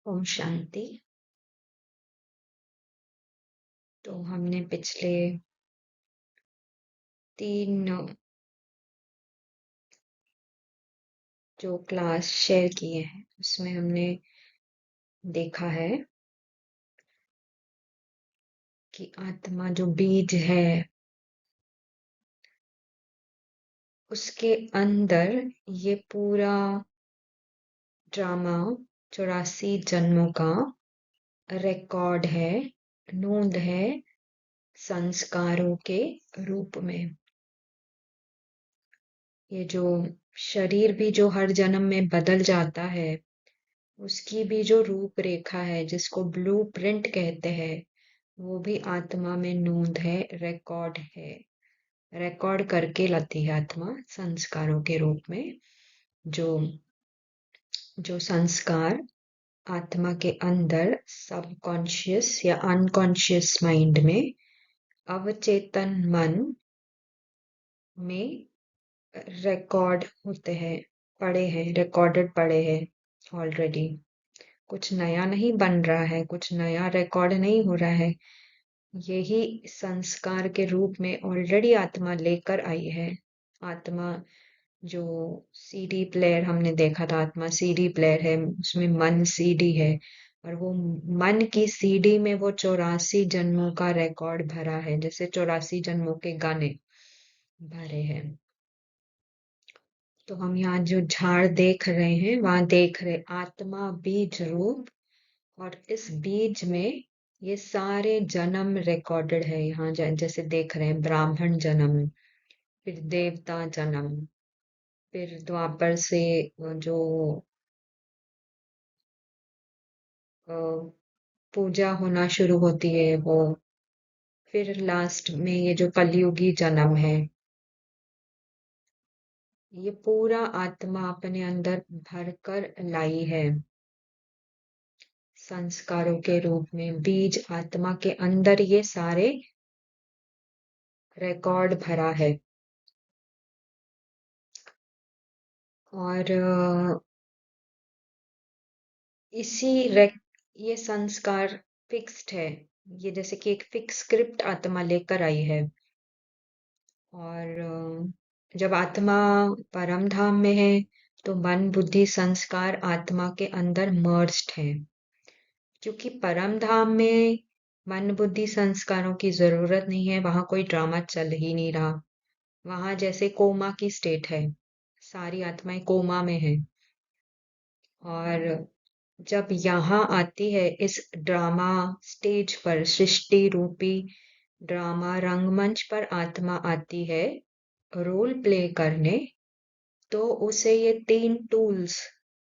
ओम शांति। तो हमने पिछले 3 जो क्लास शेयर किए हैं उसमें हमने देखा है कि आत्मा जो बीज है उसके अंदर ये पूरा ड्रामा 84 जन्मों का रिकॉर्ड है, नोंद है संस्कारों के रूप में। ये जो शरीर भी जो हर जन्म में बदल जाता है उसकी भी जो रूपरेखा है जिसको ब्लूप्रिंट कहते हैं वो भी आत्मा में नोंद है, रिकॉर्ड है। रिकॉर्ड करके लाती है आत्मा संस्कारों के रूप में। जो जो संस्कार आत्मा के अंदर सबकॉन्शियस या अनकॉन्शियस माइंड में, अवचेतन मन में रिकॉर्ड होते हैं, पड़े हैं, रिकॉर्डेड पड़े हैं ऑलरेडी। कुछ नया नहीं बन रहा है, कुछ नया रिकॉर्ड नहीं हो रहा है। यही संस्कार के रूप में ऑलरेडी आत्मा लेकर आई है। आत्मा जो सीडी प्लेयर हमने देखा था, आत्मा सीडी प्लेयर है, उसमें मन सीडी है और वो मन की सीडी में वो 84 जन्मों का रिकॉर्ड भरा है, जैसे 84 जन्मों के गाने भरे हैं। तो हम यहाँ जो झाड़ देख रहे हैं वहां देख रहे आत्मा बीज रूप, और इस बीज में ये सारे जन्म रिकॉर्डेड है। यहाँ जैसे देख रहे हैं ब्राह्मण जन्म, फिर देवता जन्म, फिर द्वापर से जो अ, पूजा होना शुरू होती है वो, फिर लास्ट में ये जो कलयुगी जन्म है, ये पूरा आत्मा अपने अंदर भरकर लाई है संस्कारों के रूप में। बीज आत्मा के अंदर ये सारे रिकॉर्ड भरा है। और ये संस्कार फिक्स्ड है। ये जैसे कि एक फिक्स स्क्रिप्ट आत्मा लेकर आई है। और जब आत्मा परम धाम में है तो मन बुद्धि संस्कार आत्मा के अंदर मर्ज्ड है, क्योंकि परम धाम में मन बुद्धि संस्कारों की जरूरत नहीं है। वहां कोई ड्रामा चल ही नहीं रहा। वहां जैसे कोमा की स्टेट है, सारी आत्माएं कोमा में है। और जब यहाँ आती है इस ड्रामा स्टेज पर, सृष्टि रूपी ड्रामा रंगमंच पर आत्मा आती है रोल प्ले करने, तो उसे ये 3 टूल्स,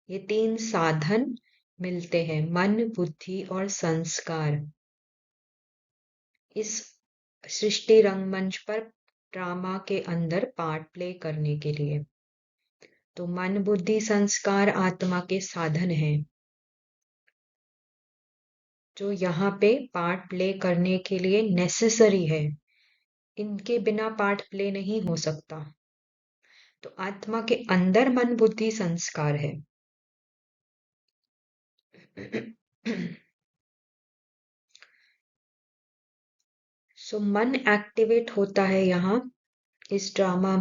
ये 3 साधन मिलते हैं, मन बुद्धि और संस्कार, इस सृष्टि रंगमंच पर ड्रामा के अंदर पार्ट प्ले करने के लिए। तो मन बुद्धि संस्कार आत्मा के साधन हैं जो यहाँ पे पार्ट प्ले करने के लिए नेसेसरी है। इनके बिना पार्ट प्ले नहीं हो सकता। तो आत्मा के अंदर मन बुद्धि संस्कार है। सो मन एक्टिवेट होता है यहाँ इस ड्रामा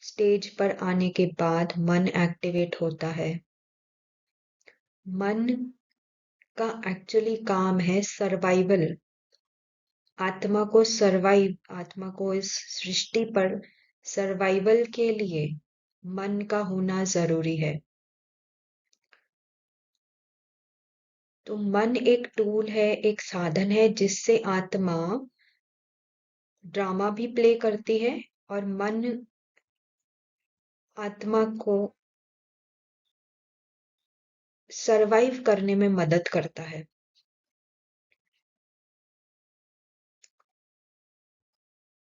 स्टेज पर आने के बाद। मन एक्टिवेट होता है। मन का एक्चुअली काम है सर्वाइवल। आत्मा को आत्मा को इस सृष्टि पर सर्वाइवल के लिए मन का होना जरूरी है। तो मन एक टूल है, एक साधन है जिससे आत्मा ड्रामा भी प्ले करती है, और मन आत्मा को सरवाइव करने में मदद करता है।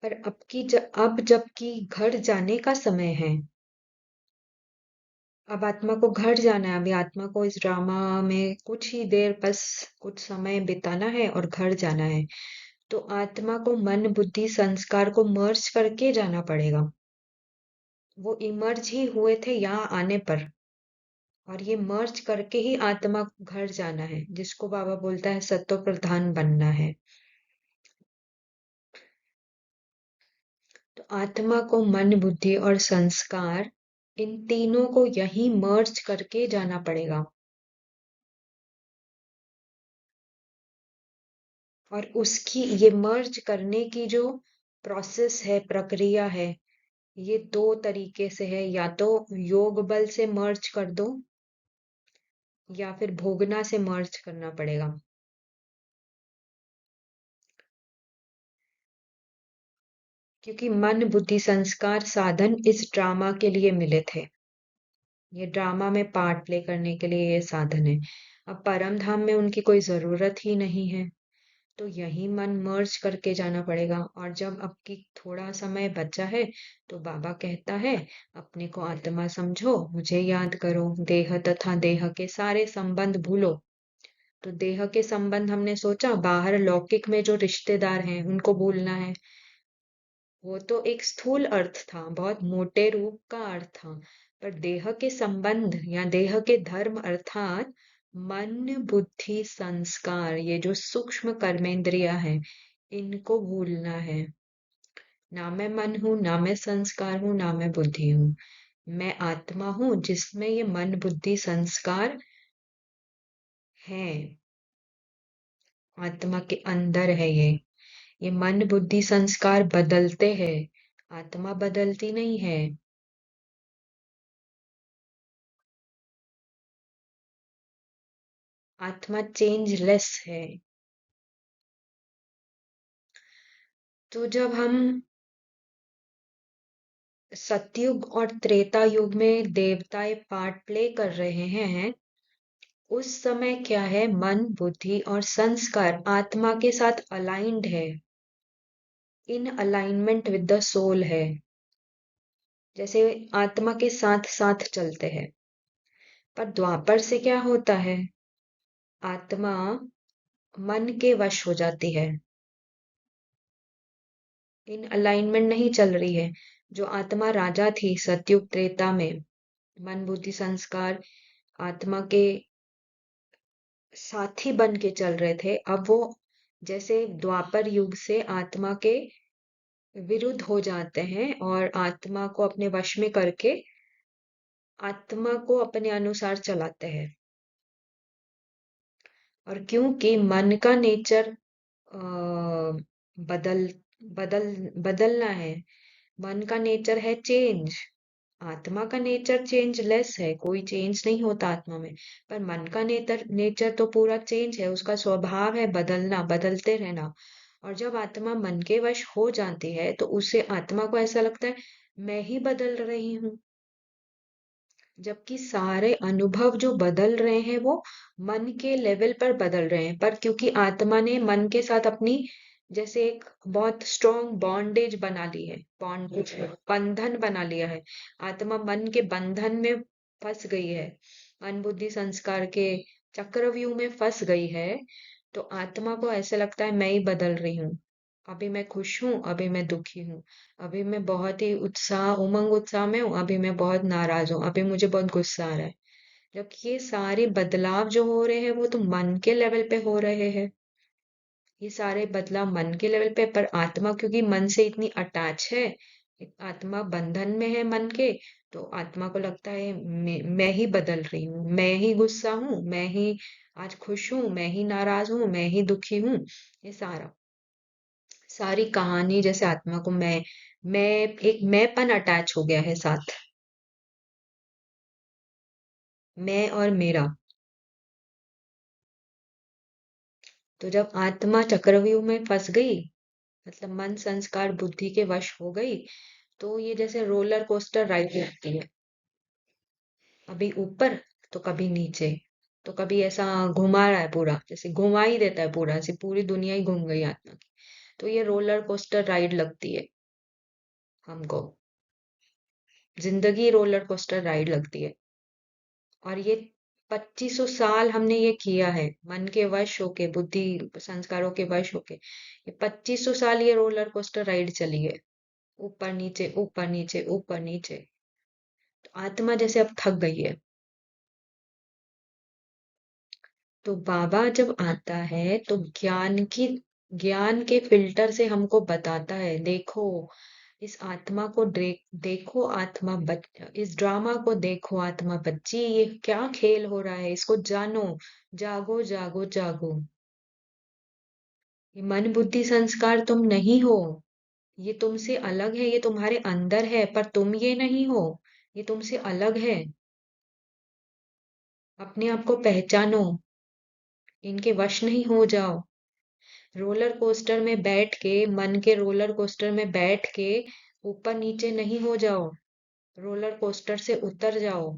पर अब जबकि घर जाने का समय है, अब आत्मा को घर जाना है। अभी आत्मा को इस ड्रामा में कुछ ही देर, बस कुछ समय बिताना है और घर जाना है। तो आत्मा को मन बुद्धि संस्कार को मर्ज करके जाना पड़ेगा। वो इमर्ज ही हुए थे यहाँ आने पर। और ये मर्ज करके ही आत्मा को घर जाना है, जिसको बाबा बोलता है सत्व प्रधान बनना है। तो आत्मा को मन बुद्धि और संस्कार, इन तीनों को यही मर्ज करके जाना पड़ेगा। और उसकी ये मर्ज करने की जो प्रोसेस है, प्रक्रिया है, ये दो तरीके से है। या तो योग बल से मर्ज कर दो, या फिर भोगना से मर्ज करना पड़ेगा। क्योंकि मन बुद्धि संस्कार साधन इस ड्रामा के लिए मिले थे। ये ड्रामा में पार्ट प्ले करने के लिए ये साधन है। अब परम धाम में उनकी कोई जरूरत ही नहीं है, तो यही मन मर्ज करके जाना पड़ेगा। और जब आपकी थोड़ा समय बचा है, तो बाबा कहता है अपने को आत्मा समझो, मुझे याद करो, देह तथा देह के सारे संबंध भूलो। तो देह के संबंध हमने सोचा बाहर लौकिक में जो रिश्तेदार हैं उनको भूलना है, वो तो एक स्थूल अर्थ था, बहुत मोटे रूप का अर्थ था। पर देह के संबंध या देह के धर्म अर्थात मन बुद्धि संस्कार, ये जो सूक्ष्म कर्मेंद्रिया है, इनको भूलना है। ना मैं मन हूं, ना मैं संस्कार हूं, ना मैं बुद्धि हूं। मैं आत्मा हूं जिसमें ये मन बुद्धि संस्कार हैं। आत्मा के अंदर है ये मन बुद्धि संस्कार बदलते हैं, आत्मा बदलती नहीं है। आत्मा चेंजलेस है। तो जब हम सतयुग और त्रेता युग में देवताएं पार्ट प्ले कर रहे हैं, उस समय क्या है, मन बुद्धि और संस्कार आत्मा के साथ अलाइंड है, in alignment with the soul है, जैसे आत्मा के साथ साथ चलते हैं। पर द्वापर से क्या होता है, आत्मा मन के वश हो जाती है, इन अलाइनमेंट नहीं चल रही है। जो आत्मा राजा थी सतयुग त्रेता में, मन बुद्धि संस्कार आत्मा के साथी बन के चल रहे थे, अब वो जैसे द्वापर युग से आत्मा के विरुद्ध हो जाते हैं और आत्मा को अपने वश में करके आत्मा को अपने अनुसार चलाते हैं। और क्योंकि मन का नेचर बदल बदल बदलना है, मन का नेचर है चेंज, आत्मा का नेचर चेंजलेस है, कोई चेंज नहीं होता आत्मा में। पर मन का नेचर नेचर तो पूरा चेंज है, उसका स्वभाव है बदलना, बदलते रहना। और जब आत्मा मन के वश हो जाती है, तो उसे आत्मा को ऐसा लगता है मैं ही बदल रही हूँ, जबकि सारे अनुभव जो बदल रहे हैं वो मन के लेवल पर बदल रहे हैं। पर क्योंकि आत्मा ने मन के साथ अपनी जैसे एक बहुत स्ट्रॉन्ग बॉन्डेज बना ली है, बॉन्डेज बंधन बना लिया है, आत्मा मन के बंधन में फंस गई है, मन बुद्धि संस्कार के चक्रव्यूह में फंस गई है। तो आत्मा को ऐसा लगता है मैं ही बदल रही हूँ, अभी मैं खुश हूँ, अभी मैं दुखी हूँ, अभी मैं बहुत ही उत्साह उमंग उत्साह में हूँ, अभी मैं बहुत नाराज हूँ, अभी मुझे बहुत गुस्सा आ रहा है। जबकि ये सारे बदलाव जो हो रहे हैं वो तो मन के लेवल पे हो रहे हैं, ये सारे बदलाव मन के लेवल पे। पर आत्मा क्योंकि मन से इतनी अटैच है, आत्मा बंधन में है मन के, तो आत्मा को लगता है मैं ही बदल रही हूँ, मैं ही गुस्सा हूँ, मैं ही आज खुश हूँ, मैं ही नाराज हूँ, मैं ही दुखी हूँ। ये सारी कहानी जैसे आत्मा को मैं एक मैंपन अटैच हो गया है साथ, मैं और मेरा। तो जब आत्मा चक्रव्यूह में फंस गई, मतलब मन संस्कार बुद्धि के वश हो गई, तो ये जैसे रोलर कोस्टर राइड लगती है, अभी ऊपर तो कभी नीचे, तो कभी ऐसा घुमा रहा है पूरा, जैसे घुमा ही देता है पूरा, ऐसे पूरी दुनिया ही घूम गई आत्मा की। तो ये रोलर कोस्टर राइड लगती है हमको, जिंदगी रोलर कोस्टर राइड लगती है। और ये 2500 साल हमने ये किया है, मन के वश होके, बुद्धि संस्कारों के वश होके, ये 2500 साल ये रोलर कोस्टर राइड चली है, ऊपर नीचे ऊपर नीचे ऊपर नीचे। तो आत्मा जैसे अब थक गई है, तो बाबा जब आता है तो ज्ञान के फिल्टर से हमको बताता है, देखो इस आत्मा को देखो, इस ड्रामा को देखो आत्मा बच्ची, ये क्या खेल हो रहा है, इसको जानो, जागो जागो जागो। ये मन बुद्धि संस्कार तुम नहीं हो, ये तुमसे अलग है, ये तुम्हारे अंदर है, पर तुम ये नहीं हो, ये तुमसे अलग है। अपने आप को पहचानो, इनके वश नहीं हो जाओ। रोलर कोस्टर में बैठ के, मन के रोलर कोस्टर में बैठ के ऊपर नीचे नहीं हो जाओ, रोलर कोस्टर से उतर जाओ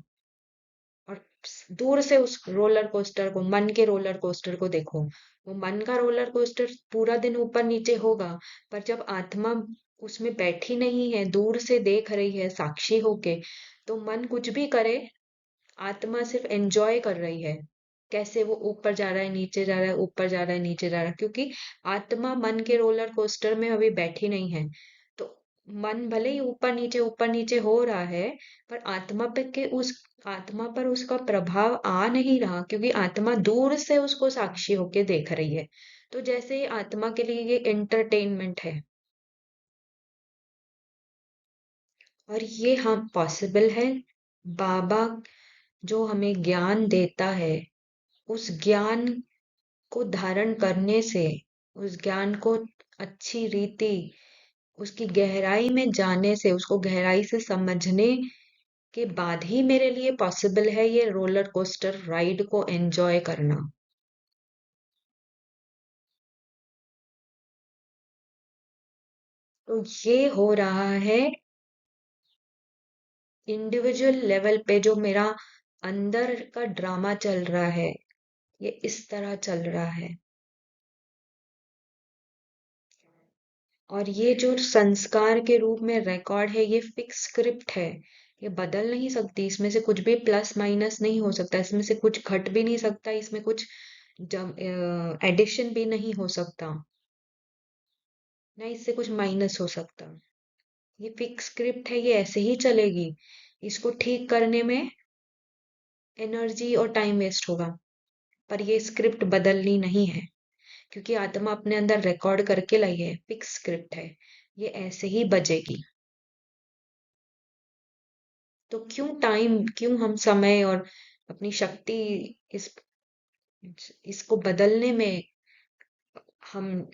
और दूर से उस रोलर कोस्टर को, मन के रोलर कोस्टर को देखो। वो मन का रोलर कोस्टर पूरा दिन ऊपर नीचे होगा, पर जब आत्मा उसमें बैठी नहीं है, दूर से देख रही है साक्षी होके, तो मन कुछ भी करे, आत्मा सिर्फ एंजॉय कर रही है, कैसे वो ऊपर जा रहा है, नीचे जा रहा है, ऊपर जा रहा है, नीचे जा रहा है, क्योंकि आत्मा मन के रोलर कोस्टर में अभी बैठी नहीं है। तो मन भले ही ऊपर नीचे हो रहा है, पर आत्मा पर उसका प्रभाव आ नहीं रहा, क्योंकि आत्मा दूर से उसको साक्षी होके देख रही है। तो जैसे आत्मा के लिए ये एंटरटेनमेंट है, और ये हाँ पॉसिबल है। बाबा जो हमें ज्ञान देता है, उस ज्ञान को धारण करने से, उस ज्ञान को अच्छी रीति, उसकी गहराई में जाने से, उसको गहराई से समझने के बाद ही मेरे लिए पॉसिबल है ये रोलर कोस्टर राइड को एंजॉय करना। तो ये हो रहा है इंडिविजुअल लेवल पे, जो मेरा अंदर का ड्रामा चल रहा है, ये इस तरह चल रहा है। और ये जो संस्कार के रूप में रिकॉर्ड है, ये फिक्स स्क्रिप्ट है, ये बदल नहीं सकती, इसमें से कुछ भी प्लस माइनस नहीं हो सकता, इसमें से कुछ घट भी नहीं सकता, इसमें कुछ एडिशन भी नहीं हो सकता, ना इससे कुछ माइनस हो सकता। ये फिक्स स्क्रिप्ट है, ये ऐसे ही चलेगी। इसको ठीक करने में एनर्जी और टाइम वेस्ट होगा, पर ये स्क्रिप्ट बदलनी नहीं है, क्योंकि आत्मा अपने अंदर रिकॉर्ड करके लाई है, फिक्स स्क्रिप्ट है, ये ऐसे ही बजेगी। तो क्यों हम समय और अपनी शक्ति, इस इसको बदलने में हम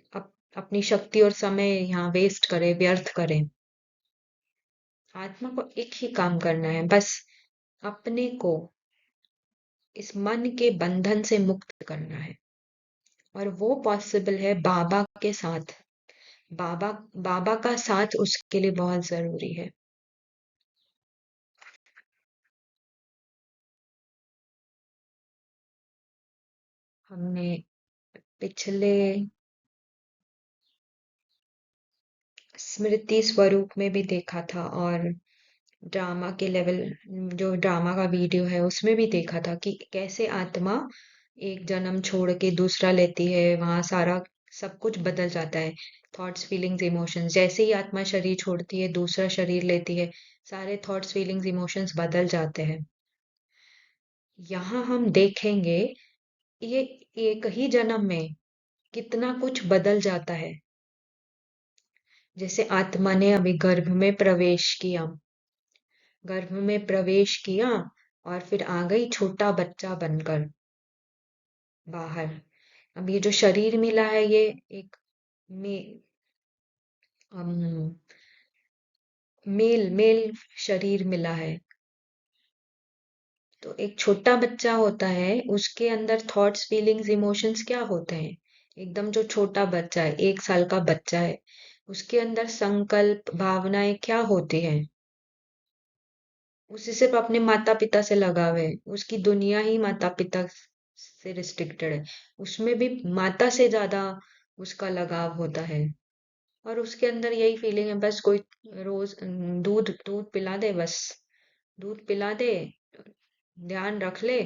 अपनी शक्ति और समय यहाँ वेस्ट करें, व्यर्थ करें। आत्मा को एक ही काम करना है, बस अपने को इस मन के बंधन से मुक्त करना है, और वो पॉसिबल है बाबा के साथ। बाबा बाबा का साथ उसके लिए बहुत जरूरी है। हमने पिछले स्मृति स्वरूप में भी देखा था, और ड्रामा के लेवल, जो ड्रामा का वीडियो है उसमें भी देखा था कि कैसे आत्मा एक जन्म छोड़ के दूसरा लेती है, वहां सारा सब कुछ बदल जाता है। थॉट्स फीलिंग्स इमोशंस, जैसे ही आत्मा शरीर छोड़ती है, दूसरा शरीर लेती है, सारे थॉट्स फीलिंग्स इमोशंस बदल जाते हैं। यहाँ हम देखेंगे ये एक ही जन्म में कितना कुछ बदल जाता है। जैसे आत्मा ने अभी गर्भ में प्रवेश किया, और फिर आ गई छोटा बच्चा बनकर बाहर। अब ये जो शरीर मिला है, ये एक मे, अम, मेल शरीर मिला है। तो एक छोटा बच्चा होता है, उसके अंदर थॉट्स फीलिंग्स इमोशंस क्या होते हैं? एकदम जो छोटा बच्चा है, 1 साल का बच्चा है, उसके अंदर संकल्प भावनाएं क्या होती हैं? उसे सिर्फ अपने माता पिता से लगाव है, उसकी दुनिया ही माता पिता से रिस्ट्रिक्टेड है, उसमें भी माता से ज्यादा उसका लगाव होता है। और उसके अंदर यही फीलिंग है, बस कोई रोज दूध दूध पिला दे, बस दूध पिला दे, ध्यान रख ले,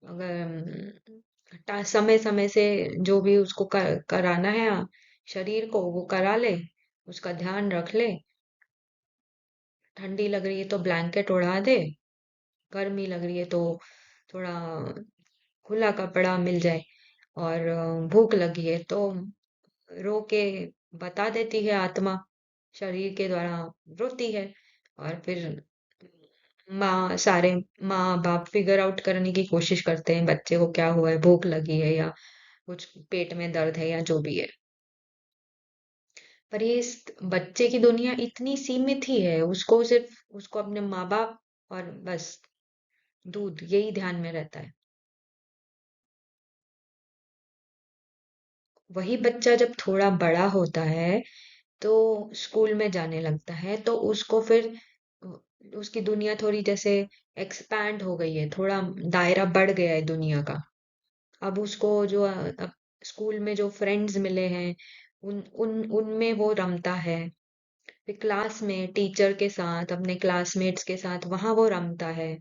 अगर समय समय से जो भी उसको कराना है शरीर को, वो करा ले, उसका ध्यान रख ले। ठंडी लग रही है तो ब्लैंकेट उड़ा दे, गर्मी लग रही है तो थोड़ा खुला कपड़ा मिल जाए, और भूख लगी है तो रो के बता देती है आत्मा, शरीर के द्वारा रोती है। और फिर सारे माँ बाप फिगर आउट करने की कोशिश करते हैं बच्चे को क्या हुआ है, भूख लगी है या कुछ पेट में दर्द है या जो भी है। पर ये बच्चे की दुनिया इतनी सीमित ही है, उसको सिर्फ उसको अपने माँ बाप और बस दूध यही ध्यान में रहता है। वही बच्चा जब थोड़ा बड़ा होता है तो स्कूल में जाने लगता है तो उसको फिर उसकी दुनिया थोड़ी जैसे एक्सपैंड हो गई है, थोड़ा दायरा बढ़ गया है दुनिया का। अब उसको जो अब स्कूल में जो फ्रेंड्स मिले हैं उन उन उनमें वो रमता है। फिर क्लास में टीचर के साथ अपने क्लासमेट्स के साथ वहां वो रमता है।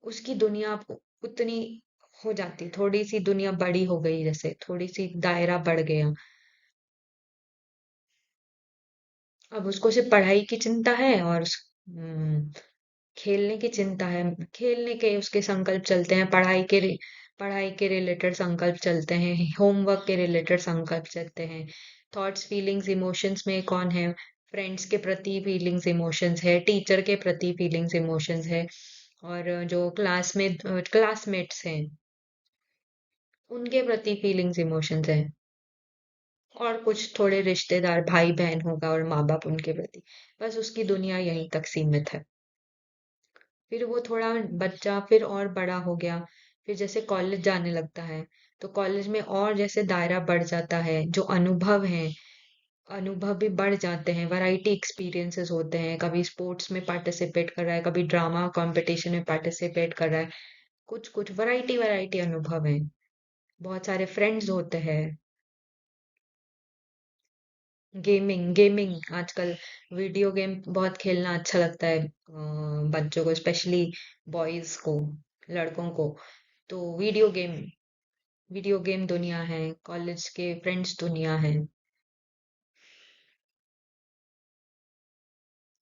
उसकी दुनिया अब उतनी हो जाती, थोड़ी सी दुनिया बड़ी हो गई, जैसे थोड़ी सी दायरा बढ़ गया। अब उसको सिर्फ पढ़ाई की चिंता है और खेलने की चिंता है। खेलने के उसके संकल्प चलते हैं, पढ़ाई के रिलेटेड संकल्प चलते हैं, होमवर्क के रिलेटेड संकल्प चलते हैं। थॉट्स फीलिंग्स इमोशंस में कौन है, फ्रेंड्स के प्रति फीलिंग्स इमोशंस है, टीचर के प्रति फीलिंग्स इमोशंस है, और जो क्लासमेट्स हैं उनके प्रति फीलिंग्स इमोशंस है, और कुछ थोड़े रिश्तेदार भाई बहन होगा और माँ बाप उनके प्रति। बस उसकी दुनिया यहीं तक सीमित है। फिर वो थोड़ा बच्चा फिर और बड़ा हो गया, फिर जैसे कॉलेज जाने लगता है तो कॉलेज में और जैसे दायरा बढ़ जाता है, जो अनुभव हैं अनुभव भी बढ़ जाते हैं, वैरायटी एक्सपीरियंसेस होते हैं, कभी स्पोर्ट्स में पार्टिसिपेट कर रहा है, कभी ड्रामा कंपटीशन में पार्टिसिपेट कर रहा है, कुछ कुछ वैरायटी वैरायटी अनुभव हैं, बहुत सारे फ्रेंड्स होते हैं। गेमिंग गेमिंग आजकल वीडियो गेम बहुत खेलना अच्छा लगता है, बच्चों को स्पेशली, बॉयज को, लड़कों को। तो वीडियो गेम दुनिया है, कॉलेज के फ्रेंड्स दुनिया है।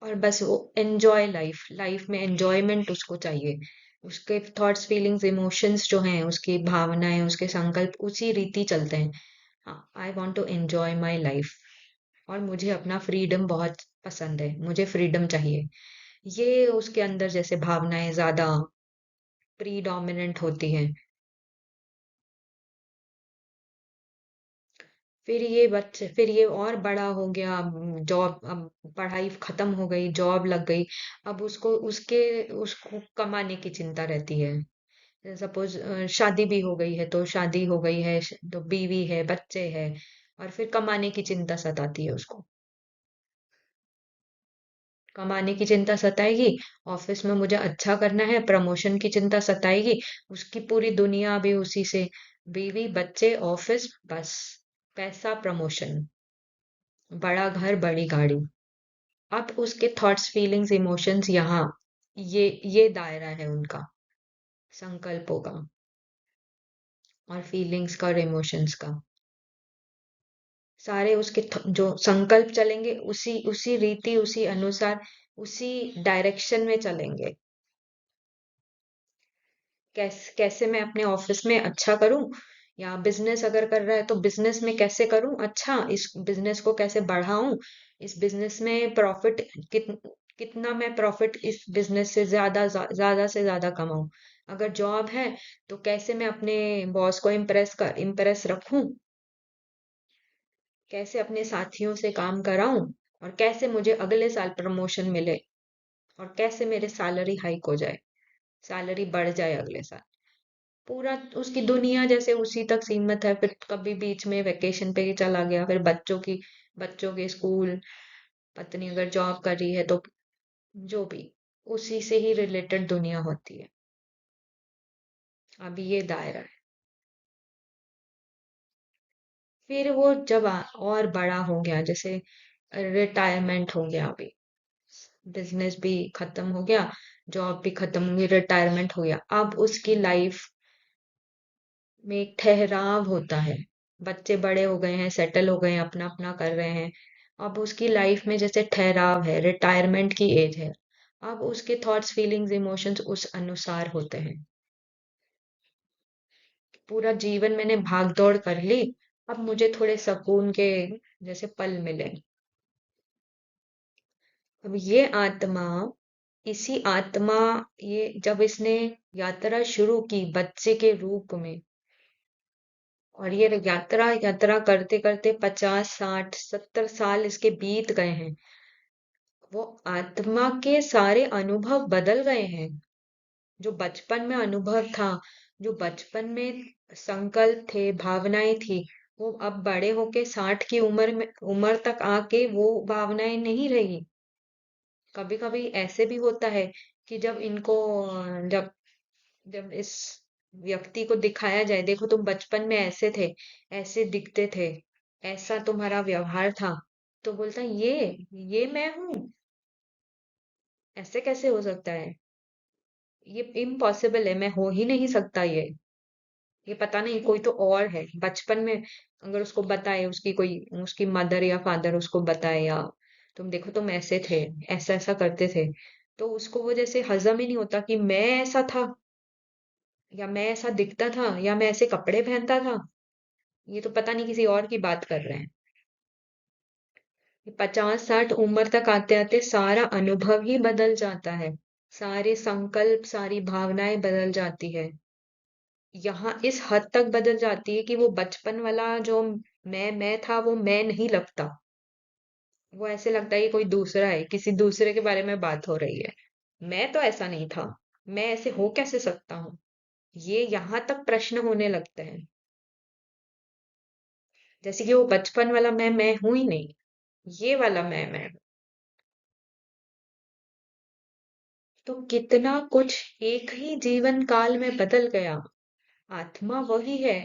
और बस वो एंजॉय लाइफ, लाइफ में एंजॉयमेंट उसको चाहिए। उसके थॉट्स फीलिंग्स इमोशंस जो हैं, उसकी भावनाएं, उसके संकल्प उसी रीति चलते हैं। हाँ, I want to enjoy my life, और मुझे अपना फ्रीडम बहुत पसंद है, मुझे फ्रीडम चाहिए। ये उसके अंदर जैसे भावनाएं ज्यादा प्रीडोमिनेंट होती हैं। फिर ये और बड़ा हो गया, जॉब, अब पढ़ाई खत्म हो गई, जॉब लग गई। अब उसको कमाने की चिंता रहती है। सपोज शादी भी हो गई है तो शादी हो गई है, तो बीवी है, बच्चे हैं, और फिर कमाने की चिंता सताती है उसको। कमाने की चिंता सताएगी, ऑफिस में मुझे अच्छा करना है, प्रमोशन की चिंता सताएगी, उसकी पूरी दुनिया भी उसी से, बीवी बच्चे ऑफिस, बस पैसा प्रमोशन, बड़ा घर बड़ी गाड़ी। अब उसके थॉट्स फीलिंग्स इमोशंस यहाँ, ये दायरा है उनका, संकल्पों का और फीलिंग्स का और इमोशंस का। सारे उसके जो संकल्प चलेंगे उसी उसी रीति, उसी अनुसार, उसी डायरेक्शन में चलेंगे। कैसे मैं अपने ऑफिस में अच्छा करूं, या बिजनेस अगर कर रहा है तो बिजनेस में कैसे करूं अच्छा, इस बिजनेस को कैसे बढ़ाऊं, इस बिजनेस में कितना मैं प्रॉफिट इस बिजनेस से ज्यादा से ज्यादा कमाऊं। अगर जॉब है तो कैसे मैं अपने बॉस को इम्प्रेस रखूं, कैसे अपने साथियों से काम कराऊं, और कैसे मुझे अगले साल प्रमोशन मिले, और कैसे मेरे सैलरी हाइक हो जाए, सैलरी बढ़ जाए अगले साल। पूरा उसकी दुनिया जैसे उसी तक सीमित है। फिर कभी बीच में वेकेशन पे ही चला गया, फिर बच्चों के स्कूल, पत्नी अगर जॉब कर रही है तो जो भी, उसी से ही रिलेटेड दुनिया होती है। अभी ये दायरा है। फिर वो जब और बड़ा हो गया, जैसे रिटायरमेंट हो गया, अभी बिजनेस भी खत्म हो गया, जॉब भी खत्म हुई, रिटायरमेंट हो गया, अब उसकी लाइफ में एक ठहराव होता है। बच्चे बड़े हो गए हैं, सेटल हो गए हैं, अपना अपना कर रहे हैं। अब उसकी लाइफ में जैसे ठहराव है, रिटायरमेंट की एज है। अब उसके थॉट्स फीलिंग्स इमोशंस उस अनुसार होते हैं। पूरा जीवन मैंने भाग दौड़ कर ली, अब मुझे थोड़े सुकून के जैसे पल मिले। अब ये आत्मा, इसी आत्मा, ये जब इसने यात्रा शुरू की बच्चे के रूप में, और ये यात्रा यात्रा करते करते 50 60 70 साल इसके बीत गए हैं, वो आत्मा के सारे अनुभव बदल गए हैं। जो बचपन में अनुभव था, जो बचपन में संकल्प थे, भावनाएं थी, वो अब बड़े होके 60 की उम्र तक आके वो भावनाएं नहीं रही। कभी कभी ऐसे भी होता है कि जब इनको जब जब इस व्यक्ति को दिखाया जाए, देखो तुम बचपन में ऐसे थे, ऐसे दिखते थे, ऐसा तुम्हारा व्यवहार था, तो बोलता है ये मैं हूँ, ऐसे कैसे हो सकता है, ये इम्पॉसिबल है, मैं हो ही नहीं सकता ये पता नहीं कोई तो और है। बचपन में अगर उसको बताए, उसकी कोई उसकी मदर या फादर उसको बताए, या तुम देखो तुम ऐसे थे, ऐसा ऐसा करते थे, तो उसको वो जैसे हजम ही नहीं होता कि मैं ऐसा था, या मैं ऐसा दिखता था, या मैं ऐसे कपड़े पहनता था। ये तो पता नहीं किसी और की बात कर रहे हैं। 50 60 उम्र तक आते आते सारा अनुभव ही बदल जाता है, सारे संकल्प, सारी भावनाएं बदल जाती है। यहाँ इस हद तक बदल जाती है कि वो बचपन वाला जो मैं था, वो मैं नहीं लगता। वो ऐसे लगता है कि कोई दूसरा है, किसी दूसरे के बारे में बात हो रही है। मैं तो ऐसा नहीं था, मैं ऐसे हो कैसे सकता हूँ, ये यहाँ तक प्रश्न होने लगते हैं। जैसे कि वो बचपन वाला मैं हूं ही नहीं, ये वाला मैं हूं। तो कितना कुछ एक ही जीवन काल में बदल गया। आत्मा वही है,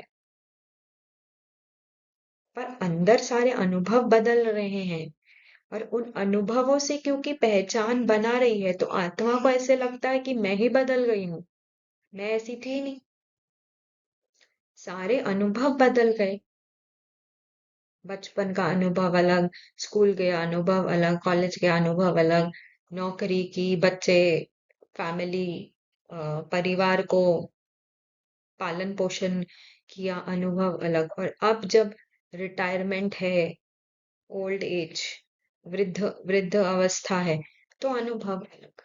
पर अंदर सारे अनुभव बदल रहे हैं। और उन अनुभवों से क्योंकि पहचान बना रही है, तो आत्मा को ऐसे लगता है कि मैं ही बदल गई हूँ, मैं ऐसी थी नहीं। सारे अनुभव बदल गए। बचपन का अनुभव अलग, स्कूल के अनुभव अलग, कॉलेज के अनुभव अलग, नौकरी की, बच्चे, फैमिली, परिवार को पालन पोषण किया, अनुभव अलग। और अब जब रिटायरमेंट है, ओल्ड एज, वृद्ध वृद्ध अवस्था है, तो अनुभव अलग,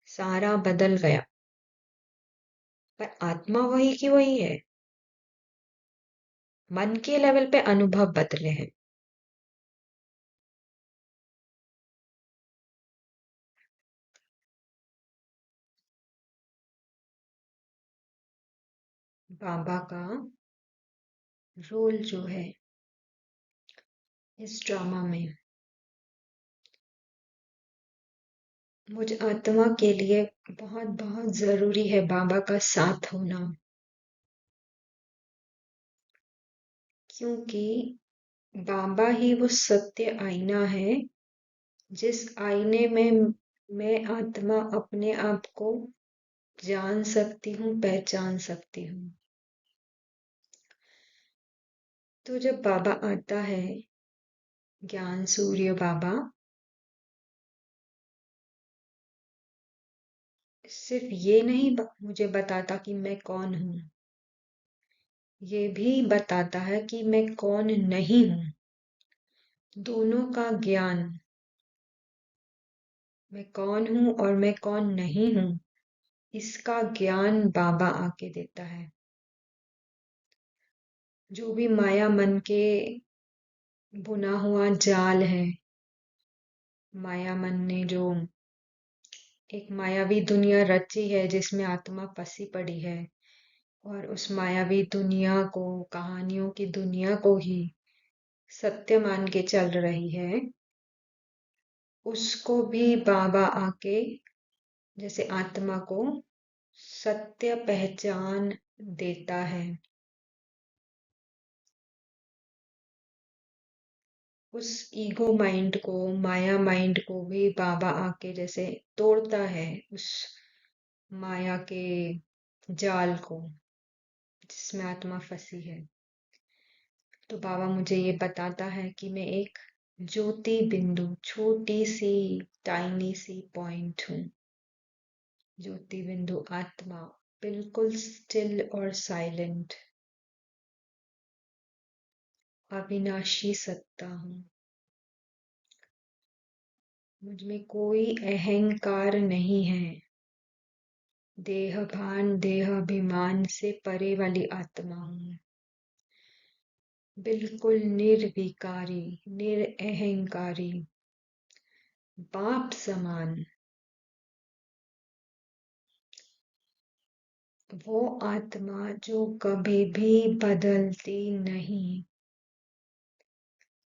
सारा बदल गया। पर आत्मा वही की वही है। मन के लेवल पे अनुभव बदले हैं। बाबा का रोल जो है इस ड्रामा में, मुझ आत्मा के लिए बहुत बहुत जरूरी है बाबा का साथ होना। क्योंकि बाबा ही वो सत्य आईना है, जिस आईने में मैं आत्मा अपने आप को जान सकती हूँ, पहचान सकती हूँ। तो जब बाबा आता है, ज्ञान सूर्य बाबा, सिर्फ ये नहीं मुझे बताता कि मैं कौन हूँ, ये भी बताता है कि मैं कौन नहीं हूँ। दोनों का ज्ञान, मैं कौन हूँ और मैं कौन नहीं हूँ, इसका ज्ञान बाबा आके देता है। जो भी माया मन के बुना हुआ जाल है, माया मन ने जो एक मायावी दुनिया रची है जिसमें आत्मा फंसी पड़ी है, और उस मायावी दुनिया को, कहानियों की दुनिया को ही सत्य मान के चल रही है, उसको भी बाबा आके जैसे आत्मा को सत्य पहचान देता है। उस ईगो माइंड को, माया माइंड को भी बाबा आके जैसे तोड़ता है, उस माया के जाल को जिसमें आत्मा फंसी है। तो बाबा मुझे ये बताता है कि मैं एक ज्योति बिंदु, छोटी सी टाइनी सी पॉइंट हूँ। ज्योति बिंदु आत्मा, बिल्कुल स्टिल और साइलेंट, अविनाशी सत्ता हूँ। मुझ में कोई अहंकार नहीं है। देहभान देहाभिमान से परे वाली आत्मा हूँ। बिल्कुल निर्विकारी, निरअहंकारी, बाप समान। वो आत्मा जो कभी भी बदलती नहीं।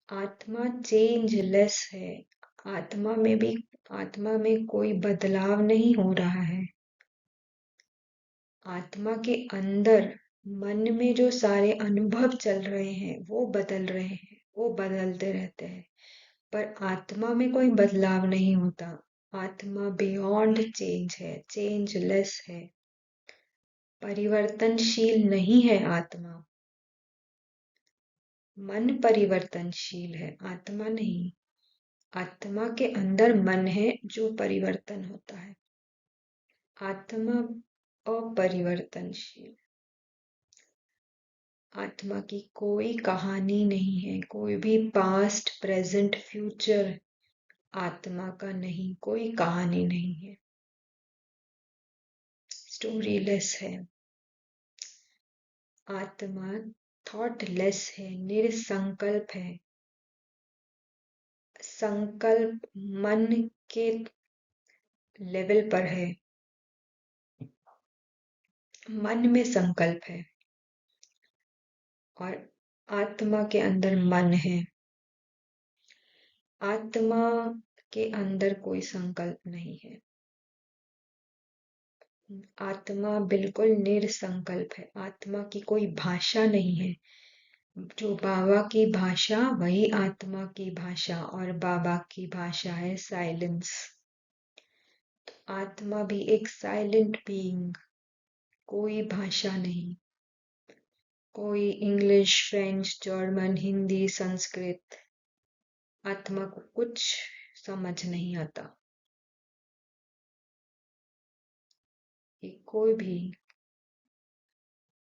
आत्मा चेंजलेस है। आत्मा में कोई बदलाव नहीं हो रहा है। आत्मा के अंदर मन में जो सारे अनुभव चल रहे हैं वो बदल रहे हैं, वो बदलते रहते हैं, पर आत्मा में कोई बदलाव नहीं होता। आत्मा बियॉन्ड चेंज है, चेंजलेस है, परिवर्तनशील नहीं है आत्मा। मन परिवर्तनशील है, आत्मा नहीं। आत्मा के अंदर मन है जो परिवर्तन होता है। आत्मा अपरिवर्तनशील। आत्मा की कोई कहानी नहीं है, कोई भी पास्ट प्रेजेंट फ्यूचर आत्मा का नहीं, कोई कहानी नहीं है। स्टोरीलेस है। आत्मा थॉटलेस है, निरसंकल्प है। संकल्प मन के लेवल पर है। मन में संकल्प है और आत्मा के अंदर मन है। आत्मा के अंदर कोई संकल्प नहीं है। आत्मा बिल्कुल निरसंकल्प है। आत्मा की कोई भाषा नहीं है। जो बाबा की भाषा वही आत्मा की भाषा, और बाबा की भाषा है साइलेंस। आत्मा भी एक साइलेंट बीइंग, कोई भाषा नहीं, कोई English French German Hindi Sanskrit, आत्मा को कुछ समझ नहीं आता। ये कोई भी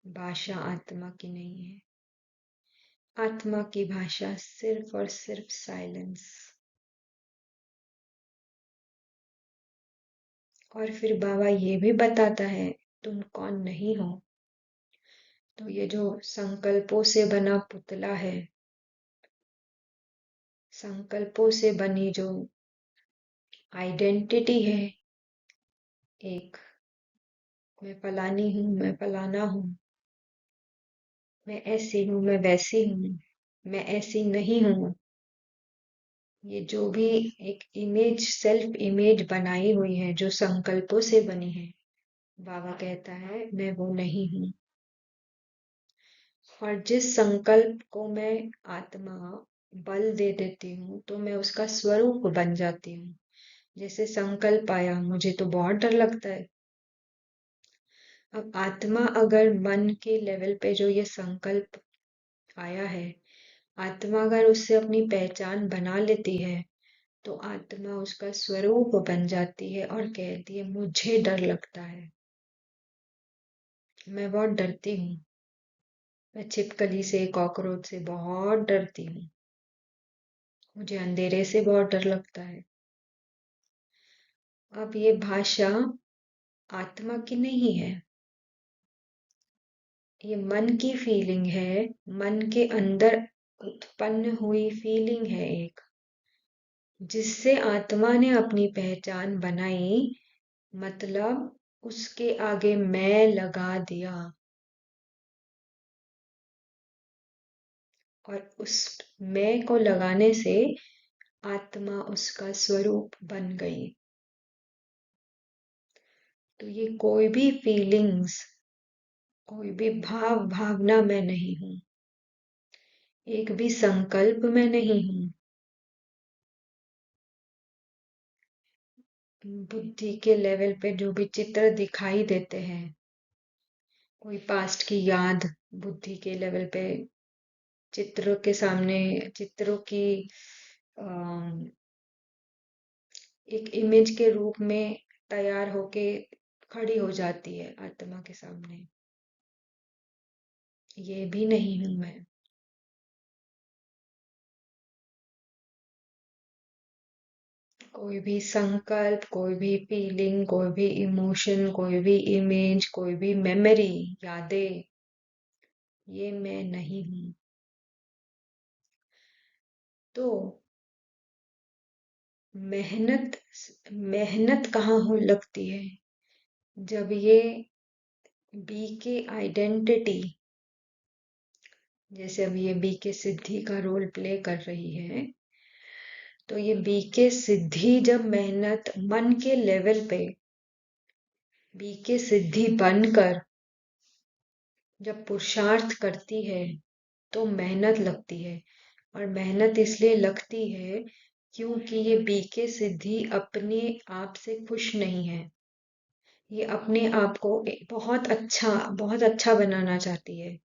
भाषा आत्मा की नहीं है। आत्मा की भाषा सिर्फ और सिर्फ साइलेंस। और फिर बाबा ये भी बताता है तुम कौन नहीं हो। तो ये जो संकल्पों से बना पुतला है, संकल्पों से बनी जो आइडेंटिटी है, एक मैं फलानी हूं, मैं फलाना हूं, मैं ऐसी हूं, मैं वैसी हूं, मैं ऐसी नहीं हूं, ये जो भी एक इमेज, सेल्फ इमेज बनाई हुई है जो संकल्पों से बनी है, बाबा कहता है मैं वो नहीं हूं। और जिस संकल्प को मैं आत्मा बल दे देती हूँ तो मैं उसका स्वरूप बन जाती हूँ। जैसे संकल्प आया, मुझे तो बहुत डर लगता है। अब आत्मा अगर मन के लेवल पे जो ये संकल्प आया है, आत्मा अगर उससे अपनी पहचान बना लेती है तो आत्मा उसका स्वरूप बन जाती है और कहती है मुझे डर लगता है, मैं बहुत डरती हूँ, मैं छिपकली से कॉकरोच से बहुत डरती हूँ, मुझे अंधेरे से बहुत डर लगता है। अब ये भाषा आत्मा की नहीं है, ये मन की फीलिंग है, मन के अंदर उत्पन्न हुई फीलिंग है एक, जिससे आत्मा ने अपनी पहचान बनाई, मतलब उसके आगे मैं लगा दिया और उस मैं को लगाने से आत्मा उसका स्वरूप बन गई। तो ये कोई भी फीलिंग्स, कोई भी भावना मैं नहीं हूं, एक भी संकल्प मैं नहीं हूं। बुद्धि के लेवल पे जो भी चित्र दिखाई देते हैं, कोई पास्ट की याद बुद्धि के लेवल पे चित्रों के सामने, चित्रों की अम, एक इमेज के रूप में तैयार होके खड़ी हो जाती है आत्मा के सामने। ये भी नहीं हूं मैं। कोई भी संकल्प, कोई भी फीलिंग, कोई भी इमोशन, कोई भी इमेज, कोई भी मेमोरी, यादें, ये मैं नहीं हूं। तो मेहनत मेहनत कहाँ हो लगती है? जब ये बी के आइडेंटिटी, जैसे अभी ये बी के सिद्धि का रोल प्ले कर रही है, तो ये बी के सिद्धि जब मेहनत मन के लेवल पे बी के सिद्धि बनकर जब पुरुषार्थ करती है तो मेहनत लगती है। और मेहनत इसलिए लगती है क्योंकि ये बी के सिद्धि अपने आप से खुश नहीं है। ये अपने आप को बहुत अच्छा बनाना चाहती है।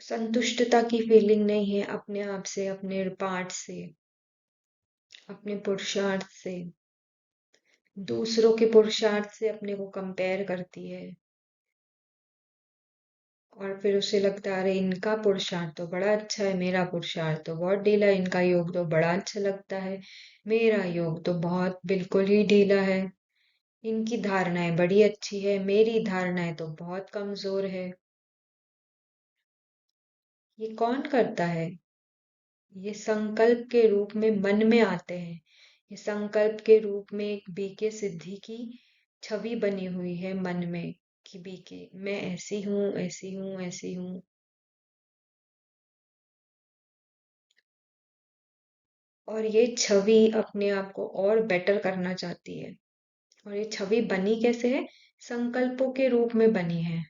संतुष्टता की फीलिंग नहीं है अपने आप से, अपने पार्ट से, अपने पुरुषार्थ से। दूसरों के पुरुषार्थ से अपने को कंपेयर करती है। और फिर उसे लगता है अरे इनका पुरुषार्थ तो बड़ा अच्छा है, मेरा पुरुषार्थ तो बहुत ढीला है, इनका योग तो बड़ा अच्छा लगता है, मेरा योग तो बहुत बिल्कुल ही ढीला है। इनकी धारणाएं बड़ी अच्छी है, मेरी धारणाएं तो बहुत कमजोर है। ये कौन करता है? ये संकल्प के रूप में मन में आते हैं। ये संकल्प के रूप में एक बीके सिद्धि की छवि बनी हुई है मन में, कि बीके मैं ऐसी हूं, ऐसी हूं, ऐसी हूं। और ये छवि अपने आप को और बेटर करना चाहती है। और ये छवि बनी कैसे है? संकल्पों के रूप में बनी है।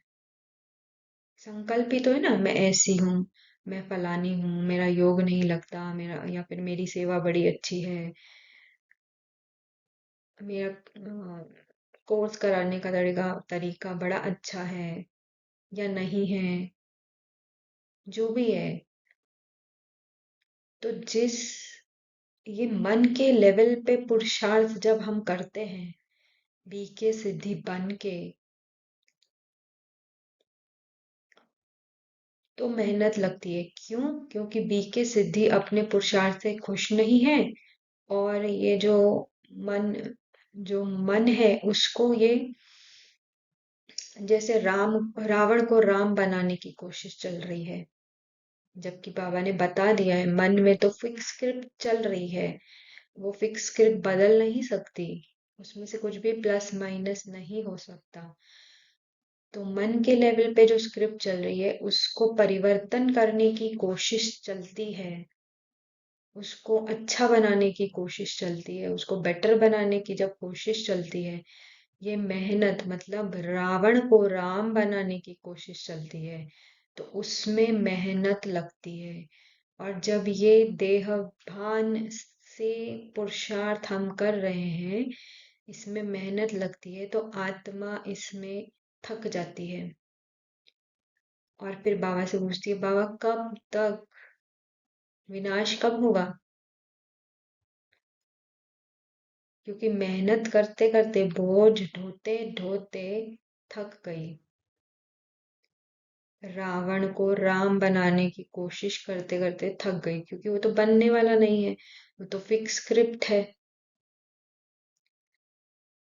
संकल्प ही तो है ना, मैं ऐसी हूँ, मैं फलानी हूँ, मेरा योग नहीं लगता, मेरा या फिर मेरी सेवा बड़ी अच्छी है, मेरा कोर्स कराने का तरीका तरीका बड़ा अच्छा है या नहीं है, जो भी है। तो जिस ये मन के लेवल पे पुरुषार्थ जब हम करते हैं बीके सिद्धि बन के, तो मेहनत लगती है। क्यों? क्योंकि बीके सिद्धि अपने पुरुषार्थ से खुश नहीं है। और ये मन जो मन है उसको ये जैसे रावण को राम बनाने की कोशिश चल रही है। जबकि बाबा ने बता दिया है मन में तो फिक्स स्क्रिप्ट चल रही है, वो फिक्स स्क्रिप्ट बदल नहीं सकती, उसमें से कुछ भी प्लस माइनस नहीं हो सकता। तो मन के लेवल पे जो स्क्रिप्ट चल रही है उसको परिवर्तन करने की कोशिश चलती है, उसको अच्छा बनाने की कोशिश चलती है, उसको बेटर बनाने की जब कोशिश चलती है, ये मेहनत मतलब रावण को राम बनाने की कोशिश चलती है, तो उसमें मेहनत लगती है। और जब ये देह भान से पुरुषार्थ हम कर रहे हैं, इसमें मेहनत लगती है, तो आत्मा इसमें थक जाती है। और फिर बाबा से पूछती है, बाबा कब तक, विनाश कब होगा? क्योंकि मेहनत करते करते बोझ ढोते ढोते थक गई, रावण को राम बनाने की कोशिश करते करते थक गई, क्योंकि वो तो बनने वाला नहीं है, वो तो फिक्स स्क्रिप्ट है।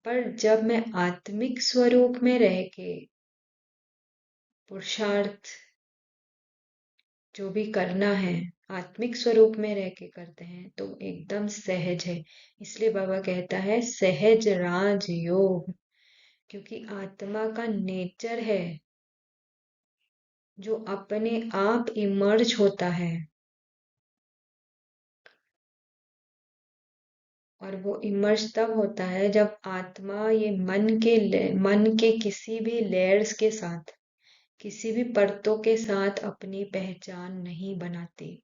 पर जब मैं आत्मिक स्वरूप में रह के पुरुषार्थ जो भी करना है आत्मिक स्वरूप में रह के करते हैं तो एकदम सहज है। इसलिए बाबा कहता है सहज राज योग, क्योंकि आत्मा का नेचर है जो अपने आप इमर्ज होता है। और वो इमर्ज तब होता है जब आत्मा ये मन के किसी भी लेयर्स के साथ, किसी भी परतों के साथ अपनी पहचान नहीं बनाती।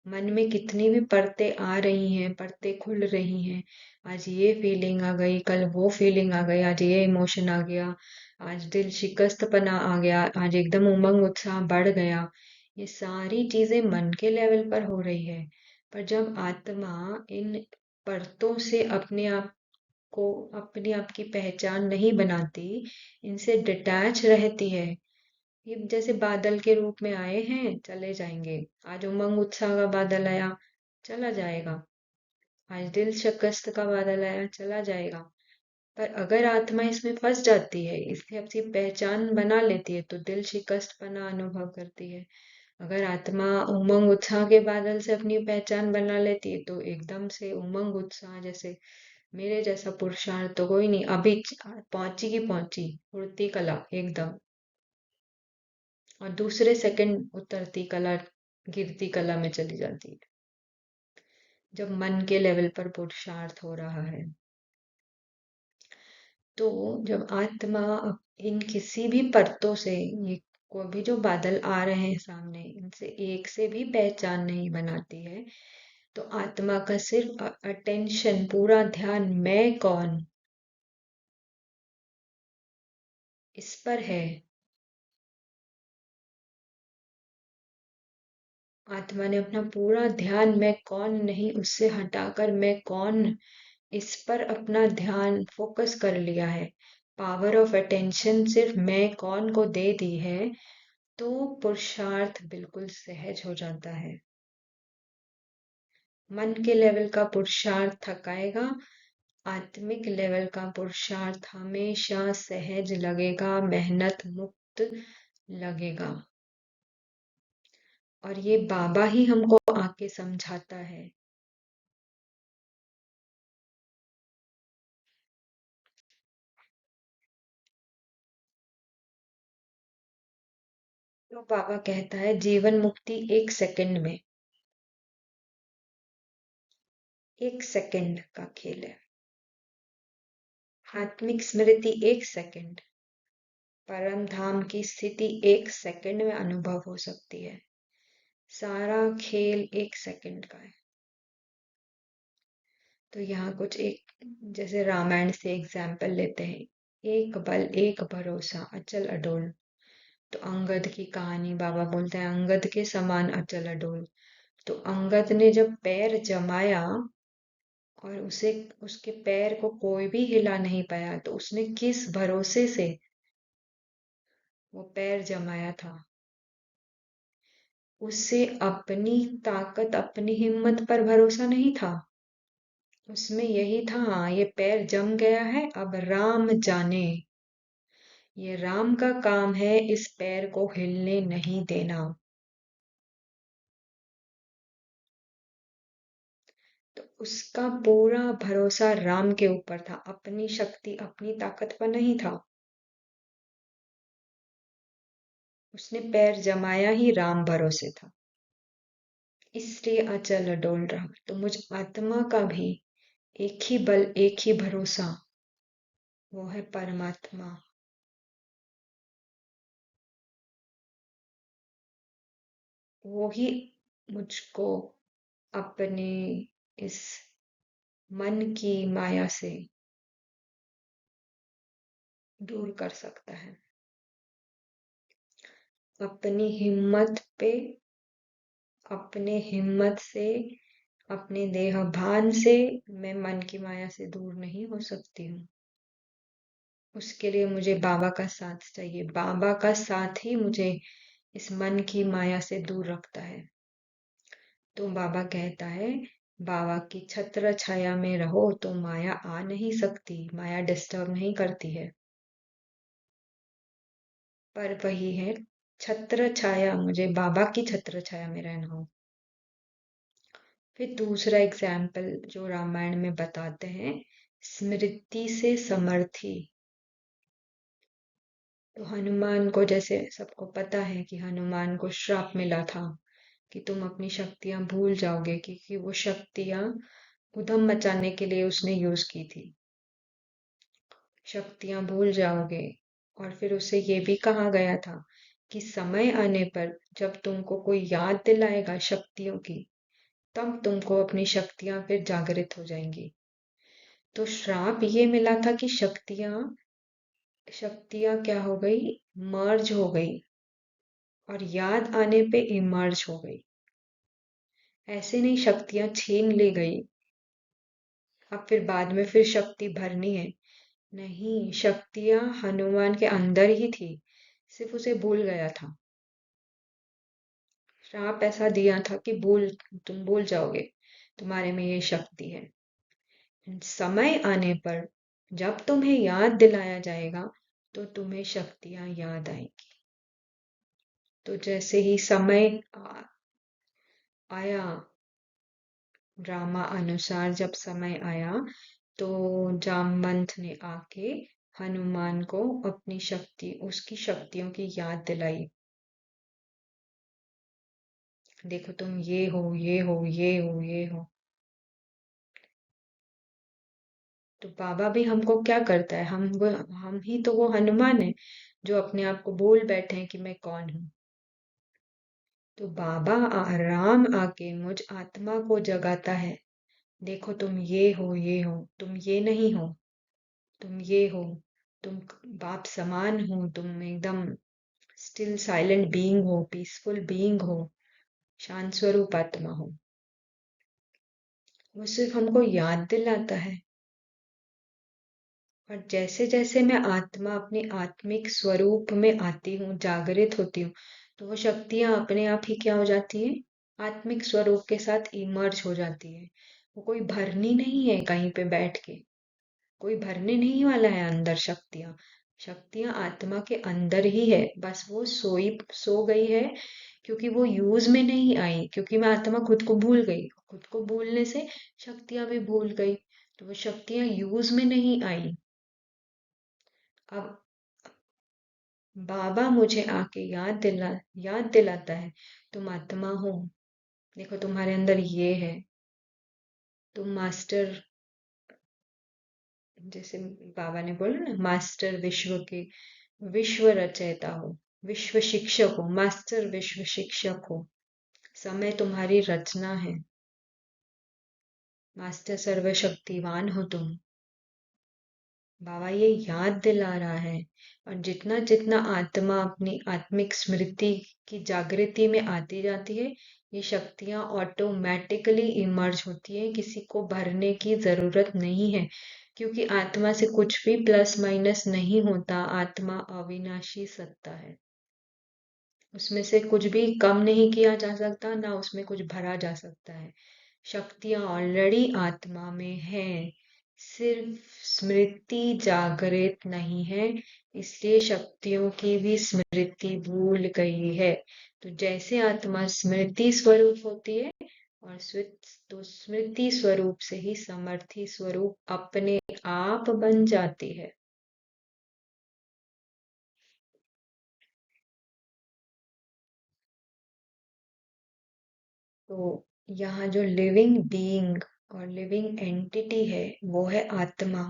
मन में कितनी भी परतें आ रही हैं, परतें खुल रही हैं, आज ये फीलिंग आ गई, कल वो फीलिंग आ गई, आज ये इमोशन आ गया, आज दिल शिकस्तपना आ गया, आज एकदम उमंग उत्साह बढ़ गया, ये सारी चीजें मन के लेवल पर हो रही है। पर जब आत्मा इन परतों से को अपने आप की पहचान नहीं बनाती, इनसे डिटैच रहती है, ये जैसे बादल के रूप में आए हैं, चले जाएंगे। आज उमंग उत्साह का बादल आया, चला जाएगा। आज दिल शिकस्त का बादल आया, चला जाएगा। पर अगर आत्मा इसमें फंस जाती है, इससे अपनी पहचान बना लेती है, तो दिल शिकस्त पना अनुभव करती है। अगर आत्मा उमंग उत्साह के बादल से अपनी पहचान बना लेती है, तो एकदम से उमंग उत्साह, जैसे मेरे जैसा पुरुषार्थ तो कोई नहीं, अभी पहुंची की पहुंची, उड़ती कला एकदम, और दूसरे सेकंड उतरती कला, गिरती कला में चली जाती है, जब मन के लेवल पर पुरुषार्थ हो रहा है। तो जब आत्मा इन किसी भी परतों से, ये कोई भी जो बादल आ रहे हैं सामने, इनसे एक से भी पहचान नहीं बनाती है, तो आत्मा का सिर्फ अटेंशन, पूरा ध्यान मैं कौन, इस पर है। आत्मा ने अपना पूरा ध्यान मैं कौन नहीं, उससे हटाकर मैं कौन, इस पर अपना ध्यान फोकस कर लिया है। पावर ऑफ अटेंशन सिर्फ मैं कौन को दे दी है, तो पुरुषार्थ बिल्कुल सहज हो जाता है। मन के लेवल का पुरुषार्थ थकाएगा, आत्मिक लेवल का पुरुषार्थ हमेशा सहज लगेगा, मेहनत मुक्त लगेगा। और ये बाबा ही हमको आके समझाता है। तो बाबा कहता है जीवन मुक्ति 1 सेकंड में, 1 सेकंड का खेल है। आत्मिक स्मृति 1 सेकंड, परम धाम की स्थिति 1 सेकंड में अनुभव हो सकती है। सारा खेल 1 सेकंड का है। तो यहाँ कुछ एक, जैसे रामायण से एग्जाम्पल लेते हैं, एक बल एक भरोसा अचल अडोल। तो अंगद की कहानी बाबा बोलते हैं, अंगद के समान अचल अडोल। तो अंगद ने जब पैर जमाया और उसे, उसके पैर को कोई भी हिला नहीं पाया, तो उसने किस भरोसे से वो पैर जमाया था? उससे अपनी ताकत, अपनी हिम्मत पर भरोसा नहीं था। उसमें यही था, हाँ ये पैर जम गया है, अब राम जाने, ये राम का काम है इस पैर को हिलने नहीं देना। तो उसका पूरा भरोसा राम के ऊपर था, अपनी शक्ति, अपनी ताकत पर नहीं था। उसने पैर जमाया ही राम भरोसे था, इसलिए अचल अडोल रहा। तो मुझ आत्मा का भी एक ही बल, एक ही भरोसा, वो है परमात्मा। वो ही मुझको अपने इस मन की माया से दूर कर सकता है। अपनी हिम्मत पे, अपने हिम्मत से, अपने देह भान से मैं मन की माया से दूर नहीं हो सकती हूँ। उसके लिए मुझे बाबा का साथ चाहिए। बाबा का साथ ही मुझे इस मन की माया से दूर रखता है। तो बाबा कहता है, बाबा की छत्र छाया में रहो तो माया आ नहीं सकती, माया डिस्टर्ब नहीं करती है। पर वही है, छत्र छाया, मुझे बाबा की छत्र छाया में रहना हो। फिर दूसरा एग्जाम्पल जो रामायण में बताते हैं, स्मृति से समर्थी। तो हनुमान को, जैसे सबको पता है कि हनुमान को श्राप मिला था कि तुम अपनी शक्तियां भूल जाओगे, क्योंकि वो शक्तियां उधम मचाने के लिए उसने यूज की थी। शक्तियां भूल जाओगे। और फिर उसे ये भी कहा गया था कि समय आने पर जब तुमको कोई याद दिलाएगा शक्तियों की, तब तुमको अपनी शक्तियां फिर जागृत हो जाएंगी। तो श्राप ये मिला था कि शक्तियां शक्तियां क्या हो गई, मर्ज हो गई, और याद आने पे इमर्ज हो गई। ऐसे नहीं शक्तियां छीन ले गई, अब फिर बाद में फिर शक्ति भरनी है। नहीं, शक्तियां हनुमान के अंदर ही थी, सिर्फ उसे भूल गया था। श्राप ऐसा दिया था कि तुम भूल जाओगे, तुम्हारे में ये शक्ति है। समय आने पर जब तुम्हें याद दिलाया जाएगा तो तुम्हें शक्तियां याद आएंगी। तो जैसे ही समय आया, ड्रामा अनुसार जब समय आया तो जामवंत ने आके हनुमान को अपनी शक्ति, उसकी शक्तियों की याद दिलाई। देखो तुम ये हो, ये हो, ये हो, ये हो। तो बाबा भी हमको क्या करता है, हम ही तो वो हनुमान है जो अपने आप को बोल बैठे हैं कि मैं कौन हूँ। तो बाबा राम आके मुझ आत्मा को जगाता है, देखो तुम ये हो, ये हो, तुम ये नहीं हो, तुम ये हो, तुम बाप समान हो, तुम एकदम स्टिल साइलेंट बीइंग हो, पीसफुल बीइंग हो, शांत स्वरूप आत्मा हो। वो सिर्फ हमको याद दिलाता है। और जैसे जैसे मैं आत्मा अपने आत्मिक स्वरूप में आती हूँ, जागृत होती हूँ, तो वो शक्तियां अपने आप ही क्या हो जाती है, आत्मिक स्वरूप के साथ इमर्ज हो जाती है। वो कोई भरनी नहीं है कहीं पे बैठ के, कोई भरने नहीं वाला है अंदर शक्तियां। शक्तियां आत्मा के अंदर ही है, बस वो सो गई है, क्योंकि वो यूज में नहीं आई, क्योंकि मैं आत्मा खुद को भूल गई। खुद को भूलने से शक्तियां भी भूल गई, तो वो शक्तियां यूज में नहीं आई। अब बाबा मुझे आके याद दिलाता है, तुम आत्मा हो, देखो तुम्हारे अंदर ये है, तुम मास्टर, जैसे बाबा ने बोला ना, मास्टर विश्व के, विश्व रचयिता हो, विश्व शिक्षक हो, मास्टर विश्व शिक्षक हो। समय तुम्हारी रचना है, मास्टर सर्वशक्तिवान हो तुम। बाबा ये याद दिला रहा है। और जितना जितना आत्मा अपनी आत्मिक स्मृति की जागृति में आती जाती है, ये शक्तियां ऑटोमेटिकली इमर्ज होती है, किसी को भरने की जरूरत नहीं है। क्योंकि आत्मा से कुछ भी प्लस माइनस नहीं होता, आत्मा अविनाशी सत्ता है, उसमें से कुछ भी कम नहीं किया जा सकता, ना उसमें कुछ भरा जा सकता है। शक्तियां ऑलरेडी आत्मा में है, सिर्फ स्मृति जागृत नहीं है, इसलिए शक्तियों की भी स्मृति भूल गई है। तो जैसे आत्मा स्मृति स्वरूप होती है, और तो स्मृति स्वरूप से ही समर्थी स्वरूप अपने आप बन जाती है। तो यहाँ जो लिविंग बीइंग और लिविंग एंटिटी है, वो है आत्मा।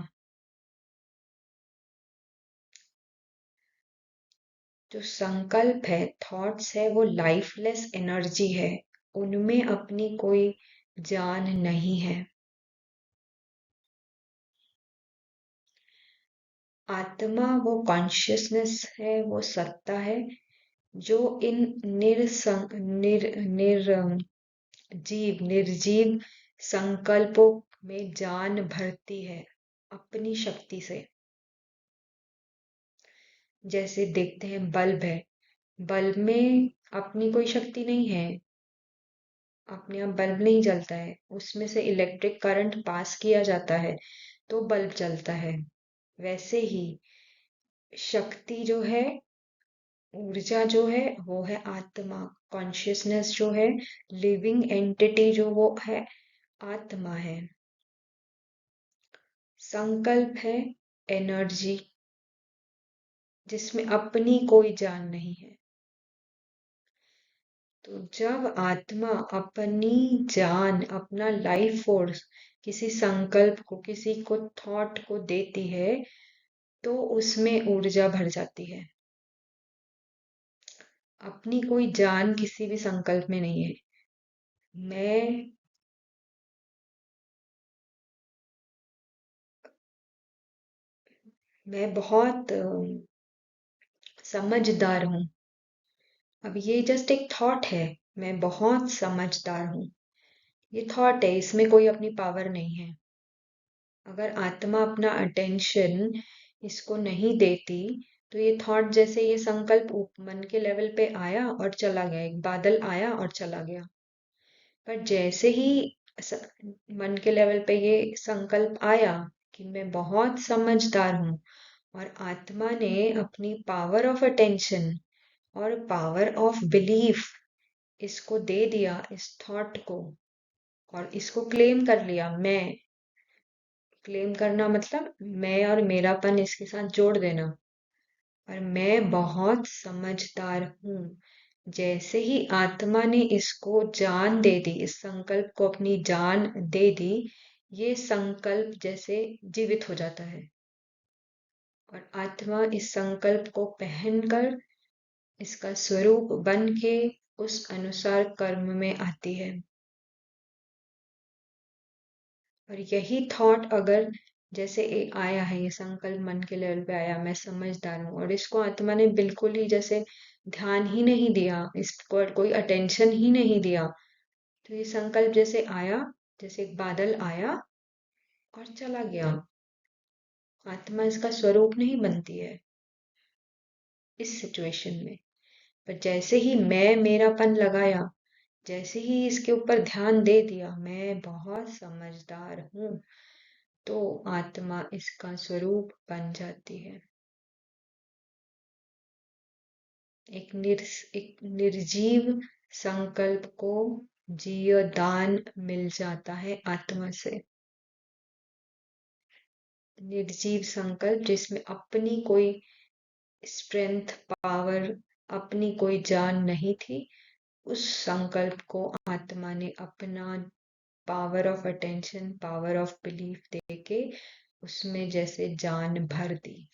जो संकल्प है, थॉट्स है, वो लाइफलेस एनर्जी है, उनमें अपनी कोई जान नहीं है। आत्मा वो कॉन्शियसनेस है, वो सत्ता है जो इन निरसंग निर निर निर्जीव संकल्पों में जान भरती है अपनी शक्ति से। जैसे देखते हैं बल्ब है, बल्ब में अपनी कोई शक्ति नहीं है, अपने आप बल्ब नहीं जलता है, उसमें से इलेक्ट्रिक करंट पास किया जाता है तो बल्ब जलता है। वैसे ही शक्ति जो है, ऊर्जा जो है, वो है आत्मा। कॉन्शियसनेस जो है, लिविंग एंटिटी जो वो है, आत्मा है। संकल्प है एनर्जी, जिसमें अपनी कोई जान नहीं है। तो जब आत्मा अपनी जान, अपना लाइफ फोर्स किसी संकल्प को, किसी को थॉट को देती है, तो उसमें ऊर्जा भर जाती है। अपनी कोई जान किसी भी संकल्प में नहीं है। मैं मैं बहुत समझदार हूँ, अब ये जस्ट एक थॉट है, मैं बहुत समझदार हूँ, ये थॉट है, इसमें कोई अपनी पावर नहीं है। अगर आत्मा अपना अटेंशन इसको नहीं देती तो ये थॉट जैसे ये संकल्प मन के लेवल पे आया और चला गया, एक बादल आया और चला गया। पर जैसे ही मन के लेवल पे ये संकल्प आया कि मैं बहुत समझदार हूँ और आत्मा ने अपनी पावर ऑफ अटेंशन और पावर ऑफ बिलीफ इसको दे दिया, इस थॉट को, और इसको क्लेम कर लिया। मैं क्लेम करना मतलब मैं और मेरापन इसके साथ जोड़ देना। और मैं बहुत समझदार हूँ, जैसे ही आत्मा ने इसको जान दे दी, इस संकल्प को अपनी जान दे दी, ये संकल्प जैसे जीवित हो जाता है और आत्मा इस संकल्प को पहनकर इसका स्वरूप बन के उस अनुसार कर्म में आती है। और यही थॉट अगर जैसे आया है, ये संकल्प मन के लेवल पे आया, मैं समझदार हूँ, और इसको आत्मा ने बिल्कुल ही जैसे ध्यान ही नहीं दिया, इसको कोई अटेंशन ही नहीं दिया, तो ये संकल्प जैसे आया, जैसे एक बादल आया और चला गया। आत्मा इसका स्वरूप नहीं बनती है इस सिचुएशन में। पर जैसे ही मैं मेरापन लगाया, जैसे ही इसके ऊपर ध्यान दे दिया, मैं बहुत समझदार हूँ, तो आत्मा इसका स्वरूप बन जाती है। एक निर्जीव संकल्प को जीवदान मिल जाता है आत्मा से। निर्जीव संकल्प जिसमें अपनी कोई स्ट्रेंथ, पावर, अपनी कोई जान नहीं थी, उस संकल्प को आत्मा ने अपना power of attention, power of belief देके उसमें जैसे जान भर दी।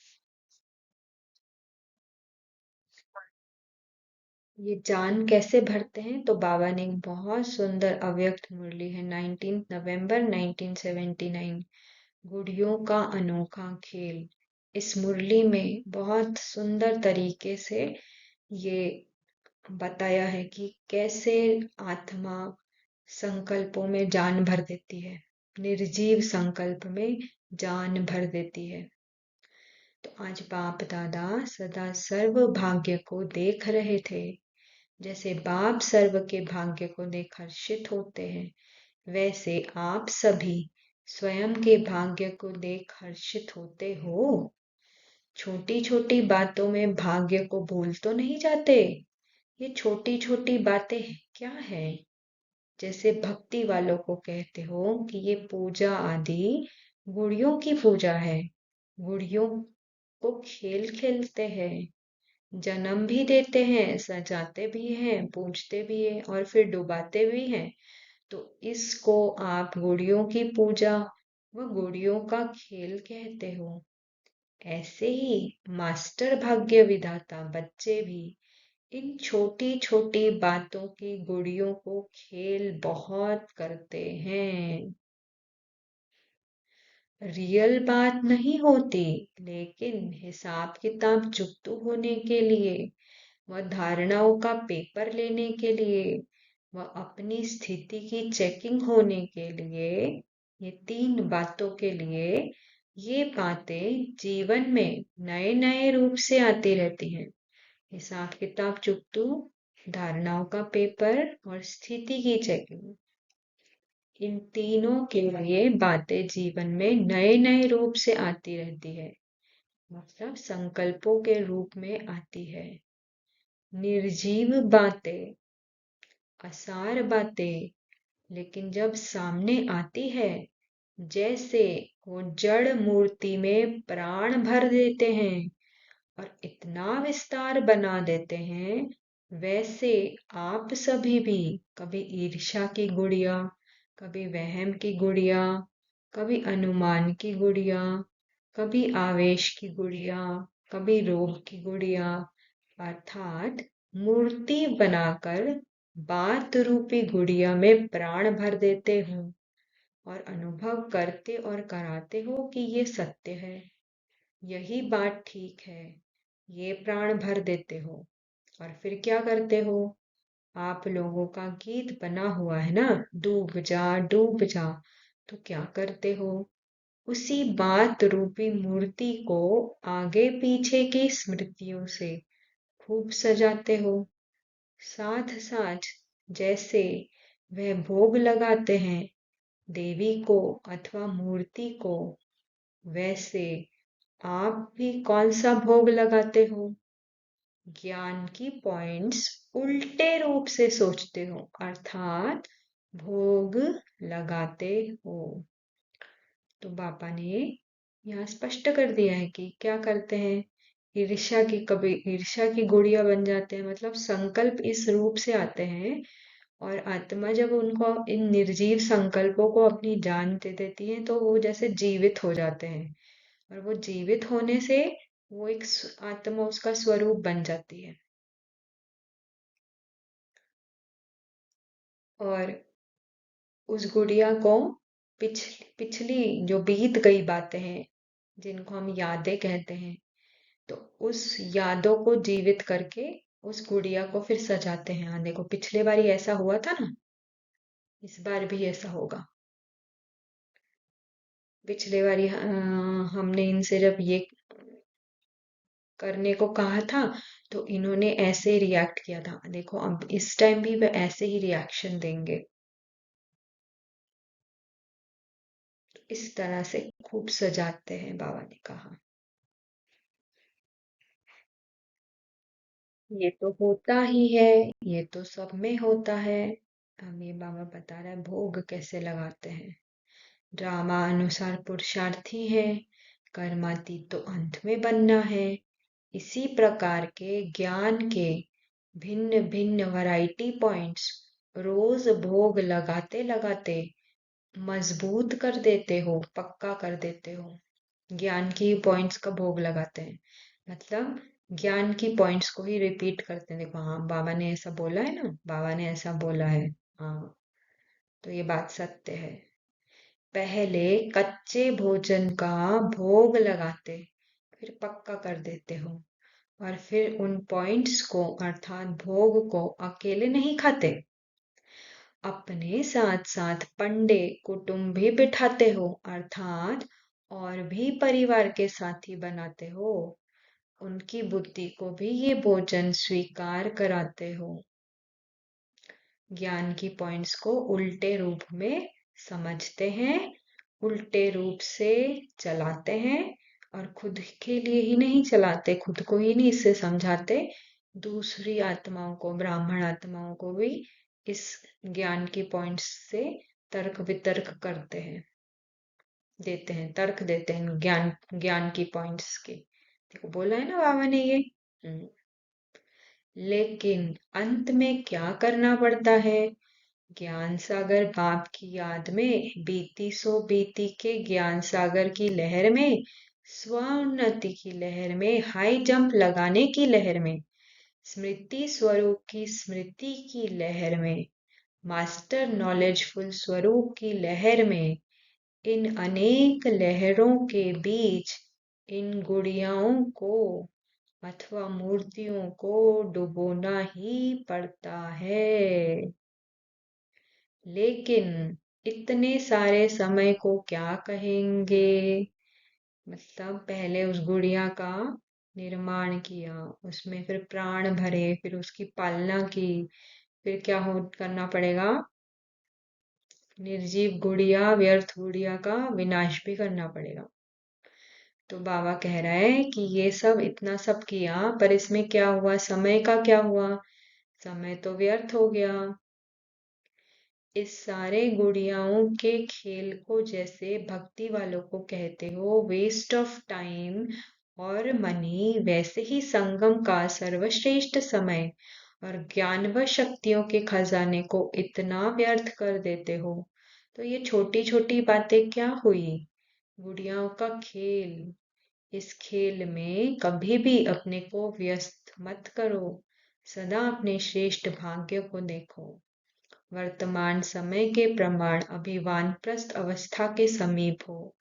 ये जान कैसे भरते हैं, तो बाबा ने एक बहुत सुंदर अव्यक्त मुरली है, 19 नवंबर 1979, गुड़ियों का अनोखा खेल। इस मुरली में बहुत सुंदर तरीके से ये बताया है कि कैसे आत्मा संकल्पों में जान भर देती है, निर्जीव संकल्प में जान भर देती है। तो आज बाप दादा सदा सर्व भाग्य को देख रहे थे। जैसे बाप सर्व के भाग्य को देख हर्षित होते हैं, वैसे आप सभी स्वयं के भाग्य को देख हर्षित होते हो। छोटी छोटी बातों में भाग्य को भूल तो नहीं जाते। ये छोटी छोटी बातें क्या है? जैसे भक्ति वालों को कहते हो कि ये पूजा आदि गुड़ियों की पूजा है। गुड़ियों को खेल खेलते हैं, जन्म भी देते हैं, सजाते भी हैं, पूजते भी हैं और फिर डुबाते भी हैं। तो इसको आप गुड़ियों की पूजा व गुड़ियों का खेल कहते हो। ऐसे ही मास्टर भाग्य विधाता बच्चे भी इन छोटी छोटी बातों की गुड़ियों को खेल बहुत करते हैं। रियल बात नहीं होती, लेकिन हिसाब किताब चुकता होने के लिए व धारणाओं का पेपर लेने के लिए व अपनी स्थिति की चेकिंग होने के लिए, ये तीन बातों के लिए ये बातें जीवन में नए नए रूप से आती रहती हैं। हिसाब किताब चुकतू, धारणाओं का पेपर और स्थिति की चेकिंग, इन तीनों के लिए बातें जीवन में नए नए रूप से आती रहती है, मतलब संकल्पों के रूप में आती है। निर्जीव बातें, असार बातें, लेकिन जब सामने आती है, जैसे वो जड़ मूर्ति में प्राण भर देते हैं और इतना विस्तार बना देते हैं, वैसे आप सभी भी कभी ईर्ष्या की गुड़िया, कभी वहम की गुड़िया, कभी अनुमान की गुड़िया, कभी आवेश की गुड़िया, कभी रोग की गुड़िया, अर्थात मूर्ति बनाकर बात रूपी गुड़िया में प्राण भर देते हो और अनुभव करते और कराते हो कि ये सत्य है, यही बात ठीक है, ये प्राण भर देते हो। और फिर क्या करते हो? आप लोगों का गीत बना हुआ है ना, डूब जा डूब जा। तो क्या करते हो? उसी बात रूपी मूर्ति को आगे पीछे की स्मृतियों से खूब सजाते हो। साथ साथ जैसे वह भोग लगाते हैं देवी को अथवा मूर्ति को, वैसे आप भी कौन सा भोग लगाते हो? ज्ञान की पॉइंट्स उल्टे रूप से सोचते हो, अर्थात भोग लगाते हो। तो बाबा ने यहाँ स्पष्ट कर दिया है कि क्या करते हैं। ईर्ष्या की, कभी ईर्ष्या की गुड़िया बन जाते हैं, मतलब संकल्प इस रूप से आते हैं और आत्मा जब उनको इन निर्जीव संकल्पों को अपनी जान दे देती है तो वो जैसे जीवित हो जाते हैं, और वो जीवित होने से वो एक आत्मा उसका स्वरूप बन जाती है। और उस गुड़िया को पिछली जो बीत गई बातें हैं, जिनको हम यादें कहते हैं, तो उस यादों को जीवित करके उस गुड़िया को फिर सजाते हैं। हाँ देखो, पिछले बार ऐसा हुआ था ना, इस बार भी ऐसा होगा। पिछले बार हमने इनसे जब ये करने को कहा था तो इन्होंने ऐसे रिएक्ट किया था। देखो अब इस टाइम भी वह ऐसे ही रिएक्शन देंगे। इस तरह से खूब सजाते हैं, बाबा ने कहा। ये तो होता ही है, ये तो सब में होता है। अब ये बाबा बता रहा है भोग कैसे लगाते हैं। ड्रामा अनुसार पुरुषार्थी है, कर्मातीत तो अंत में बनना है। इसी प्रकार के ज्ञान के भिन्न भिन्न वैरायटी पॉइंट्स रोज भोग लगाते लगाते मजबूत कर देते हो, पक्का कर देते हो। ज्ञान की पॉइंट्स का भोग लगाते हैं, मतलब ज्ञान की पॉइंट्स को ही रिपीट करते हैं। देखो हाँ, बाबा ने ऐसा बोला है ना, बाबा ने ऐसा बोला है। हाँ, तो ये बात सत्य है। पहले कच्चे भोजन का भोग लगाते, फिर पक्का कर देते हो, और फिर उन पॉइंट्स को अर्थात भोग को अकेले नहीं खाते, अपने साथ साथ पंडे कुटुंब भी बिठाते हो, अर्थात और भी परिवार के साथी बनाते हो। उनकी बुद्धि को भी ये भोजन स्वीकार कराते हो। ज्ञान की पॉइंट्स को उल्टे रूप में समझते हैं, उल्टे रूप से चलाते हैं, और खुद के लिए ही नहीं चलाते, खुद को ही नहीं इससे समझाते, दूसरी आत्माओं को, ब्राह्मण आत्माओं को भी इस ज्ञान की पॉइंट्स से तर्क वितर्क करते हैं, देते हैं, तर्क देते हैं ज्ञान ज्ञान की पॉइंट्स के। देखो बोला है ना बाबा ने ये। हम्म। लेकिन अंत में क्या करना पड़ता है? ज्ञान सागर बाप की याद में बीती सो बीती के ज्ञान सागर की लहर में, स्वोन्नति की लहर में, हाई जंप लगाने की लहर में, स्मृति स्वरूप की स्मृति की लहर में, मास्टर नॉलेजफुल स्वरूप की लहर में, इन अनेक लहरों के बीच इन गुड़ियाओं को अथवा मूर्तियों को डुबोना ही पड़ता है। लेकिन इतने सारे समय को क्या कहेंगे? मतलब पहले उस गुड़िया का निर्माण किया, उसमें फिर प्राण भरे, फिर उसकी पालना की, फिर क्या हो करना पड़ेगा? निर्जीव गुड़िया, व्यर्थ गुड़िया का विनाश भी करना पड़ेगा। तो बाबा कह रहा है कि ये सब इतना सब किया, पर इसमें क्या हुआ? समय का क्या हुआ? समय तो व्यर्थ हो गया। इस सारे गुड़ियाओं के खेल को जैसे भक्ति वालों को कहते हो वेस्ट ऑफ टाइम और मनी, वैसे ही संगम का सर्वश्रेष्ठ समय और ज्ञान व शक्तियों के खजाने को इतना व्यर्थ कर देते हो। तो ये छोटी छोटी बातें क्या हुई? गुड़ियाओं का खेल। इस खेल में कभी भी अपने को व्यस्त मत करो, सदा अपने श्रेष्ठ भाग्य को देखो। वर्तमान समय के प्रमाण अभी वानप्रस्थ अवस्था के समीप हो।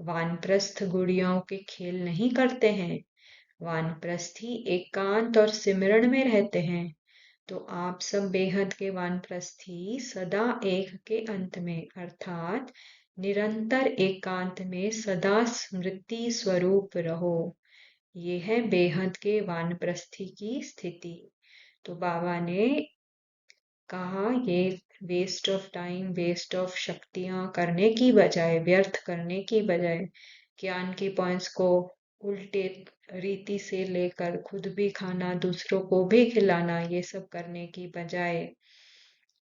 वानप्रस्थ गुड़ियों के खेल नहीं करते हैं, वानप्रस्थी एकांत और सिमरण में रहते हैं, तो आप सब बेहद के वानप्रस्थी सदा एक के अंत में अर्थात निरंतर एकांत में सदा स्मृति स्वरूप रहो। ये है बेहद के वानप्रस्थी की स्थिति। तो बाबा ने कहा ये waste of time, waste of शक्तियां करने की बजाय, व्यर्थ करने की बजाय, ज्ञान की पॉइंट्स को उल्टे रीति से लेकर खुद भी खाना, दूसरों को भी खिलाना, ये सब करने की बजाय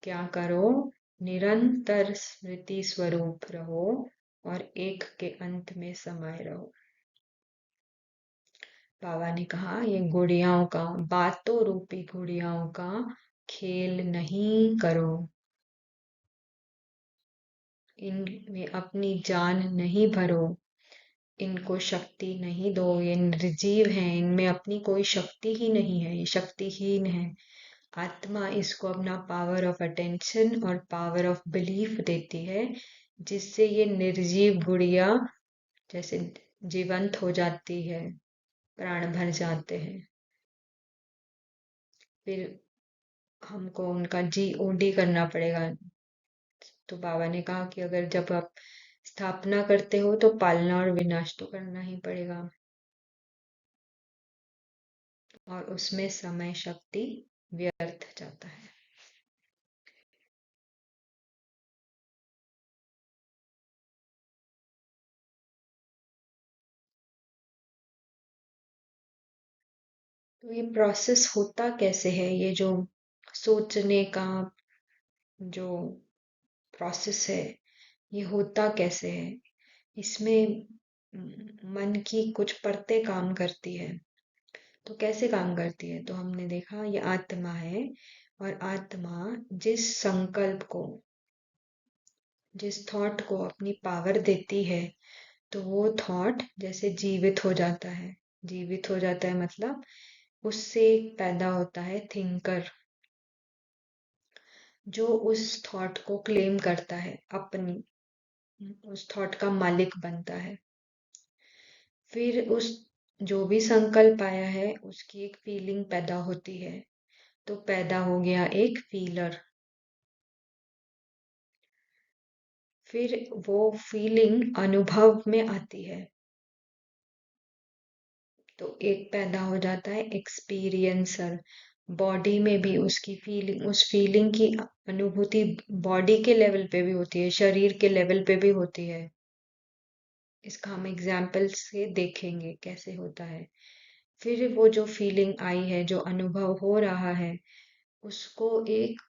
क्या करो, निरंतर स्मृति स्वरूप रहो और एक के अंत में समाये रहो। बाबा ने कहा ये गुड़ियाओं का, बातों रूपी गुड़ियाओं का खेल नहीं करो, इनमें अपनी जान नहीं भरो, इनको शक्ति नहीं दो, ये निर्जीव हैं, इनमें अपनी कोई शक्ति ही नहीं है, ये शक्तिहीन है। आत्मा इसको अपना पावर ऑफ अटेंशन और पावर ऑफ बिलीफ देती है, जिससे ये निर्जीव गुड़िया जैसे जीवंत हो जाती है, प्राण भर जाते हैं। फिर हमको उनका GOD करना पड़ेगा। तो बाबा ने कहा कि अगर जब आप स्थापना करते हो तो पालना और विनाश तो करना ही पड़ेगा, और उसमें समय शक्ति व्यर्थ जाता है। तो ये प्रोसेस होता कैसे है, ये जो सोचने का जो प्रोसेस है, ये होता कैसे है? इसमें मन की कुछ परतें काम करती है। तो कैसे काम करती है? तो हमने देखा ये आत्मा है, और आत्मा जिस संकल्प को, जिस थॉट को अपनी पावर देती है, तो वो थॉट जैसे जीवित हो जाता है। जीवित हो जाता है मतलब उससे पैदा होता है थिंकर, जो उस थॉट को क्लेम करता है, अपनी उस थॉट का मालिक बनता है। फिर उस जो भी संकल्प आया है उसकी एक फीलिंग पैदा होती है, तो पैदा हो गया एक फीलर। फिर वो फीलिंग अनुभव में आती है, तो एक पैदा हो जाता है एक्सपीरियंसर। बॉडी में भी उसकी फीलिंग, उस फीलिंग की अनुभूति बॉडी के लेवल पे भी होती है, शरीर के लेवल पे भी होती है। इसका हम एग्जाम्पल से देखेंगे कैसे होता है। फिर वो जो फीलिंग आई है, जो अनुभव हो रहा है, उसको एक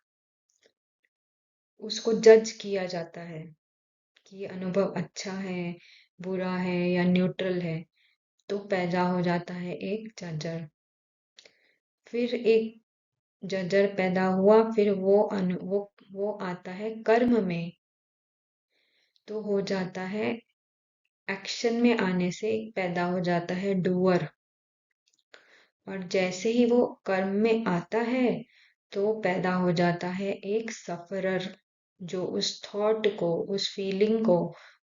उसको जज किया जाता है कि ये अनुभव अच्छा है, बुरा है या न्यूट्रल है। तो पैदा हो जाता है एक जजर। फिर एक जजर पैदा हुआ, फिर वो आता है कर्म में, तो हो जाता है एक्शन में आने से पैदा हो जाता है डूअर। और जैसे ही वो कर्म में आता है तो पैदा हो जाता है एक सफरर, जो उस थॉट को, उस फीलिंग को,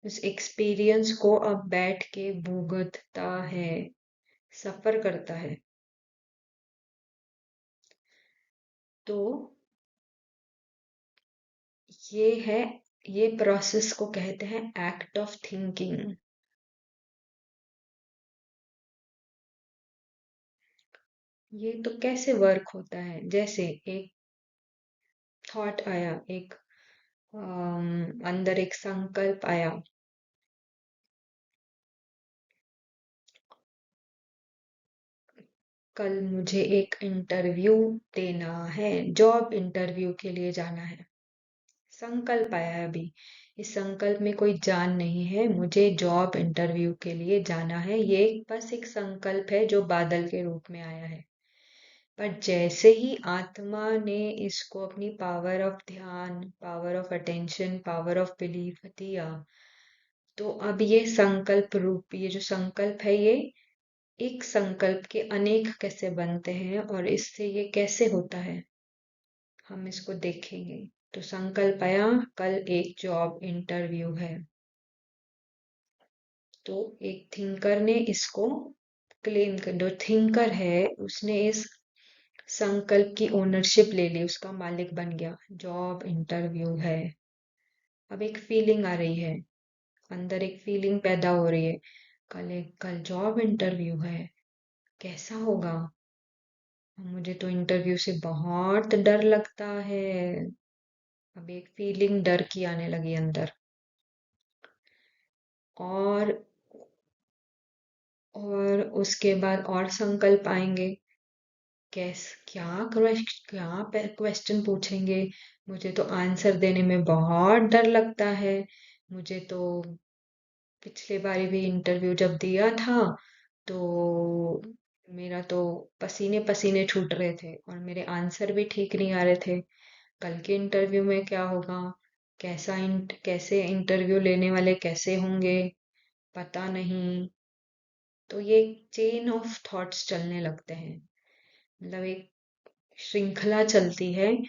उस एक्सपीरियंस को अब बैठ के भुगतता है, सफर करता है। तो ये है, ये प्रोसेस को कहते हैं एक्ट ऑफ थिंकिंग। ये तो कैसे वर्क होता है? जैसे एक थॉट आया, एक अंदर एक संकल्प आया, कल मुझे एक इंटरव्यू देना है, जॉब इंटरव्यू के लिए जाना है। संकल्प आया है अभी, इस संकल्प में कोई जान नहीं है, मुझे जॉब इंटरव्यू के लिए जाना है, ये बस एक संकल्प है जो बादल के रूप में आया है। पर जैसे ही आत्मा ने इसको अपनी पावर ऑफ ध्यान, power of attention, power of belief दिया, तो अब ये संकल्प रूप, ये जो संकल्प है, ये एक संकल्प के अनेक कैसे बनते हैं और इससे ये कैसे होता है, हम इसको देखेंगे। तो संकल्प आया, कल एक जॉब इंटरव्यू है, तो एक थिंकर ने इसको क्लेम कर, जो थिंकर है उसने इस संकल्प की ओनरशिप ले ली, उसका मालिक बन गया। जॉब इंटरव्यू है, अब एक फीलिंग आ रही है, अंदर एक फीलिंग पैदा हो रही है, कल जॉब इंटरव्यू है, कैसा होगा। मुझे तो इंटरव्यू से बहुत डर लगता है। अब एक फीलिंग डर की आने लगी अंदर। और उसके बाद और संकल्प आएंगे। कैस क्या क्या क्वेश्चन पूछेंगे। मुझे तो आंसर देने में बहुत डर लगता है। मुझे तो पिछले बारी भी इंटरव्यू जब दिया था तो मेरा तो पसीने पसीने छूट रहे थे और मेरे आंसर भी ठीक नहीं आ रहे थे। कल के इंटरव्यू में क्या होगा, कैसे इंटरव्यू लेने वाले कैसे होंगे, पता नहीं। तो ये चेन ऑफ थॉट्स चलने लगते हैं, मतलब एक श्रृंखला चलती है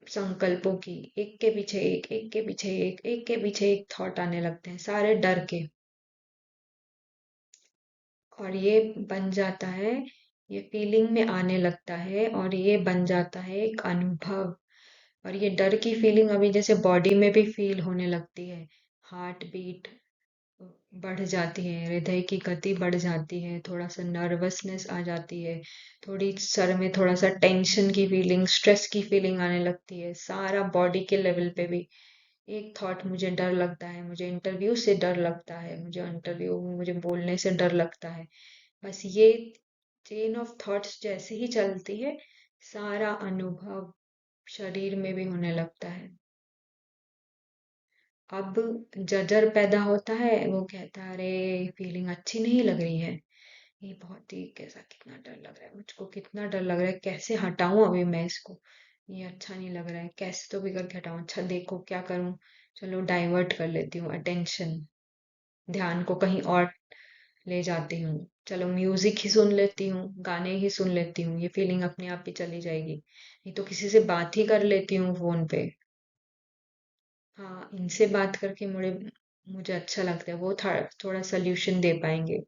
संकल्पों की। एक के पीछे एक, एक के पीछे एक के पीछे एक थॉट आने लगते हैं, सारे डर के। और ये बन जाता है, ये फीलिंग में आने लगता है और ये बन जाता है एक अनुभव। और ये डर की फीलिंग अभी जैसे बॉडी में भी फील होने लगती है। हार्ट बीट बढ़ जाती है, हृदय की गति बढ़ जाती है, थोड़ा सा नर्वसनेस आ जाती है, थोड़ी सर में थोड़ा सा टेंशन की फीलिंग, स्ट्रेस की फीलिंग आने लगती है, सारा बॉडी के लेवल पे भी। एक थॉट, मुझे डर लगता है, मुझे इंटरव्यू से डर लगता है, मुझे बोलने से डर लगता है। बस ये चेन ऑफ थॉट्स जैसे ही चलती है, सारा अनुभव शरीर में भी होने लगता है। अब जजर पैदा होता है, वो कहता है अरे फीलिंग अच्छी नहीं लग रही है, ये बहुत ही कैसा, कितना डर लग रहा है मुझको, कितना डर लग रहा है, कैसे हटाऊं अभी मैं इसको, ये अच्छा नहीं लग रहा है, कैसे तो भी करके हटाऊं। अच्छा देखो क्या करूं, चलो डाइवर्ट कर लेती हूँ अटेंशन, ध्यान को कहीं और ले जाती हूँ, चलो म्यूजिक ही सुन लेती हूँ, गाने ही सुन लेती हूँ, ये फीलिंग अपने आप ही चली जाएगी। नहीं तो किसी से बात ही कर लेती हूँ फोन पे। हाँ, इनसे बात करके मुझे मुझे अच्छा लगता है, वो थोड़ा सोल्यूशन दे पाएंगे।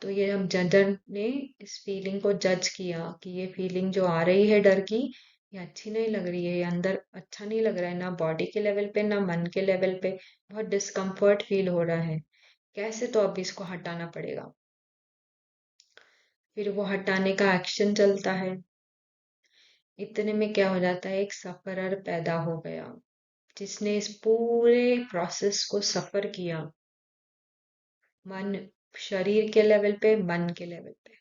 तो ये हम जजर ने इस फीलिंग को जज किया कि ये फीलिंग जो आ रही है डर की, ये अच्छी नहीं लग रही है, ये अंदर अच्छा नहीं लग रहा है, ना बॉडी के लेवल पे ना मन के लेवल पे, बहुत डिस्कम्फर्ट फील हो रहा है, कैसे तो अब इसको हटाना पड़ेगा। फिर वो हटाने का एक्शन चलता है। इतने में क्या हो जाता है, एक सफरर पैदा हो गया जिसने इस पूरे प्रोसेस को सफर किया, मन, शरीर के लेवल पे, मन के लेवल पे।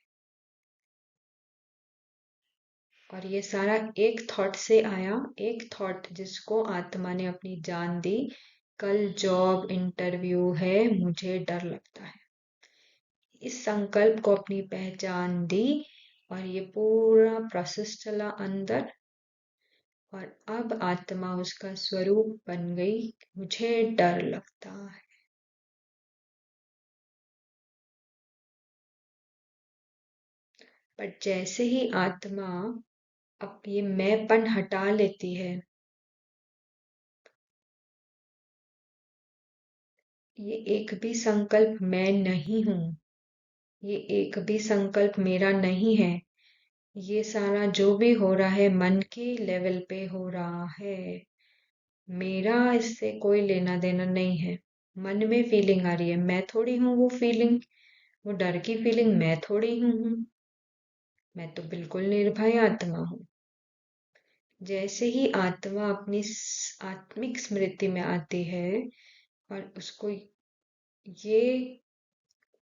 और ये सारा एक थॉट से आया, एक थॉट जिसको आत्मा ने अपनी जान दी। कल जॉब इंटरव्यू है, मुझे डर लगता है। इस संकल्प को अपनी पहचान दी और ये पूरा प्रोसेस चला अंदर। और अब आत्मा उसका स्वरूप बन गई, मुझे डर लगता है। पर जैसे ही आत्मा अब ये मैंपन हटा लेती है, ये एक भी संकल्प मैं नहीं हूं, ये एक भी संकल्प मेरा नहीं है, ये सारा जो भी हो रहा है मन के लेवल पे हो रहा है, मेरा इससे कोई लेना देना नहीं है। मन में फीलिंग आ रही है, मैं थोड़ी हूँ वो फीलिंग, वो डर की फीलिंग मैं थोड़ी हूँ। मैं तो बिल्कुल निर्भय आत्मा हूँ। जैसे ही आत्मा अपनी आत्मिक स्मृति में आती है और उसको ये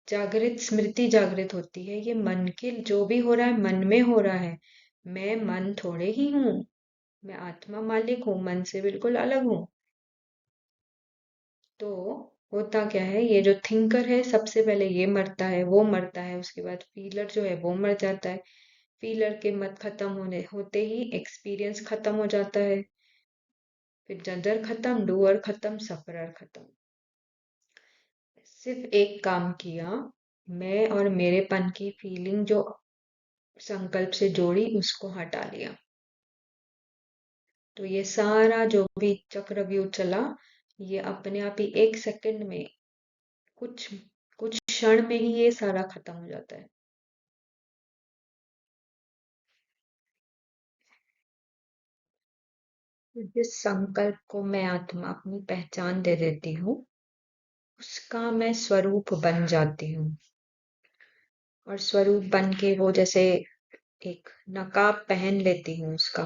जागृत स्मृति जागृत होती है, ये मन के जो भी हो रहा है मन में हो रहा है, मैं मन थोड़े ही हूँ, मैं आत्मा मालिक हूँ, मन से बिल्कुल अलग हूँ। तो होता क्या है, ये जो थिंकर है सबसे पहले ये मरता है, वो मरता है, उसके बाद फीलर जो है वो मर जाता है। फीलर के मत खत्म होने होते ही एक्सपीरियंस खत्म हो जाता है। फिर जदर खत्म, डूअर खत्म, सफरर खत्म। सिर्फ एक काम किया, मैं और मेरेपन की फीलिंग जो संकल्प से जोड़ी उसको हटा लिया। तो ये सारा जो भी चक्रव्यूह चला, ये अपने आप ही एक सेकंड में कुछ कुछ क्षण में ही ये सारा खत्म हो जाता है। जिस संकल्प को मैं आत्मा अपनी पहचान दे देती हूँ, उसका मैं स्वरूप बन जाती हूँ। और स्वरूप बन के वो जैसे एक नकाब पहन लेती हूँ, उसका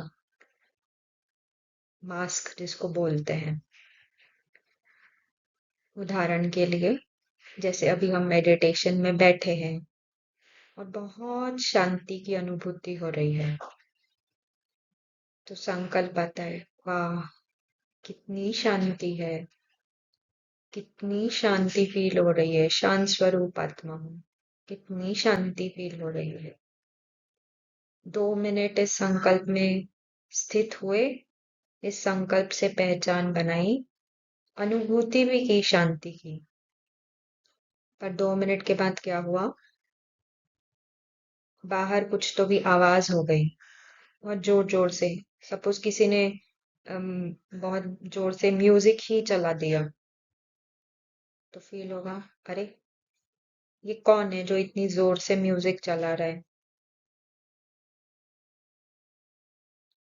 मास्क जिसको बोलते हैं। उदाहरण के लिए, जैसे अभी हम मेडिटेशन में बैठे हैं और बहुत शांति की अनुभूति हो रही है, तो संकल्प आता है, वाह कितनी शांति है, कितनी शांति फील हो रही है, शांत स्वरूप आत्मा हूँ, कितनी शांति फील हो रही है। 2 मिनट इस संकल्प में स्थित हुए, इस संकल्प से पहचान बनाई, अनुभूति भी की शांति की। पर 2 मिनट के बाद क्या हुआ, बाहर कुछ तो भी आवाज हो गई, बहुत जोर जोर से। सपोज किसी ने बहुत जोर से म्यूजिक ही चला दिया, तो फील होगा, अरे ये कौन है जो इतनी जोर से म्यूजिक चला रहा है।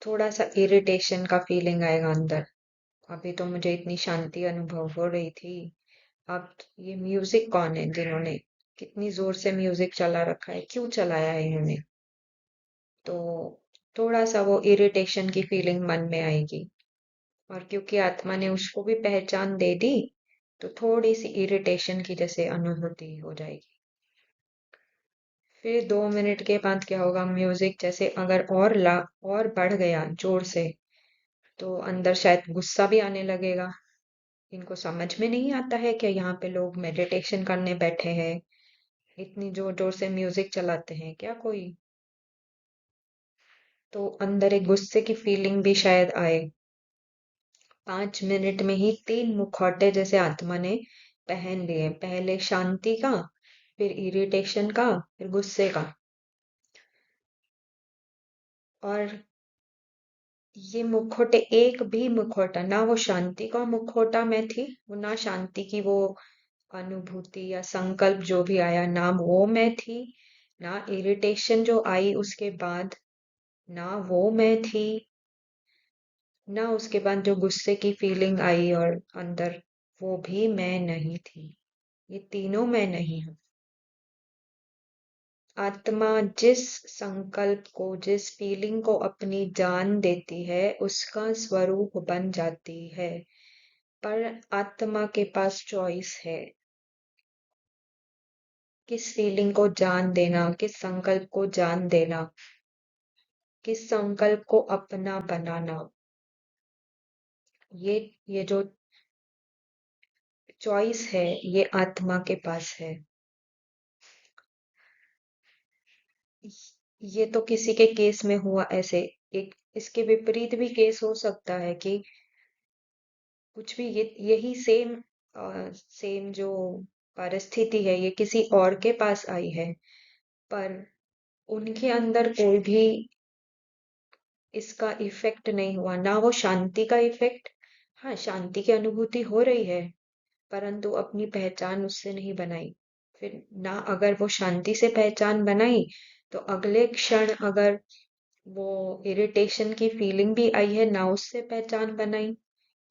थोड़ा सा इरिटेशन का फीलिंग आएगा अंदर, अभी तो मुझे इतनी शांति अनुभव हो रही थी, अब ये म्यूजिक कौन है जिन्होंने कितनी जोर से म्यूजिक चला रखा है, क्यों चलाया है इन्होंने। तो थोड़ा सा वो इरिटेशन की फीलिंग मन में आएगी, और क्योंकि आत्मा ने उसको भी पहचान दे दी, तो थोड़ी सी इरिटेशन की जैसे अनुभूति हो जाएगी। फिर 2 मिनट के बाद क्या होगा, म्यूजिक जैसे अगर और बढ़ गया जोर से, तो अंदर शायद गुस्सा भी आने लगेगा। इनको समझ में नहीं आता है कि यहाँ पे लोग मेडिटेशन करने बैठे हैं, इतनी जोर जोर से म्यूजिक चलाते हैं क्या कोई। तो अंदर एक गुस्से की फीलिंग भी शायद आए। 5 मिनट में ही 3 मुखौटे जैसे आत्मा ने पहन लिए, पहले शांति का, फिर इरिटेशन का, फिर गुस्से का। और ये मुखौटे, एक भी मुखौटा ना वो शांति का मुखौटा में थी, वो ना शांति की वो अनुभूति या संकल्प जो भी आया ना वो मैं थी, ना इरिटेशन जो आई उसके बाद ना वो मैं थी, ना उसके बाद जो गुस्से की फीलिंग आई और अंदर, वो भी मैं नहीं थी। ये तीनों मैं नहीं हूँ। आत्मा जिस संकल्प को, जिस फीलिंग को अपनी जान देती है, उसका स्वरूप बन जाती है। पर आत्मा के पास चॉइस है, किस फीलिंग को जान देना, किस संकल्प को जान देना, किस संकल्प को अपना बनाना। ये ये जो चॉइस है, ये आत्मा के पास है। ये तो किसी के केस में हुआ ऐसे, एक इसके विपरीत भी केस हो सकता है कि कुछ भी, ये यही सेम जो परिस्थिति है, ये किसी और के पास आई है, पर उनके अंदर कोई भी इसका इफेक्ट नहीं हुआ, ना वो शांति का इफेक्ट। हाँ, शांति की अनुभूति हो रही है, परंतु अपनी पहचान उससे नहीं बनाई। फिर ना अगर वो शांति से पहचान बनाई, तो अगले क्षण अगर वो इरिटेशन की फीलिंग भी आई है, ना उससे पहचान बनाई,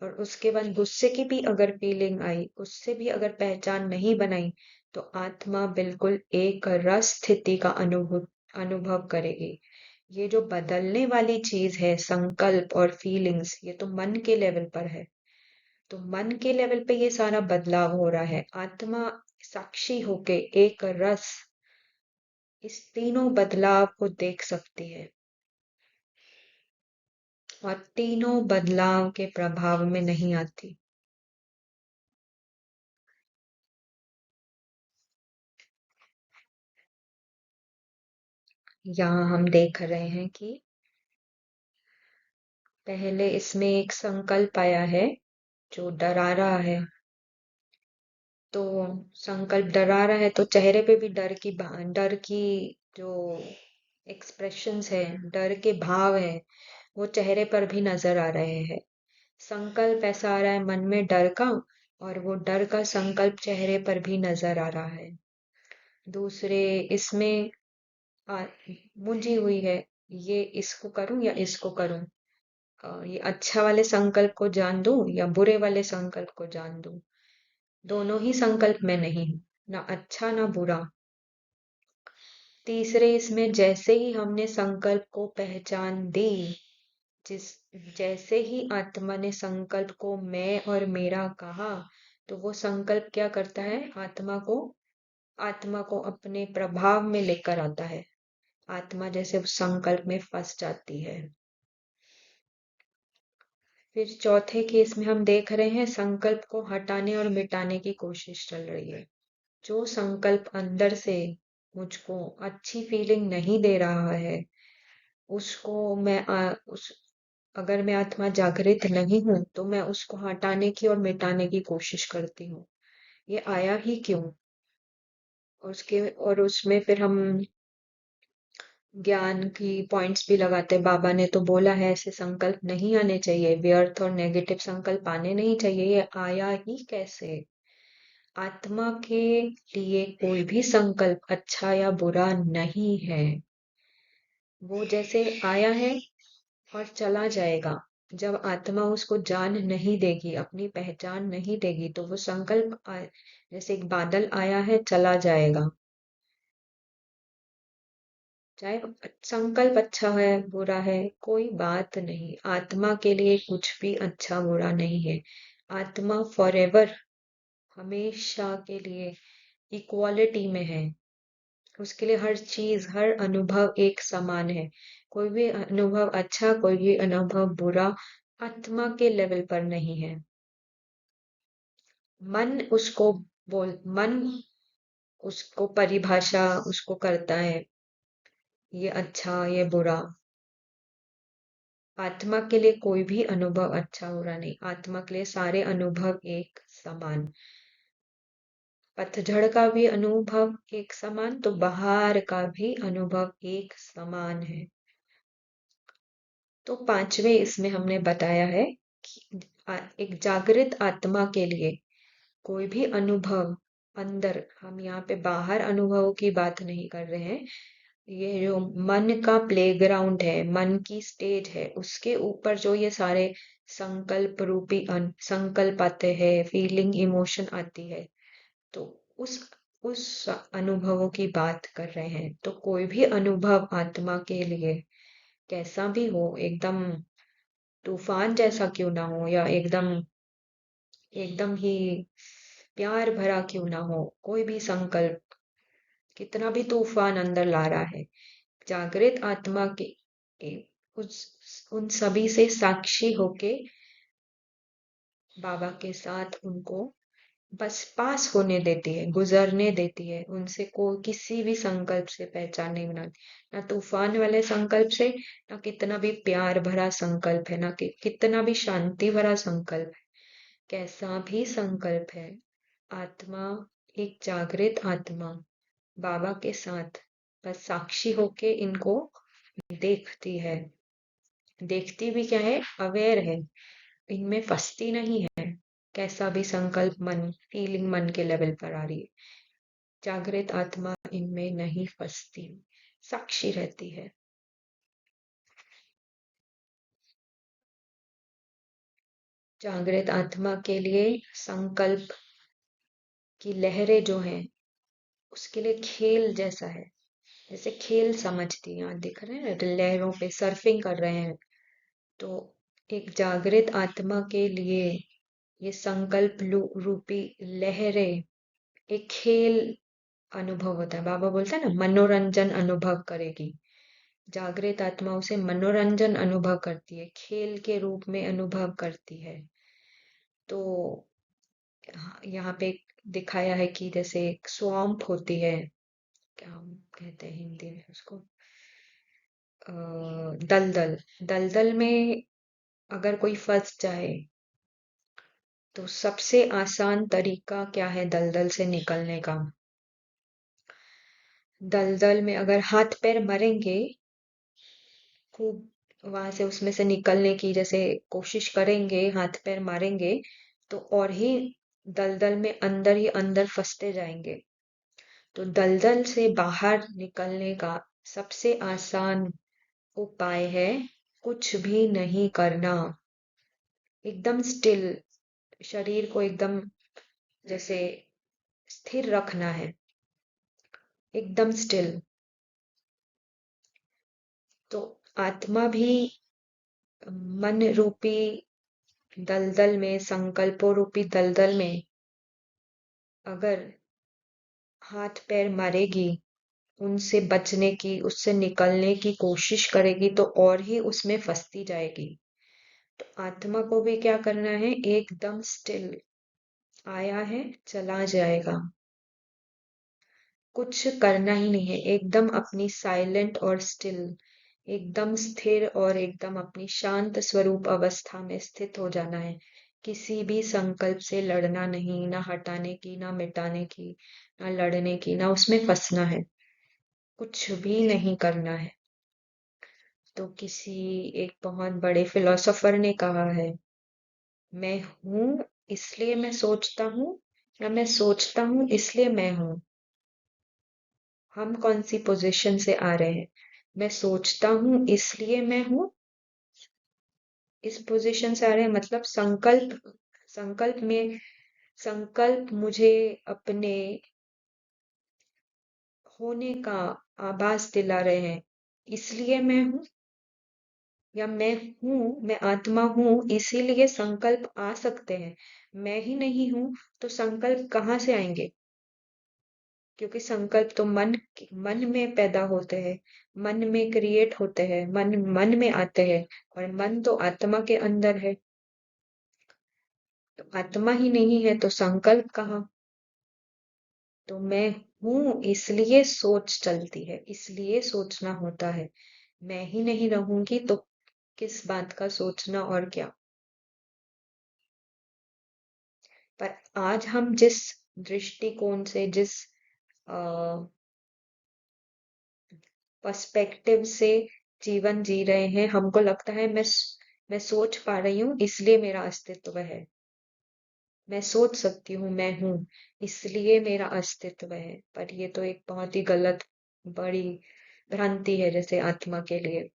और उसके बाद गुस्से की भी अगर फीलिंग आई, उससे भी अगर पहचान नहीं बनाई, तो आत्मा बिल्कुल एक रस स्थिति का अनुभव करेगी। ये जो बदलने वाली चीज है, संकल्प और फीलिंग्स, ये तो मन के लेवल पर है। तो मन के लेवल पे ये सारा बदलाव हो रहा है। आत्मा साक्षी होके एक रस इस तीनों बदलाव को देख सकती है, और तीनों बदलाव के प्रभाव में नहीं आती। यहाँ हम देख रहे हैं कि पहले इसमें एक संकल्प आया है जो डरा रहा है। तो संकल्प डरा रहा है, तो चेहरे पे भी डर की जो एक्सप्रेशंस है, डर के भाव है, वो चेहरे पर भी नजर आ रहे हैं। संकल्प ऐसा आ रहा है मन में डर का, और वो डर का संकल्प चेहरे पर भी नजर आ रहा है। दूसरे इसमें आ, मुंझी हुई है, ये इसको करूं या इसको करूं, ये अच्छा वाले संकल्प को जान दूं या बुरे वाले संकल्प को जान दूं। दोनों ही संकल्प में नहीं हूं, ना अच्छा ना बुरा। तीसरे इसमें जैसे ही हमने संकल्प को पहचान दी, जिस जैसे ही आत्मा ने संकल्प को मैं और मेरा कहा, तो वो संकल्प क्या करता है, आत्मा को अपने प्रभाव में लेकर आता है। आत्मा जैसे उस संकल्प में फंस जाती है। फिर चौथे केस में हम देख रहे हैं संकल्प को हटाने और मिटाने की कोशिश चल रही है। जो संकल्प अंदर से मुझको अच्छी फीलिंग नहीं दे रहा है, उसको उस अगर मैं आत्मा जागृत नहीं हूं तो मैं उसको हटाने की और मिटाने की कोशिश करती हूँ। ये आया ही क्यों, और उसमें फिर हम ज्ञान की पॉइंट्स भी लगाते हैं। बाबा ने तो बोला है ऐसे संकल्प नहीं आने चाहिए, व्यर्थ और नेगेटिव संकल्प आने नहीं चाहिए। ये आया ही कैसे? आत्मा के लिए कोई भी संकल्प अच्छा या बुरा नहीं है। वो जैसे आया है और चला जाएगा। जब आत्मा उसको जान नहीं देगी, अपनी पहचान नहीं देगी, तो वो जैसे एक बादल आया है चला जाएगा। चाहे संकल्प अच्छा है बुरा है, कोई बात नहीं। आत्मा के लिए कुछ भी अच्छा बुरा नहीं है। आत्मा फॉरएवर, हमेशा के लिए इक्वालिटी में है। उसके लिए हर चीज, हर अनुभव एक समान है। कोई भी अनुभव अच्छा, कोई भी अनुभव बुरा आत्मा के लेवल पर नहीं है। मन उसको मन उसको परिभाषा उसको करता है, ये अच्छा ये बुरा। आत्मा के लिए कोई भी अनुभव अच्छा बुरा नहीं। आत्मा के लिए सारे अनुभव एक समान। पतझड़ का भी अनुभव एक समान, तो बाहर का भी अनुभव एक समान है। तो पांचवें इसमें हमने बताया है कि एक जागृत आत्मा के लिए कोई भी अनुभव अंदर, हम यहाँ पे बाहर अनुभवों की बात नहीं कर रहे हैं। ये जो मन का प्लेग्राउंड है, मन की स्टेज है, उसके ऊपर जो ये सारे संकल्प रूपी संकल्प आते हैं, फीलिंग इमोशन आती है, तो उस उस अनुभवों की बात कर रहे हैं। तो कोई भी अनुभव आत्मा के लिए कैसा भी हो, एकदम तूफान जैसा क्यों ना हो, या एकदम एकदम ही प्यार भरा क्यों ना हो, कोई भी संकल्प कितना भी तूफान अंदर ला रहा है, जागृत आत्मा के उन सभी से साक्षी होके बाबा के साथ उनको बस पास होने देती है, गुजरने देती है। उनसे कोई किसी भी संकल्प से पहचान नहीं बनाती, ना तूफान वाले संकल्प से, ना कितना भी प्यार भरा संकल्प है, ना कितना भी शांति भरा संकल्प है। कैसा भी संकल्प है, आत्मा, एक जागृत आत्मा बाबा के साथ बस साक्षी होके इनको देखती है। देखती भी क्या है, अवेयर है, इनमें फंसती नहीं है। कैसा भी संकल्प मन, फीलिंग मन के लेवल पर आ रही है, जागृत आत्मा इनमें नहीं फंसती, साक्षी रहती है। जागृत आत्मा के लिए संकल्प की लहरें जो हैं, उसके लिए खेल जैसा है। जैसे खेल समझती हैं, यहाँ दिख रहे हैं ना, लहरों पे सर्फिंग कर रहे हैं। तो एक जागृत आत्मा के लिए ये संकल्प रूपी लहरें एक खेल अनुभव होता है। बाबा बोलता है ना, मनोरंजन अनुभव करेगी। जागृत आत्मा उसे मनोरंजन अनुभव करती है, खेल के रूप में अनुभव करती है। तो यहाँ पे दिखाया है कि जैसे एक स्वैम्प होती है, क्या हम कहते हैं हिंदी में उसको, दलदल। दलदल में अगर कोई फंस जाए, तो सबसे आसान तरीका क्या है दलदल से निकलने का? दलदल में अगर हाथ पैर मरेंगे, खूब वहां से उसमें से निकलने की जैसे कोशिश करेंगे, हाथ पैर मारेंगे, तो और ही दलदल में अंदर ही अंदर फंसते जाएंगे। तो दलदल से बाहर निकलने का सबसे आसान उपाय है कुछ भी नहीं करना। एकदम स्टिल, शरीर को एकदम जैसे स्थिर रखना है, एकदम स्टिल। तो आत्मा भी मन रूपी दलदल में, संकल्पों रूपी दलदल में अगर हाथ पैर मारेगी, उनसे बचने की, उससे निकलने की कोशिश करेगी तो और ही उसमें फंसती जाएगी। तो आत्मा को भी क्या करना है, एकदम स्टिल। आया है, चला जाएगा, कुछ करना ही नहीं है, एकदम अपनी साइलेंट और स्टिल, एकदम स्थिर और एकदम अपनी शांत स्वरूप अवस्था में स्थित हो जाना है। किसी भी संकल्प से लड़ना नहीं, ना हटाने की, ना मिटाने की, ना लड़ने की, ना उसमें फंसना है, कुछ भी नहीं करना है। तो किसी एक बहुत बड़े फिलोसोफर ने कहा है, मैं हूं इसलिए मैं सोचता हूं, या मैं सोचता हूं इसलिए मैं हूं। हम कौन सी पोजीशन से आ रहे हैं? मैं सोचता हूं इसलिए मैं हूं, इस पोजीशन से आ रहे हैं, मतलब संकल्प, संकल्प में, संकल्प मुझे अपने होने का आभास दिला रहे हैं, इसलिए मैं हूं। या मैं आत्मा हूं इसीलिए संकल्प आ सकते हैं। मैं ही नहीं हूं तो संकल्प कहाँ से आएंगे? क्योंकि संकल्प तो मन में पैदा होते हैं, मन में क्रिएट होते हैं, मन मन में आते हैं, और मन तो आत्मा के अंदर है। तो आत्मा ही नहीं है तो संकल्प कहाँ? तो मैं हूं इसलिए सोच चलती है, इसलिए सोचना होता है। मैं ही नहीं रहूंगी तो किस बात का सोचना और क्या। पर आज हम जिस दृष्टिकोण से, जिस पर्सपेक्टिव से जीवन जी रहे हैं, हमको लगता है मैं सोच पा रही हूँ इसलिए मेरा अस्तित्व है। मैं सोच सकती हूँ, मैं हूँ इसलिए मेरा अस्तित्व है। पर ये तो एक बहुत ही गलत, बड़ी भ्रांति है। जैसे आत्मा के लिए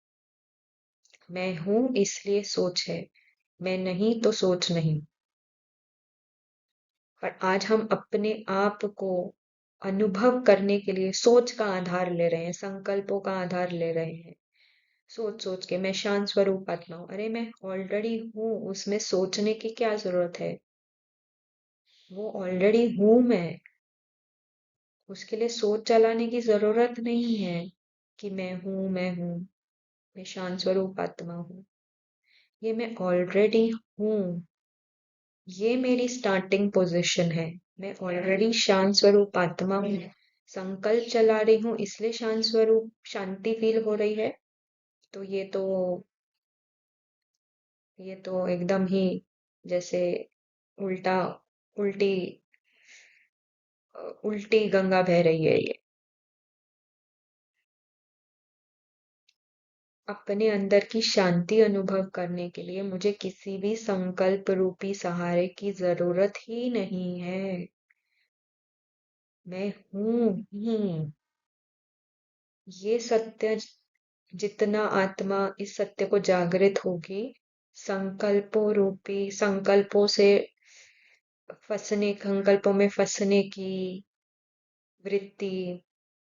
मैं हूँ इसलिए सोच है, मैं नहीं तो सोच नहीं। पर आज हम अपने आप को अनुभव करने के लिए सोच का आधार ले रहे हैं, संकल्पों का आधार ले रहे हैं। सोच सोच के मैं शांत स्वरूप आत्मा हूँ, अरे मैं ऑलरेडी हूँ, उसमें सोचने की क्या जरूरत है? वो ऑलरेडी हूँ मैं, उसके लिए सोच चलाने की जरूरत नहीं है कि मैं हूँ, मैं शांत स्वरूप आत्मा हूँ। ये मैं ऑलरेडी हूँ, ये मेरी स्टार्टिंग पोजीशन है। मैं ऑलरेडी शांत स्वरूप आत्मा हूँ, संकल्प चला रही हूँ इसलिए शांत स्वरूप शांति फील हो रही है। तो ये तो एकदम ही जैसे उल्टा, उल्टी उल्टी गंगा बह रही है ये। अपने अंदर की शांति अनुभव करने के लिए मुझे किसी भी संकल्प रूपी सहारे की जरूरत ही नहीं है। मैं हूं ही। ये सत्य, जितना आत्मा इस सत्य को जागृत होगी, संकल्पों से फंसने, संकल्पों में फंसने की वृत्ति,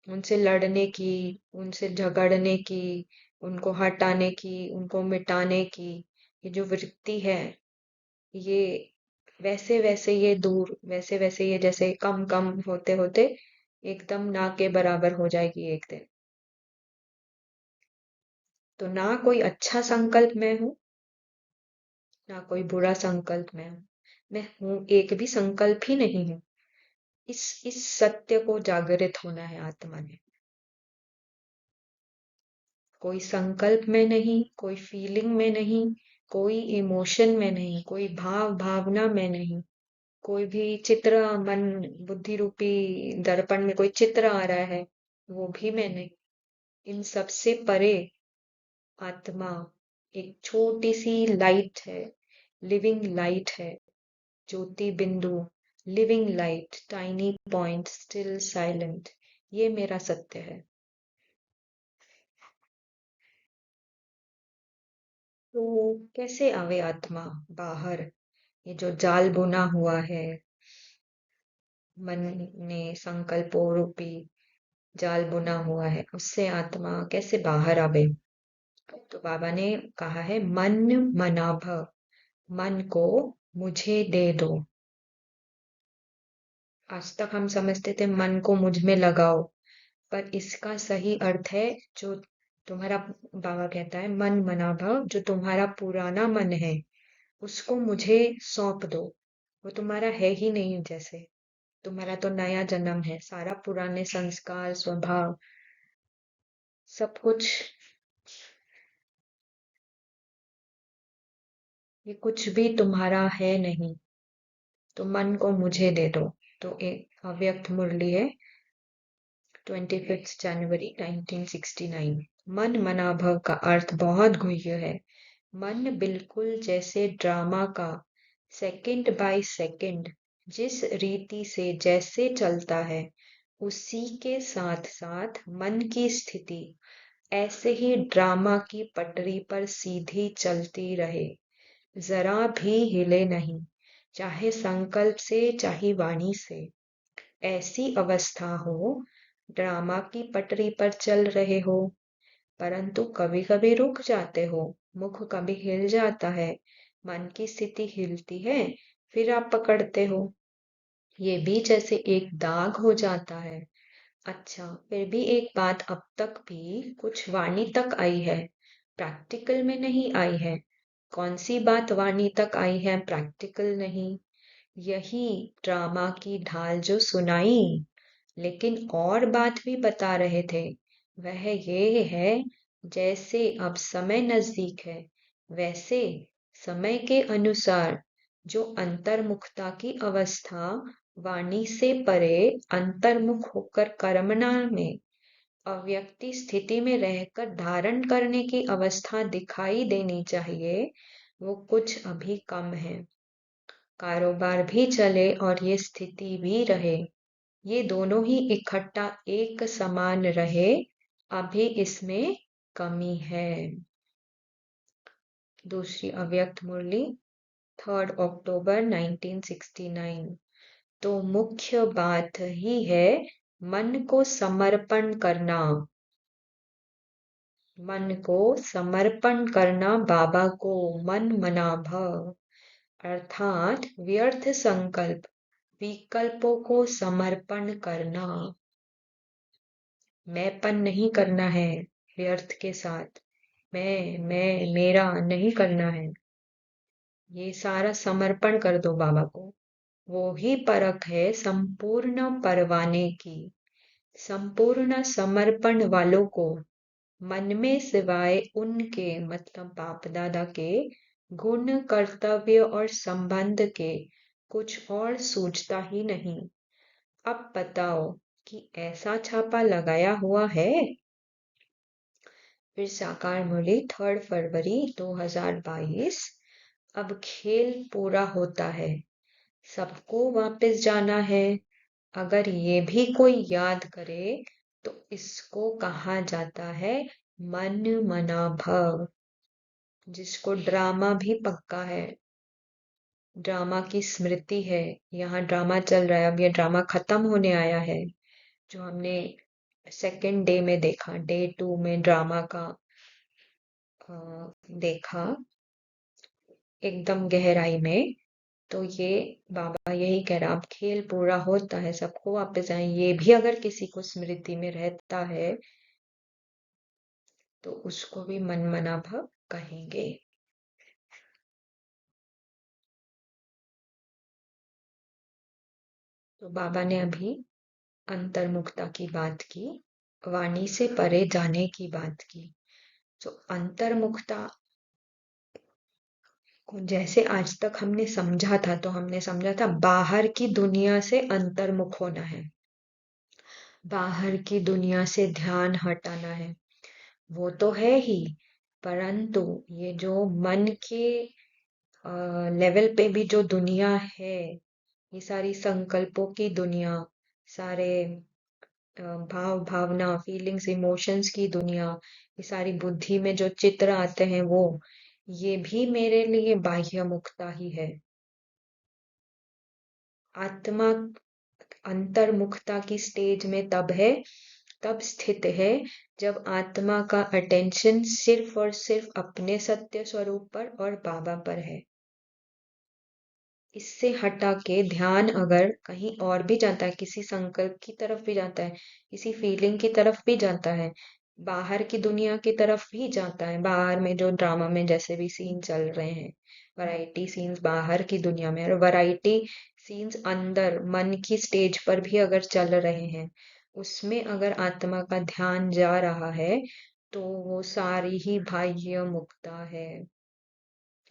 उनसे लड़ने की, उनसे झगड़ने की, उनको हटाने की, उनको मिटाने की, ये जो वृत्ति है, ये वैसे वैसे ये दूर, वैसे वैसे ये जैसे कम कम होते होते एकदम ना के बराबर हो जाएगी एक दिन। तो ना कोई अच्छा संकल्प मैं हूं, ना कोई बुरा संकल्प मैं हूं एक भी संकल्प ही नहीं हूं। इस सत्य को जागृत होना है आत्मा ने। कोई संकल्प में नहीं, कोई फीलिंग में नहीं, कोई इमोशन में नहीं, कोई भावना में नहीं, कोई भी चित्र, मन बुद्धि रूपी दर्पण में कोई चित्र आ रहा है, वो भी मैं नहीं। इन सब से परे आत्मा एक छोटी सी लाइट है, लिविंग लाइट है, ज्योति बिंदु, living light, tiny point, still silent. ये मेरा सत्य है। तो कैसे आवे आत्मा बाहर? ये जो जाल बुना हुआ है मन ने, संकल्पों रूपी जाल बुना हुआ है, उससे आत्मा कैसे बाहर आवे? तो बाबा ने कहा है मन मना भव, मन को मुझे दे दो। आज तक हम समझते थे मन को मुझ में लगाओ, पर इसका सही अर्थ है जो तुम्हारा, बाबा कहता है मन मना भव, जो तुम्हारा पुराना मन है उसको मुझे सौंप दो। वो तुम्हारा है ही नहीं, जैसे तुम्हारा तो नया जन्म है, सारा पुराने संस्कार स्वभाव सब कुछ, ये कुछ भी तुम्हारा है नहीं। तो मन को मुझे दे दो। तो एक अव्यक्त मुरली है, 25 जनवरी 1969। मन मनाभव का अर्थ बहुत गुह्य है। मन बिल्कुल जैसे ड्रामा का सेकंड बाय सेकंड जिस रीति से जैसे चलता है, उसी के साथ साथ मन की स्थिति ऐसे ही ड्रामा की पटरी पर सीधी चलती रहे, जरा भी हिले नहीं, चाहे संकल्प से चाहे वाणी से। ऐसी अवस्था हो, ड्रामा की पटरी पर चल रहे हो, परंतु कभी कभी रुक जाते हो, मुख कभी हिल जाता है, मन की स्थिति हिलती है, फिर आप पकड़ते हो, ये भी जैसे एक दाग हो जाता है। अच्छा, फिर भी एक बात अब तक भी कुछ वाणी तक आई है, प्रैक्टिकल में नहीं आई है। कौन सी बात वाणी तक आई है, प्रैक्टिकल नहीं? यही ड्रामा की ढाल जो सुनाई, लेकिन और बात भी बता रहे थे। वह ये है, जैसे अब समय नजदीक है, वैसे समय के अनुसार जो अंतर्मुखता की अवस्था वाणी से परे अंतर्मुख होकर कर्मणा में अव्यक्ति स्थिति में रहकर धारण करने की अवस्था दिखाई देनी चाहिए, वो कुछ अभी कम है। कारोबार भी चले और ये स्थिति भी रहे, ये दोनों ही इकट्ठा एक समान रहे, अभी इसमें कमी है। दूसरी अव्यक्त मुरली, 3 अक्टूबर 1969। तो मुख्य बात ही है मन को समर्पण करना, मन को समर्पण करना बाबा को, मन मना भव, अर्थात व्यर्थ संकल्प विकल्पों को समर्पण करना। मैंपन नहीं करना है व्यर्थ के साथ, मैं मेरा नहीं करना है, ये सारा समर्पण कर दो बाबा को। वो ही परख है संपूर्ण परवाने की। संपूर्ण समर्पण वालों को मन में सिवाय उनके, मतलब बाप दादा के गुण कर्तव्य और संबंध के कुछ और सूझता ही नहीं। अब बताओ कि ऐसा छापा लगाया हुआ है? फिर साकार मुरली, 3 फरवरी 2022। अब खेल पूरा होता है, सबको वापस जाना है। अगर ये भी कोई याद करे तो इसको कहा जाता है मन मना भव, जिसको ड्रामा भी पक्का है, ड्रामा की स्मृति है। यहाँ ड्रामा चल रहा है, अब ये ड्रामा खत्म होने आया है, जो हमने सेकेंड डे में देखा, डे 2 में ड्रामा का देखा एकदम गहराई में। तो ये बाबा यही कह रहा, अब खेल पूरा होता है, सबको वापस आए, ये भी अगर किसी को स्मृति में रहता है तो उसको भी मनमना भव कहेंगे। तो बाबा ने अभी अंतर्मुखता की बात की, वाणी से परे जाने की बात की। तो अंतर्मुखता को जैसे आज तक हमने समझा था, तो हमने समझा था बाहर की दुनिया से अंतर्मुख होना है, बाहर की दुनिया से ध्यान हटाना है, वो तो है ही, परंतु ये जो मन के लेवल पे भी जो दुनिया है, ये सारी संकल्पों की दुनिया, सारे भाव भावना फीलिंग्स इमोशंस की दुनिया, ये सारी बुद्धि में जो चित्र आते हैं वो, ये भी मेरे लिए बाह्य मुक्ता ही है। आत्मा अंतर्मुखता की स्टेज में तब स्थित है जब आत्मा का अटेंशन सिर्फ और सिर्फ अपने सत्य स्वरूप पर और बाबा पर है। इससे हटा के ध्यान अगर कहीं और भी जाता है, किसी संकल्प की तरफ भी जाता है, किसी फीलिंग की तरफ भी जाता है, बाहर की दुनिया की तरफ भी जाता है, बाहर में जो ड्रामा में जैसे भी सीन चल रहे हैं, वैरायटी सीन्स बाहर की दुनिया में और वैरायटी सीन्स अंदर मन की स्टेज पर भी अगर चल रहे हैं, उसमें अगर आत्मा का ध्यान जा रहा है तो वो सारी ही बाह्य मुक्ता है।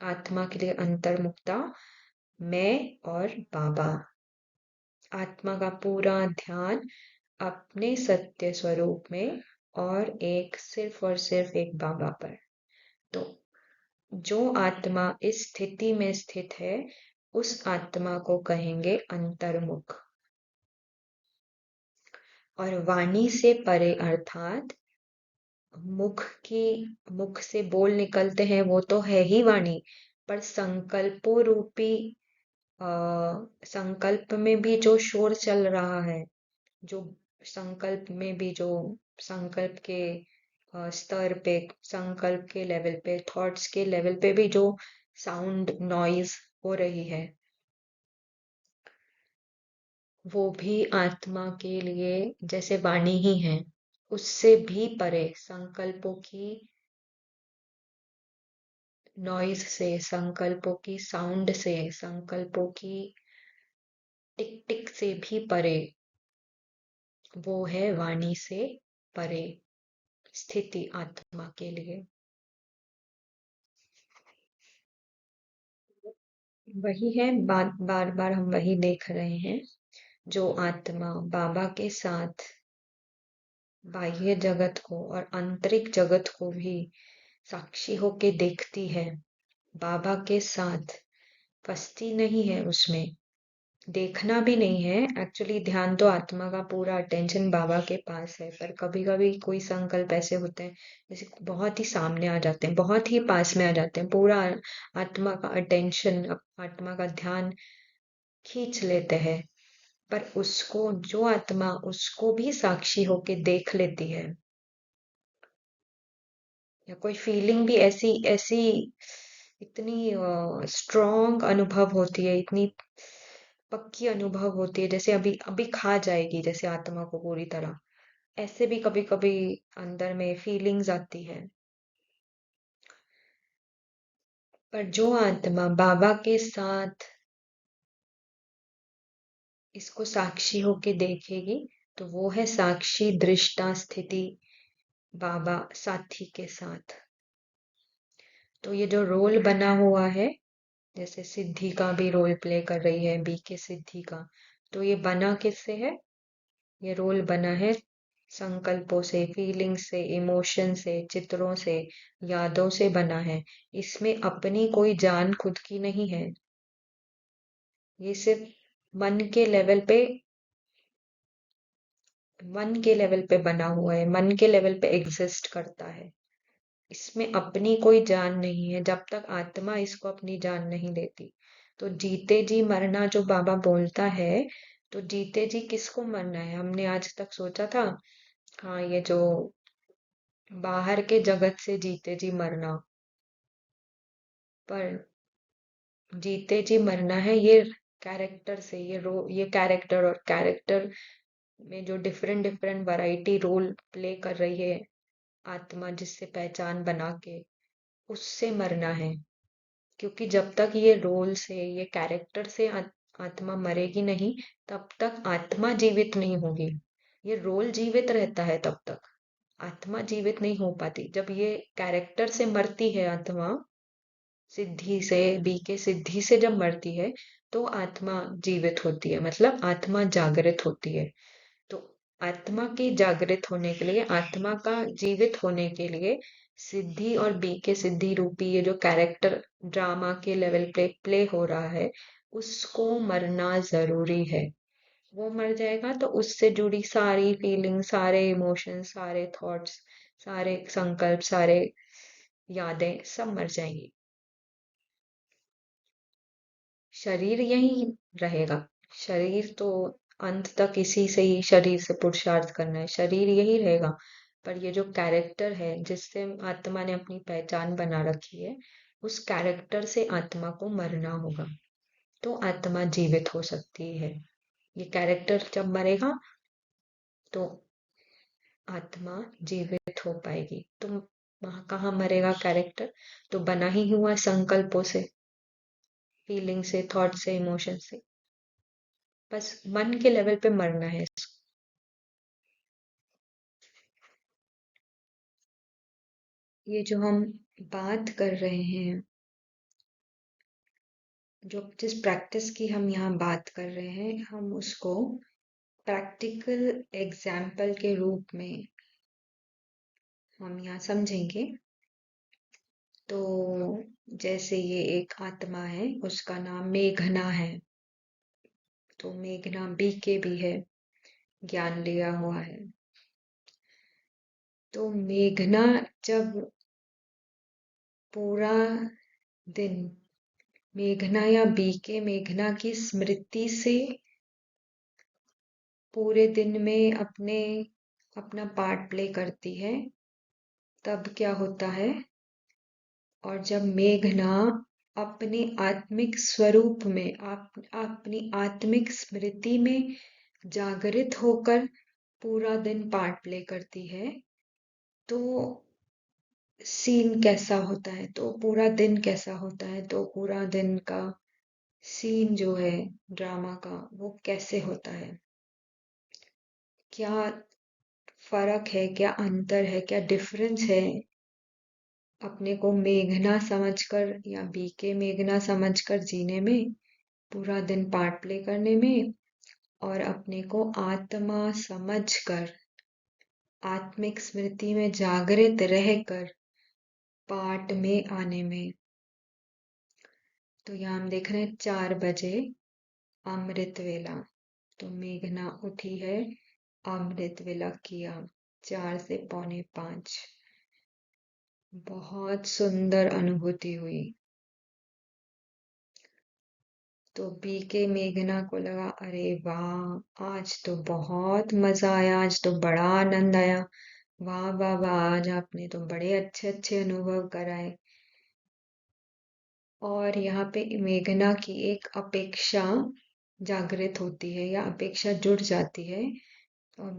आत्मा के लिए अंतर्मुक्ता मैं और बाबा, आत्मा का पूरा ध्यान अपने सत्य स्वरूप में और एक सिर्फ और सिर्फ एक बाबा पर। तो जो आत्मा इस स्थिति में स्थित है उस आत्मा को कहेंगे अंतर्मुख। और वाणी से परे अर्थात मुख से बोल निकलते हैं वो तो है ही वाणी, पर संकल्पों रूपी अ, संकल्प में भी जो शोर चल रहा है, जो संकल्प में भी जो संकल्प के स्तर पे, संकल्प के लेवल पे, थॉट्स के लेवल पे भी जो साउंड नॉइज हो रही है, वो भी आत्मा के लिए जैसे वाणी ही है। उससे भी परे संकल्पों की नॉइज से, संकल्पों की साउंड से, संकल्पों की टिक टिक से भी परे, वो है वाणी से परे स्थिति आत्मा के लिए। वही है, बार बार बार हम वही देख रहे हैं। जो आत्मा बाबा के साथ बाह्य जगत को और आंतरिक जगत को भी साक्षी होके देखती है, बाबा के साथ फंसती नहीं है, उसमें देखना भी नहीं है। एक्चुअली ध्यान तो आत्मा का पूरा अटेंशन बाबा के पास है, पर कभी कभी कोई संकल्प ऐसे होते हैं जैसे बहुत ही सामने आ जाते हैं, बहुत ही पास में आ जाते हैं, पूरा आत्मा का अटेंशन, आत्मा का ध्यान खींच लेते हैं। पर उसको, जो आत्मा उसको भी साक्षी होके देख लेती है, या कोई फीलिंग भी ऐसी ऐसी इतनी स्ट्रॉन्ग अनुभव होती है, इतनी पक्की अनुभव होती है, जैसे अभी अभी खा जाएगी जैसे आत्मा को पूरी तरह, ऐसे भी कभी कभी अंदर में फीलिंग्स आती है। पर जो आत्मा बाबा के साथ इसको साक्षी होके देखेगी, तो वो है साक्षी दृष्टा स्थिति बाबा साथी के साथ। तो ये जो रोल बना हुआ है, जैसे सिद्धि का भी रोल प्ले कर रही है बीके सिद्धि का, तो ये बना किससे है? ये रोल बना है संकल्पों से, फीलिंग्स से, इमोशन से, चित्रों से, यादों से बना है। इसमें अपनी कोई जान खुद की नहीं है। ये सिर्फ मन के लेवल पे, मन के लेवल पे बना हुआ है, मन के लेवल पे एग्जिस्ट करता है। इसमें अपनी कोई जान नहीं है जब तक आत्मा इसको अपनी जान नहीं देती। तो जीते जी मरना जो बाबा बोलता है, तो जीते जी किसको मरना है? हमने आज तक सोचा था, हाँ ये जो बाहर के जगत से जीते जी मरना, पर जीते जी मरना है ये कैरेक्टर से, ये कैरेक्टर, और कैरेक्टर में जो different different variety role play कर रही है आत्मा, जिससे पहचान बना के, उससे मरना है। क्योंकि जब तक ये रोल से, ये कैरेक्टर से आत्मा मरेगी नहीं, तब तक आत्मा जीवित नहीं होगी। ये रोल जीवित रहता है तब तक, आत्मा जीवित नहीं हो पाती। जब ये कैरेक्टर से मरती है आत्मा, सिद्धि से, बीके सिद्धि से जब मरती है, तो आत्मा जीवित होती है, मतलब आत्मा जागृत होती है। तो आत्मा के जागृत होने के लिए, आत्मा का जीवित होने के लिए, सिद्धि और बीके सिद्धि रूपी ये जो कैरेक्टर ड्रामा के लेवल पे प्ले हो रहा है, उसको मरना जरूरी है। वो मर जाएगा तो उससे जुड़ी सारी फीलिंग, सारे इमोशंस, सारे थॉट्स, सारे संकल्प, सारे यादें सब मर जाएंगी। शरीर यही रहेगा। शरीर तो अंत तक इसी से ही शरीर से पुरुषार्थ करना है, शरीर यही रहेगा। पर ये जो कैरेक्टर है जिससे आत्मा ने अपनी पहचान बना रखी है, उस कैरेक्टर से आत्मा को मरना होगा, तो आत्मा जीवित हो सकती है। ये कैरेक्टर जब मरेगा तो आत्मा जीवित हो पाएगी। तो वहां कहाँ मरेगा कैरेक्टर? तो बना ही हुआ संकल्पों से, फीलिंग से, थॉट से, इमोशन से। बस मन के लेवल पे मरना है इसको। ये जो हम बात कर रहे हैं, जो जिस प्रैक्टिस की हम यहाँ बात कर रहे हैं, हम उसको प्रैक्टिकल एग्जाम्पल के रूप में हम यहाँ समझेंगे। तो जैसे ये एक आत्मा है, उसका नाम मेघना है। तो मेघना बीके भी है, ज्ञान लिया हुआ है। तो मेघना जब पूरा दिन मेघना या बीके मेघना की स्मृति से पूरे दिन में अपना पार्ट प्ले करती है, तब क्या होता है? और जब मेघना अपने आत्मिक स्वरूप में, अपनी आत्मिक स्मृति में जागृत होकर पूरा दिन पार्ट प्ले करती है, तो सीन कैसा होता है, तो पूरा दिन कैसा होता है, तो पूरा दिन का सीन जो है ड्रामा का, वो कैसे होता है? क्या फर्क है, क्या अंतर है, क्या डिफरेंस है अपने को मेघना समझकर या बीके मेघना समझकर जीने में, पूरा दिन पार्ट प्ले करने में, और अपने को आत्मा समझकर आत्मिक स्मृति में जागृत रहकर पार्ट में आने में। तो यहाँ हम देख रहे हैं 4 बजे अमृत वेला। तो मेघना उठी है, अमृत वेला किया 4 से 4:45। बहुत सुंदर अनुभूति हुई। तो बीके मेघना को लगा, अरे वाह, आज तो बहुत मजा आया, आज तो बड़ा आनंद आया, वाह वाह वाह, आज आपने तो बड़े अच्छे अच्छे अनुभव कराए। और यहाँ पे मेघना की एक अपेक्षा जागृत होती है या अपेक्षा जुड़ जाती है। और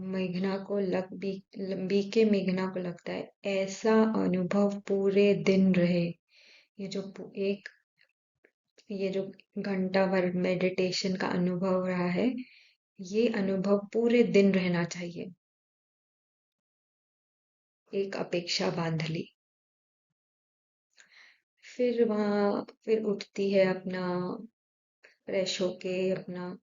बीके मेघना को लगता है ऐसा अनुभव पूरे दिन रहे। ये जो एक ये जो घंटा भर मेडिटेशन का अनुभव रहा है, ये अनुभव पूरे दिन रहना चाहिए। एक अपेक्षा बांध ली। फिर उठती है, अपना फ्रेश होके अपना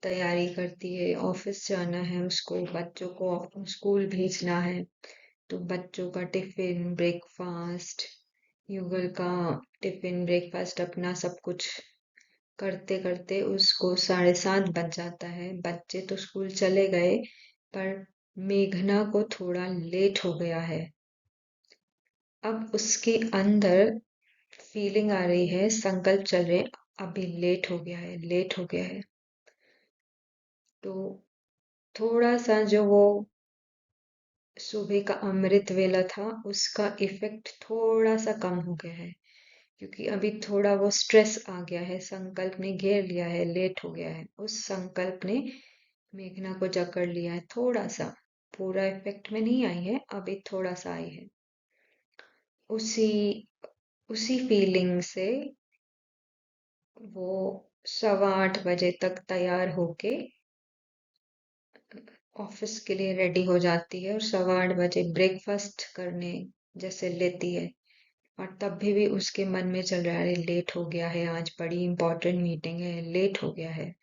तैयारी करती है, ऑफिस जाना है उसको, बच्चों को स्कूल भेजना है। तो बच्चों का टिफिन, ब्रेकफास्ट, युगल का टिफिन, ब्रेकफास्ट, अपना सब कुछ करते करते उसको 7:30 बज जाता है। बच्चे तो स्कूल चले गए, पर मेघना को थोड़ा लेट हो गया है। अब उसके अंदर फीलिंग आ रही है, संकल्प चल रहे हैं, अभी लेट हो गया है, लेट हो गया है। तो थोड़ा सा जो वो सुबह का अमृत वेला था, उसका इफेक्ट थोड़ा सा कम हो गया है, क्योंकि अभी थोड़ा वो स्ट्रेस आ गया है, संकल्प ने घेर लिया है, लेट हो गया है, उस संकल्प ने मेघना को जकड़ लिया है थोड़ा सा। पूरा इफेक्ट में नहीं आई है, अभी थोड़ा सा आई है। उसी उसी फीलिंग से वो 7:15 बजे तक तैयार होके ऑफिस के लिए रेडी हो जाती है, और 8:15 बजे ब्रेकफास्ट करने जैसे लेती है। और तब भी उसके मन में चल रहा है, अरे लेट हो गया है, आज बड़ी इंपॉर्टेंट मीटिंग है, लेट हो गया है,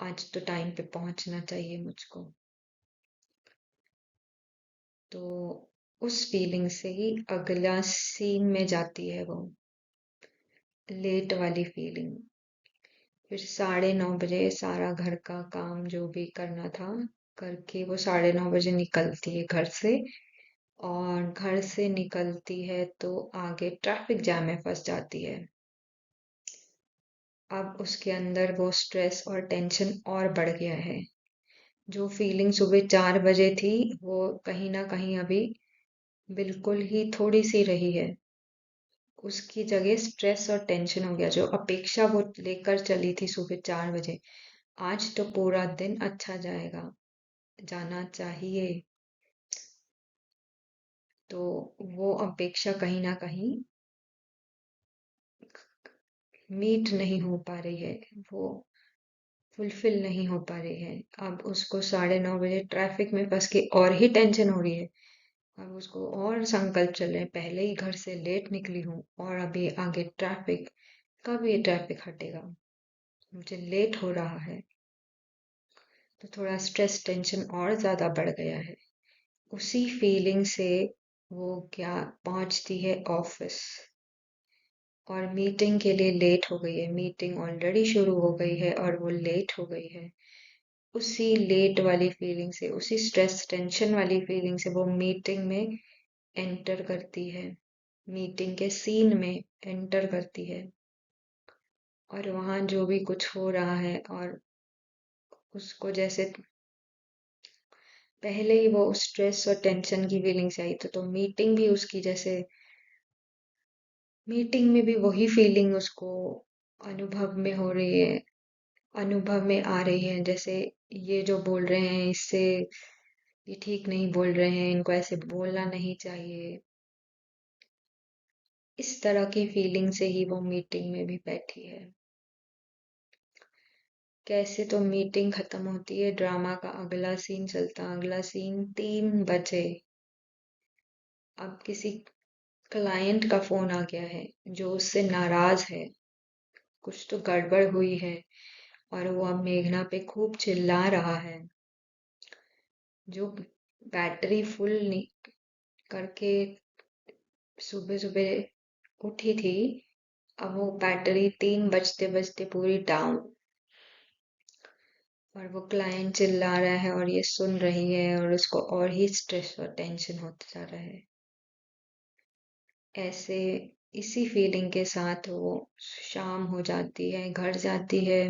आज तो टाइम पे पहुंचना चाहिए मुझको। तो उस फीलिंग से ही अगला सीन में जाती है वो, लेट वाली फीलिंग। फिर 9:30 बजे सारा घर का काम जो भी करना था करके वो 9:30 बजे निकलती है घर से। और घर से निकलती है तो आगे ट्रैफिक जैम में फंस जाती है। अब उसके अंदर वो स्ट्रेस और टेंशन और बढ़ गया है। जो फीलिंग सुबह 4 बजे थी वो कहीं ना कहीं अभी बिल्कुल ही थोड़ी सी रही है। उसकी जगह स्ट्रेस और टेंशन हो गया। जो अपेक्षा वो लेकर चली थी सुबह 4 बजे, आज तो पूरा दिन अच्छा जाएगा, जाना चाहिए, तो वो अपेक्षा कहीं ना कहीं मीट नहीं हो पा रही है, वो फुलफिल नहीं हो पा रही है। अब उसको 9:30 बजे ट्रैफिक में फंस के और ही टेंशन हो रही है। अब उसको और संकल्प चल रहे हैं, पहले ही घर से लेट निकली हूँ और अभी आगे ट्रैफिक, कब ये ट्रैफिक हटेगा, मुझे लेट हो रहा है। तो थोड़ा स्ट्रेस टेंशन और ज्यादा बढ़ गया है। उसी फीलिंग से वो क्या पहुंचती है ऑफिस, और मीटिंग के लिए लेट हो गई है। मीटिंग ऑलरेडी शुरू हो गई है और वो लेट हो गई है। उसी लेट वाली फीलिंग से, उसी स्ट्रेस टेंशन वाली फीलिंग से वो मीटिंग में एंटर करती है, मीटिंग के सीन में एंटर करती है। और वहां जो भी कुछ हो रहा है, और उसको जैसे पहले ही वो स्ट्रेस और टेंशन की फीलिंग से आई, तो मीटिंग भी उसकी जैसे, मीटिंग में भी वही फीलिंग उसको अनुभव में हो रही है, अनुभव में आ रही है। जैसे ये जो बोल रहे हैं इससे, ये ठीक नहीं बोल रहे हैं, इनको ऐसे बोलना नहीं चाहिए। इस तरह की फीलिंग से ही वो मीटिंग में भी बैठी है। कैसे तो मीटिंग खत्म होती है, ड्रामा का अगला सीन चलता। अगला सीन 3 बजे। अब किसी क्लाइंट का फोन आ गया है जो उससे नाराज है, कुछ तो गड़बड़ हुई है, और वो अब मेघना पे खूब चिल्ला रहा है। जो बैटरी फुल करके सुबह सुबह उठी थी, अब वो बैटरी 3 बजते बजते पूरी डाउन। और वो क्लाइंट चिल्ला रहा है और ये सुन रही है, और उसको और ही स्ट्रेस और टेंशन होता जा रहा है। ऐसे इसी फीलिंग के साथ वो शाम हो जाती है, घर जाती है।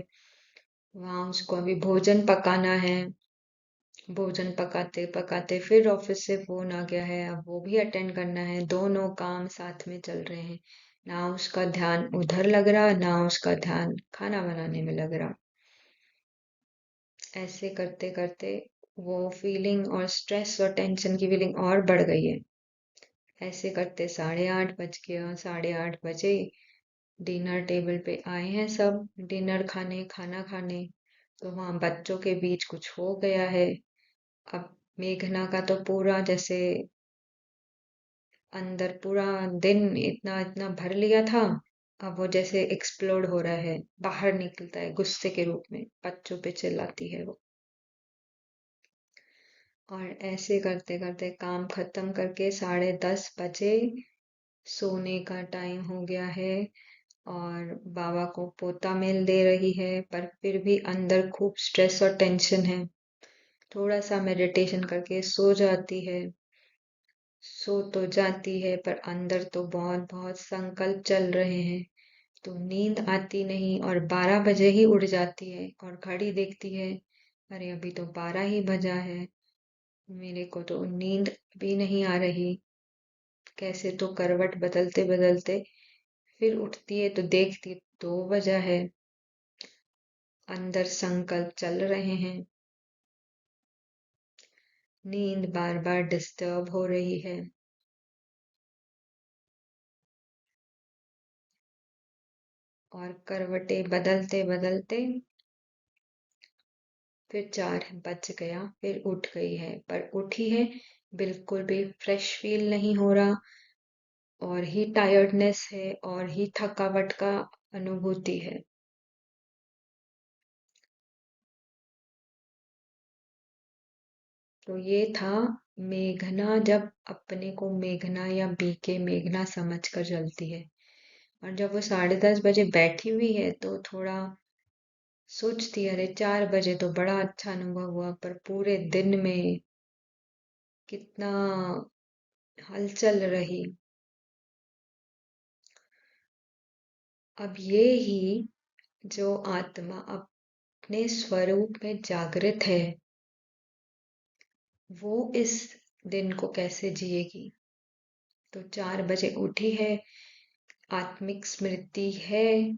वहां उसको अभी भोजन पकाना है। भोजन पकाते पकाते फिर ऑफिस से फोन आ गया है, अब वो भी अटेंड करना है। दोनों काम साथ में चल रहे हैं, ना उसका ध्यान उधर लग रहा, ना उसका ध्यान खाना बनाने में लग रहा। ऐसे करते करते वो फीलिंग और स्ट्रेस और टेंशन की फीलिंग और बढ़ गई है। ऐसे करते 8:30 बज गया। 8:30 बजे डिनर टेबल पे आए हैं सब, डिनर खाने, खाना खाने। तो वहाँ बच्चों के बीच कुछ हो गया है। अब मेघना का तो पूरा जैसे अंदर पूरा दिन इतना इतना भर लिया था, अब वो जैसे एक्सप्लोड हो रहा है, बाहर निकलता है गुस्से के रूप में, बच्चों पे चिल्लाती है वो। और ऐसे करते करते काम खत्म करके 10:30 बजे सोने का टाइम हो गया है। और बाबा को पोता मेल दे रही है, पर फिर भी अंदर खूब स्ट्रेस और टेंशन है। थोड़ा सा मेडिटेशन करके सो जाती है। सो तो जाती है पर अंदर तो बहुत बहुत संकल्प चल रहे हैं। तो नींद आती नहीं, और 12 बजे ही उठ जाती है और घड़ी देखती है, अरे अभी तो 12 ही बजा है, मेरे को तो नींद भी नहीं आ रही। कैसे तो करवट बदलते बदलते फिर उठती है तो देखती 2 बजा है। अंदर संकल्प चल रहे हैं, नींद बार बार डिस्टर्ब हो रही है। और करवटें बदलते बदलते फिर 4 बज गया, फिर उठ गई है, पर उठी है बिल्कुल भी फ्रेश फील नहीं हो रहा, और ही टायर्डनेस है और ही थकावट का अनुभूति है। तो ये था मेघना, जब अपने को मेघना या बीके मेघना समझ कर चलती है। और जब वो 10:30 बजे बैठी हुई है तो थोड़ा सोचती अरे 4 बजे तो बड़ा अच्छा अनुभव हुआ, पर पूरे दिन में कितना हलचल रही। अब ये ही जो आत्मा अपने स्वरूप में जागृत है, वो इस दिन को कैसे जिएगी। तो 4 बजे उठी है, आत्मिक स्मृति है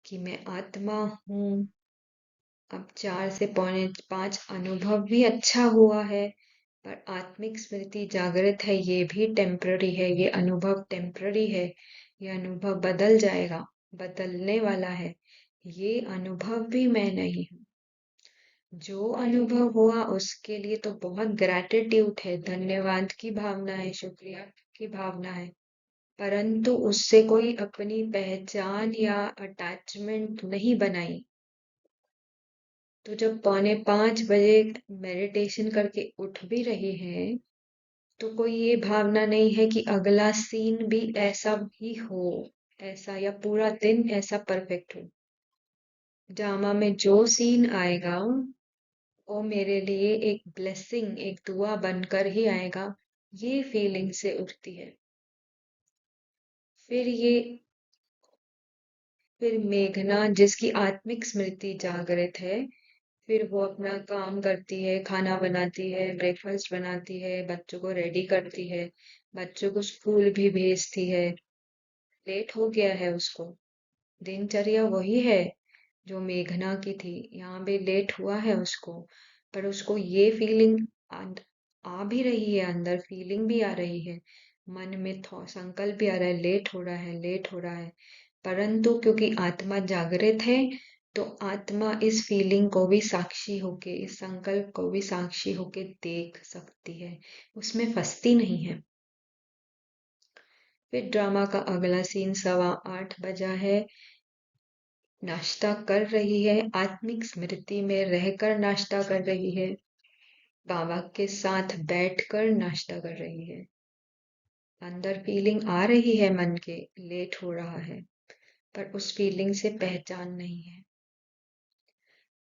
कि मैं आत्मा हूँ। अब 4 से 5:45 अनुभव भी अच्छा हुआ है, पर आत्मिक स्मृति जागृत है, ये भी टेम्पररी है, ये अनुभव टेम्पररी है, ये अनुभव बदल जाएगा, बदलने वाला है। ये अनुभव भी मैं नहीं हूँ। जो अनुभव हुआ उसके लिए तो बहुत ग्रैटिट्यूड है, धन्यवाद की भावना है, शुक्रिया की भावना है, परंतु उससे कोई अपनी पहचान या अटैचमेंट नहीं बनाई। तो जब 4:45 मेडिटेशन करके उठ भी रहे हैं, तो कोई ये भावना नहीं है कि अगला सीन भी ऐसा ही हो, ऐसा या पूरा दिन ऐसा परफेक्ट हो। ड्रामा में जो सीन आएगा वो मेरे लिए एक ब्लेसिंग, एक दुआ बनकर ही आएगा, ये फीलिंग से उठती है। फिर ये फिर मेघना जिसकी आत्मिक स्मृति जागृत है, फिर वो अपना काम करती है, खाना बनाती है, ब्रेकफास्ट बनाती है, बच्चों को रेडी करती है, बच्चों को स्कूल भी भेजती है। लेट हो गया है उसको, दिनचर्या वही है जो मेघना की थी, यहाँ भी लेट हुआ है उसको, पर उसको ये फीलिंग आ भी रही है, अंदर फीलिंग भी आ रही है, मन में संकल्प भी आ रहा है, लेट हो रहा है, लेट हो रहा है, परंतु क्योंकि आत्मा जागृत है, तो आत्मा इस फीलिंग को भी साक्षी होके, इस संकल्प को भी साक्षी होके देख सकती है, उसमें फंसती नहीं है। फिर ड्रामा का अगला सीन 8:15 बजा है, नाश्ता कर रही है, आत्मिक स्मृति में रहकर नाश्ता कर रही है, बाबा के साथ बैठकर नाश्ता कर रही है। अंदर फीलिंग आ रही है मन के, लेट हो रहा है, पर उस फीलिंग से पहचान नहीं है।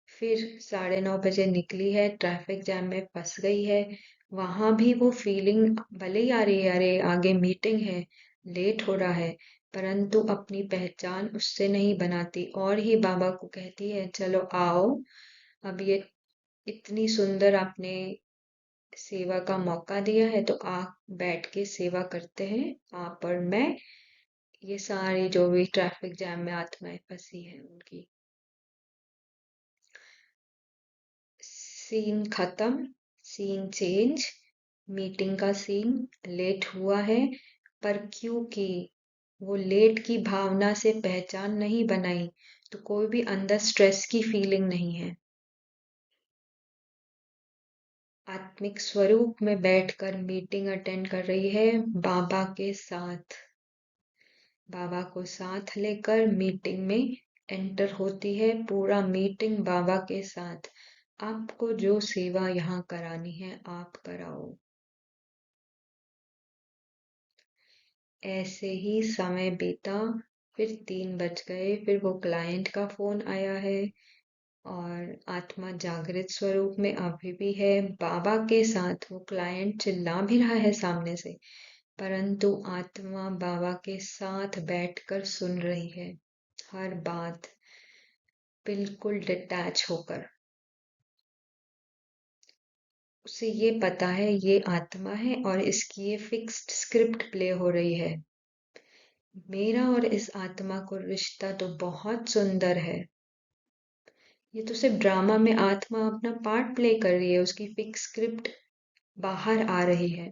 फिर 9:30 निकली है, ट्रैफिक जैम में फंस गई है, वहां भी वो फीलिंग भले ही आ रही है, अरे आगे मीटिंग है, लेट हो रहा है, परंतु अपनी पहचान उससे नहीं बनाती और ही बाबा को कहती है चलो आओ, अब ये इतनी सुंदर आपने सेवा का मौका दिया है, तो आप बैठ के सेवा करते हैं, आप और मैं, ये सारी जो भी ट्रैफिक जैम में आत्माएं फंसी हैं उनकी। सीन खत्म, सीन चेंज, मीटिंग का सीन, लेट हुआ है, पर क्योंकि वो लेट की भावना से पहचान नहीं बनाई, तो कोई भी अंदर स्ट्रेस की फीलिंग नहीं है। आत्मिक स्वरूप में बैठकर मीटिंग अटेंड कर रही है बाबा के साथ, बाबा को साथ लेकर मीटिंग में एंटर होती है, पूरा मीटिंग बाबा के साथ, आपको जो सेवा यहाँ करानी है आप कराओ। ऐसे ही समय बीता, फिर 3 बज गए, फिर वो क्लाइंट का फोन आया है, और आत्मा जागृत स्वरूप में अभी भी है, बाबा के साथ वो क्लाइंट चिल्ला भी रहा है सामने से, परंतु आत्मा बाबा के साथ बैठकर सुन रही है हर बात, बिल्कुल डिटैच होकर। उसे ये पता है ये आत्मा है और इसकी ये फिक्स्ड स्क्रिप्ट प्ले हो रही है, मेरा और इस आत्मा को रिश्ता तो बहुत सुंदर है, ये तो सिर्फ ड्रामा में आत्मा अपना पार्ट प्ले कर रही है, उसकी फिक्स स्क्रिप्ट बाहर आ रही है।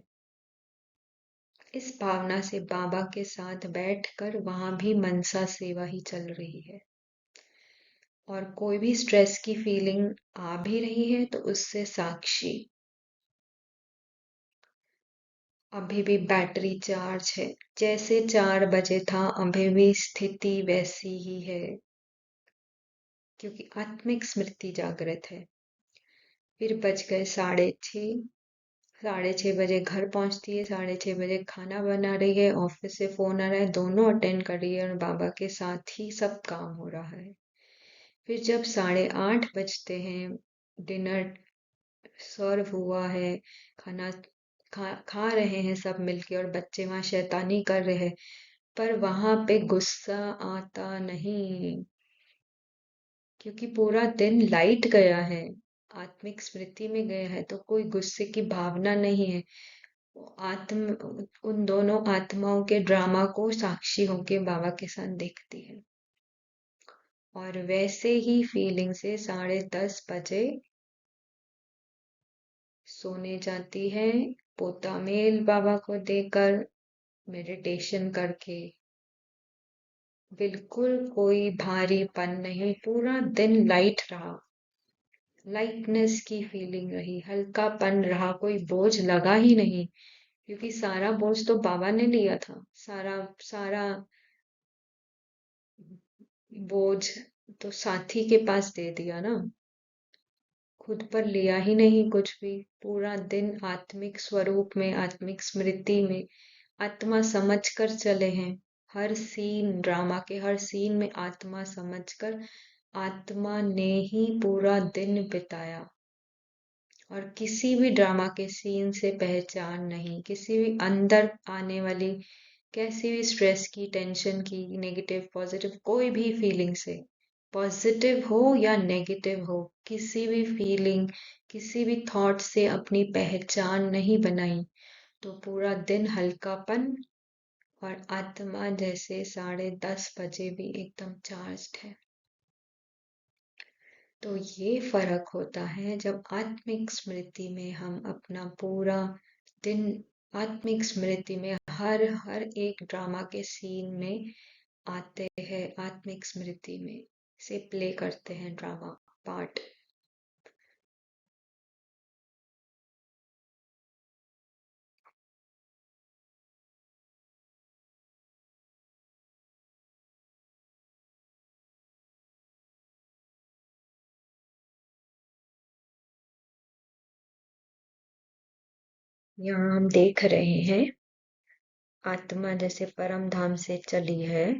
इस भावना से बाबा के साथ बैठकर वहां भी मनसा सेवा ही चल रही है, और कोई भी स्ट्रेस की फीलिंग आ भी रही है तो उससे साक्षी, अभी भी बैटरी चार्ज है, जैसे 4 बजे था अभी भी स्थिति वैसी ही है, क्योंकि आत्मिक स्मृति जागृत है। फिर बज गए 6:30, 6:30 बजे घर पहुंचती है, 6:30 बजे खाना बना रही है, ऑफिस से फोन आ रहा है, दोनों अटेंड कर रही है और बाबा के साथ ही सब काम हो रहा है। फिर जब 8:30 बजते हैं, डिनर सर्व हुआ है, खाना खा रहे हैं सब मिलके और बच्चे वहां शैतानी कर रहे हैं, पर वहां पे गुस्सा आता नहीं, क्योंकि पूरा दिन लाइट गया है, आत्मिक स्मृति में गया है, तो कोई गुस्से की भावना नहीं है। आत्म उन दोनों आत्माओं के ड्रामा को साक्षी होके बाबा के साथ देखती है। और वैसे ही फीलिंग से 10:30 बजे सोने जाती है, पोता मेल बाबा को देकर, मेडिटेशन करके। बिल्कुल कोई भारीपन नहीं, पूरा दिन लाइट रहा, लाइटनेस की फीलिंग रही, हल्कापन रहा, कोई बोझ लगा ही नहीं, क्योंकि सारा बोझ तो बाबा ने लिया था, सारा सारा बोझ तो साथी के पास दे दिया ना, खुद पर लिया ही नहीं कुछ भी। पूरा दिन आत्मिक स्वरूप में, आत्मिक स्मृति में, आत्मा समझकर चले हैं। हर सीन, ड्रामा के हर सीन में आत्मा समझकर आत्मा ने ही पूरा दिन बिताया, और किसी भी ड्रामा के सीन से पहचान नहीं, किसी भी अंदर आने वाली कैसी भी स्ट्रेस की, टेंशन की, नेगेटिव पॉजिटिव कोई भी फीलिंग से, पॉजिटिव हो या नेगेटिव हो, किसी भी फीलिंग, किसी भी थॉट से अपनी पहचान नहीं बनाई। तो पूरा दिन हल्कापन, और आत्मा जैसे 10:30 बजे भी एकदम चार्ज्ड है। तो ये फर्क होता है जब आत्मिक स्मृति में हम अपना पूरा दिन, आत्मिक स्मृति में हर हर एक ड्रामा के सीन में आते हैं, आत्मिक स्मृति में से प्ले करते हैं ड्रामा पार्ट। यहाँ हम देख रहे हैं आत्मा जैसे परम धाम से चली है,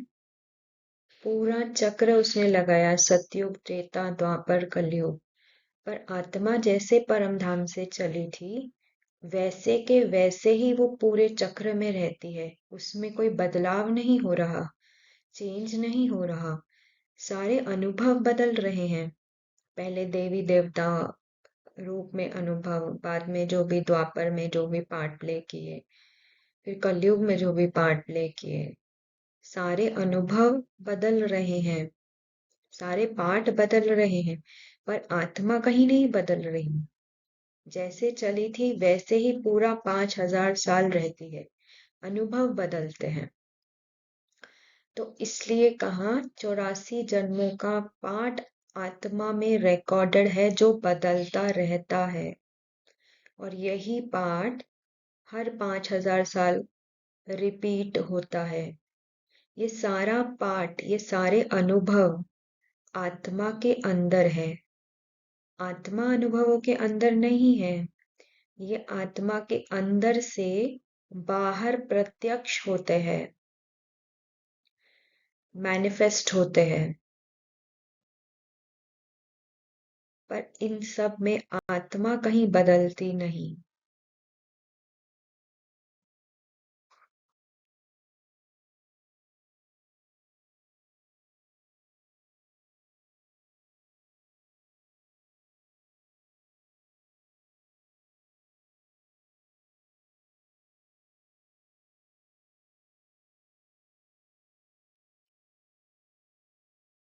पूरा चक्र उसने लगाया, सतयुग, त्रेता, द्वापर, कलयुग, पर आत्मा जैसे परम धाम से चली थी, वैसे के वैसे ही वो पूरे चक्र में रहती है, उसमें कोई बदलाव नहीं हो रहा, चेंज नहीं हो रहा। सारे अनुभव बदल रहे हैं, पहले देवी देवता रूप में अनुभव, बाद में जो भी द्वापर में जो भी पार्ट प्ले किए, फिर कलयुग में जो भी पार्ट प्ले किए, सारे अनुभव बदल रहे हैं, सारे पार्ट बदल रहे हैं, पर आत्मा कहीं नहीं बदल रही, जैसे चली थी वैसे ही पूरा 5,000 साल रहती है, अनुभव बदलते हैं। तो इसलिए कहा 84 जन्मों का पाठ आत्मा में रिकॉर्डेड है, जो बदलता रहता है, और यही पाठ हर 5,000 साल रिपीट होता है। ये सारा पाठ, ये सारे अनुभव आत्मा के अंदर है, आत्मा अनुभवों के अंदर नहीं है, ये आत्मा के अंदर से बाहर प्रत्यक्ष होते हैं, मैनिफेस्ट होते हैं, पर इन सब में आत्मा कहीं बदलती नहीं।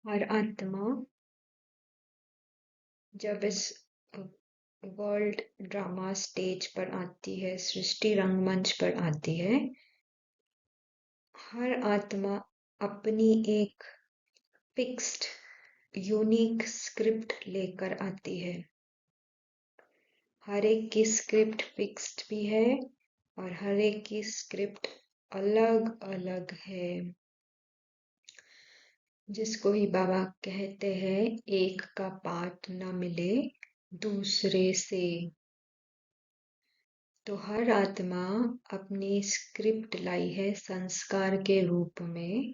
और आत्मा जब इस वर्ल्ड ड्रामा स्टेज पर आती है, सृष्टि रंगमंच पर आती है, हर आत्मा अपनी एक फिक्स्ड यूनिक स्क्रिप्ट लेकर आती है, हर एक की स्क्रिप्ट फिक्स्ड भी है, और हर एक की स्क्रिप्ट अलग अलग है, जिसको ही बाबा कहते हैं एक का पाठ न मिले दूसरे से। तो हर आत्मा अपनी स्क्रिप्ट लाई है संस्कार के रूप में,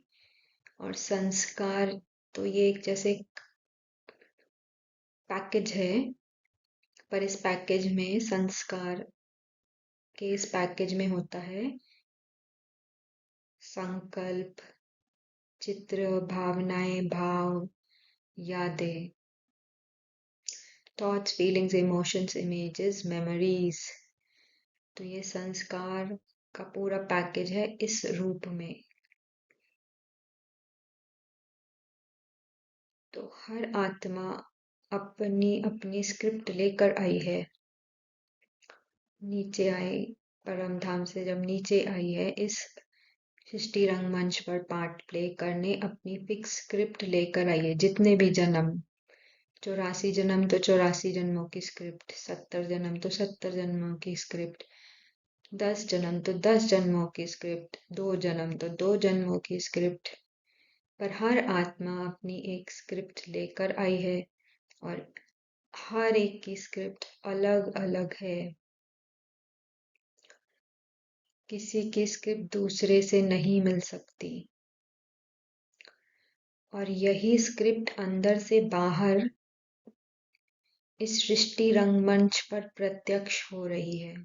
और संस्कार तो ये एक जैसे पैकेज है, पर इस पैकेज में संस्कार के इस पैकेज में होता है संकल्प, चित्र, भावनाएं, भाव, यादें, thoughts, feelings, emotions, images, memories. तो ये संस्कार का पूरा पैकेज है इस रूप में। तो हर आत्मा अपनी अपनी स्क्रिप्ट लेकर आई है। नीचे आई, परम धाम से जब नीचे आई है इस सृष्टि रंगमंच पर पार्ट प्ले करने, अपनी फिक्स स्क्रिप्ट लेकर आई है। जितने भी जन्म, 84 जन्म तो 84 जन्मों की स्क्रिप्ट, 70 जन्म तो 70 जन्मों की स्क्रिप्ट, 10 जन्म तो 10 जन्मों की स्क्रिप्ट, 2 जन्म तो 2 जन्मों की स्क्रिप्ट। पर हर आत्मा अपनी एक स्क्रिप्ट लेकर आई है और हर एक की स्क्रिप्ट अलग अलग है। किसी की स्क्रिप्ट दूसरे से नहीं मिल सकती, और यही स्क्रिप्ट अंदर से बाहर इस सृष्टि रंगमंच पर प्रत्यक्ष हो रही है।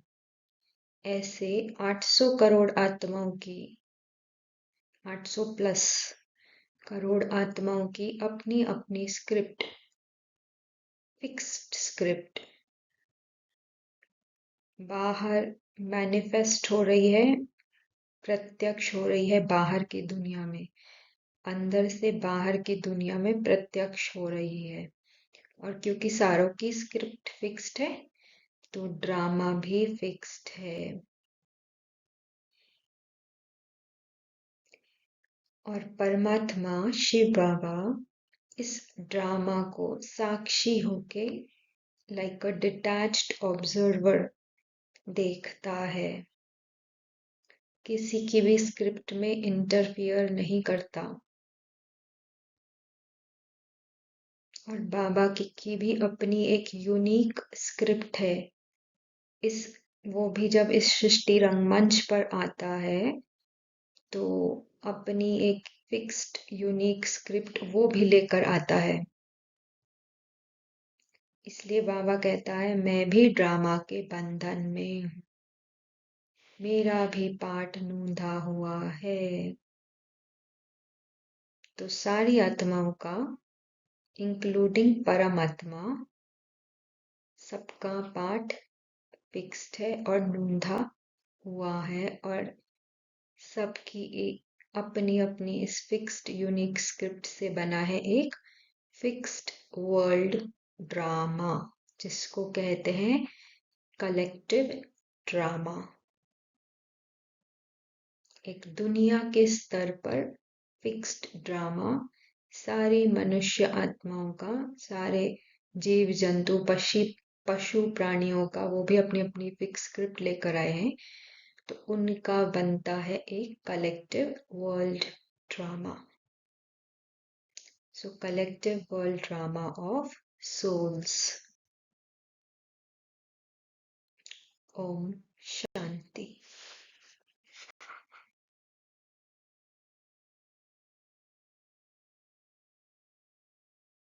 ऐसे 800 करोड़ आत्माओं की, 800 प्लस करोड़ आत्माओं की अपनी अपनी स्क्रिप्ट, फिक्स्ड स्क्रिप्ट बाहर मैनिफेस्ट हो रही है, प्रत्यक्ष हो रही है बाहर की दुनिया में, अंदर से बाहर की दुनिया में प्रत्यक्ष हो रही है। और क्योंकि सारों की स्क्रिप्ट फिक्स्ड है, तो ड्रामा भी फिक्स्ड है। और परमात्मा शिव बाबा इस ड्रामा को साक्षी होके, लाइक अ डिटैच्ड ऑब्जर्वर, देखता है। किसी की भी स्क्रिप्ट में इंटरफियर नहीं करता। और बाबा की भी अपनी एक यूनिक स्क्रिप्ट है। इस वो भी जब इस सृष्टि रंगमंच पर आता है तो अपनी एक फिक्स्ड यूनिक स्क्रिप्ट वो भी लेकर आता है। इसलिए बाबा कहता है, मैं भी ड्रामा के बंधन में हूँ, मेरा भी पार्ट नूंधा हुआ है। तो सारी आत्माओं का, इंक्लूडिंग परमात्मा, सबका पार्ट फिक्स्ड है और नूंधा हुआ है, और सबकी एक अपनी अपनी इस फिक्स्ड यूनिक स्क्रिप्ट से बना है एक फिक्स्ड वर्ल्ड ड्रामा, जिसको कहते हैं कलेक्टिव ड्रामा। एक दुनिया के स्तर पर फिक्स्ड ड्रामा सारी मनुष्य आत्माओं का, सारे जीव जंतु पशु प्राणियों का, वो भी अपनी अपनी फिक्स स्क्रिप्ट लेकर आए हैं, तो उनका बनता है एक collective world drama. So collective world drama of souls. Om